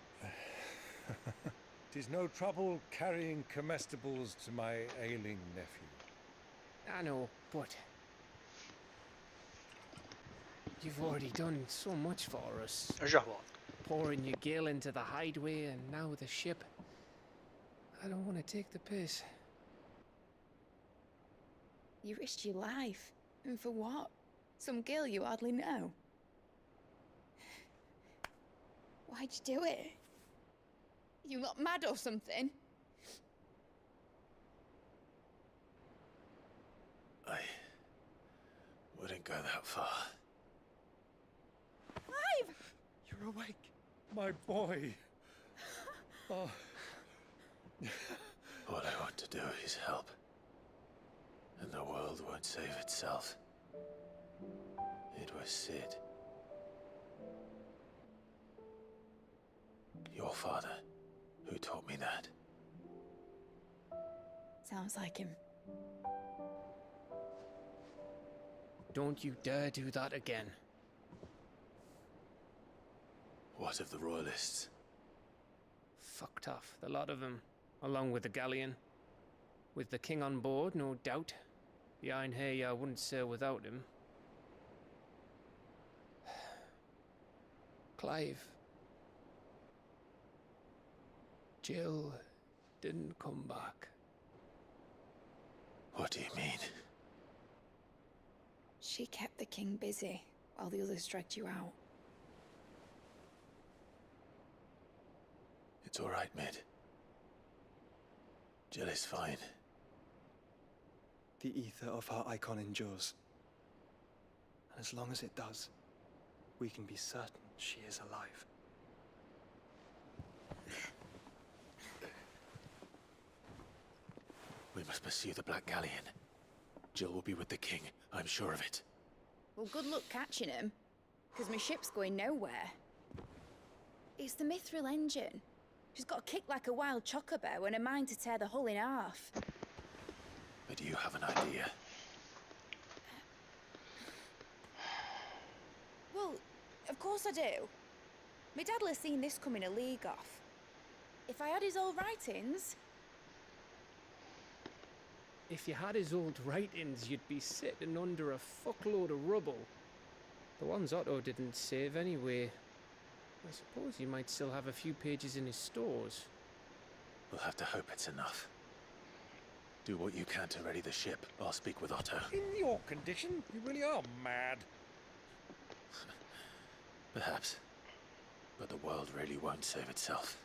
'Tis no trouble carrying comestibles to my ailing nephew. I know, but you've already done so much for us. Já volto. Pouring your gil into the hideaway and now the ship. I don't want to take the piss. You risked your life. And for what? Some girl you hardly know. Why'd you do it? You not mad or something? I wouldn't go that far. Clive! You're awake, my boy. Oh. All I want to do is help. And the world world won't save itself. It was Sid. Your father, who taught me that. Sounds like him. Don't you dare do that again. What of the Royalists? Fucked off, the lot of them, along with the galleon. With the king on board, no doubt. Behind here, I wouldn't sail without him. Clive. Jill didn't come back. What do you mean? She kept the king busy while the others dragged you out. It's all right, Mid. Jill is fine. The ether of her icon endures. And as long as it does, we can be certain she is alive. We must pursue the Black Galleon. Jill will be with the king, I'm sure of it. Well, good luck catching him, because my ship's going nowhere. It's the Mithril engine. She's got a kick like a wild chocobo and a mind to tear the hull in half. But you have an idea. Well, of course I do. My dad'll have seen this coming a league off. If I had his old writings... If you had his old writings, you'd be sitting under a fuckload of rubble. The ones Otto didn't save anyway. I suppose you might still have a few pages in his stores. We'll have to hope it's enough. Do what you can to ready the ship. I'll speak with Otto. In your condition, you really are mad. Perhaps. But the world really won't save itself.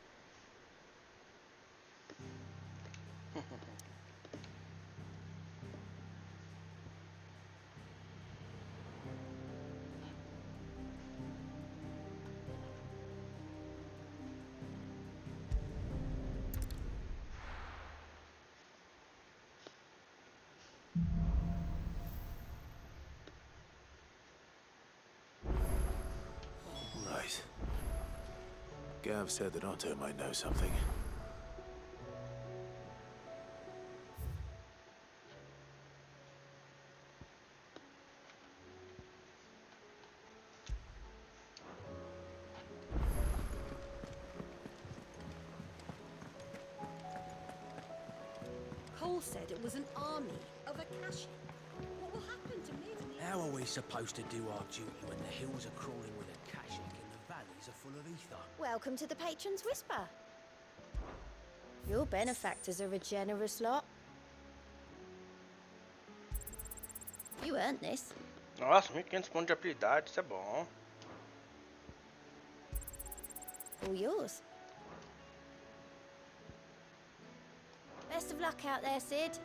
Right. Gav said that Otto might know something. Cole said it was an army of Akashi. What will happen to me? How are we supposed to do our duty when the hills are crawling with Akashic and the valleys are full of ether? Welcome to the Patron's Whisper. Your benefactors are a generous lot. You earned this. Nossa, 1500 pontos de habilidade, isso é bom. All yours. Best of luck out there, Sid.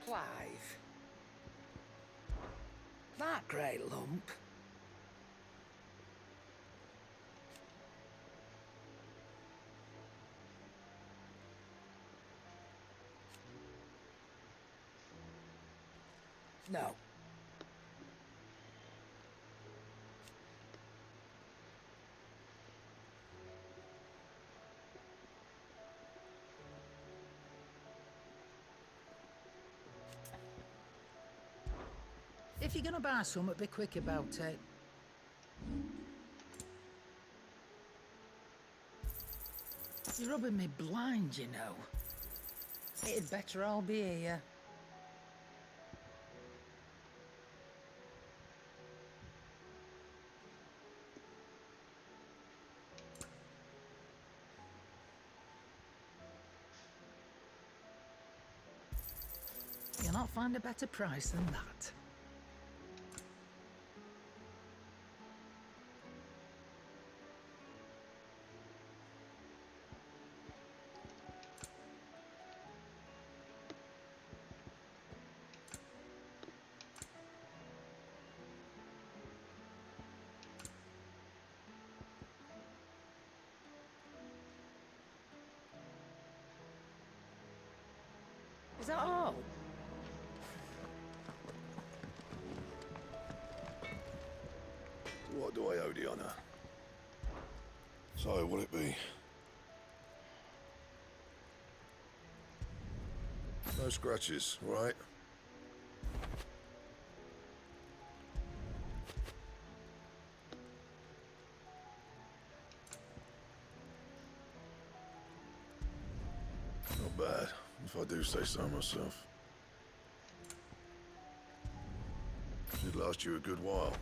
Clive. That great lump. No. If you're gonna buy something, be quick about it. You're rubbing me blind, you know. It'd better all be here. Can't find a better price than that. Is that all? What do I owe the honor? So, what'll it be? No scratches, right? Not bad, if I do say so myself. Should last you a good while.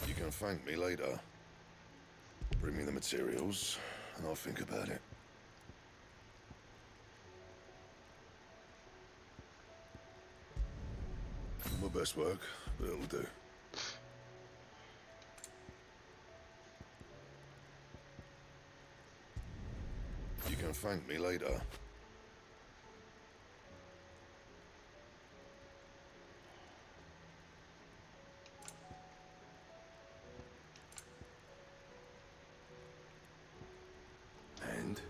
You can thank me later. Bring me the materials, and I'll think about it. My best work, but it'll do. You can thank me later. And?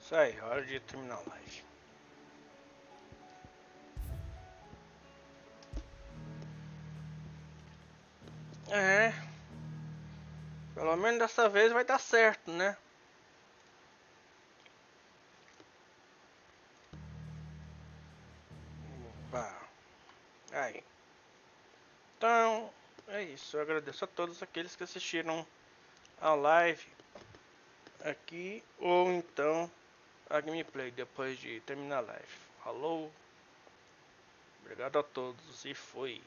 Isso aí, hora de terminar a live. É. Pelo menos dessa vez vai dar certo, né? Opa. Aí. Então, é isso. Eu agradeço a todos aqueles que assistiram a live aqui ou então a gameplay depois de terminar a live. Falou. Obrigado a todos e fui.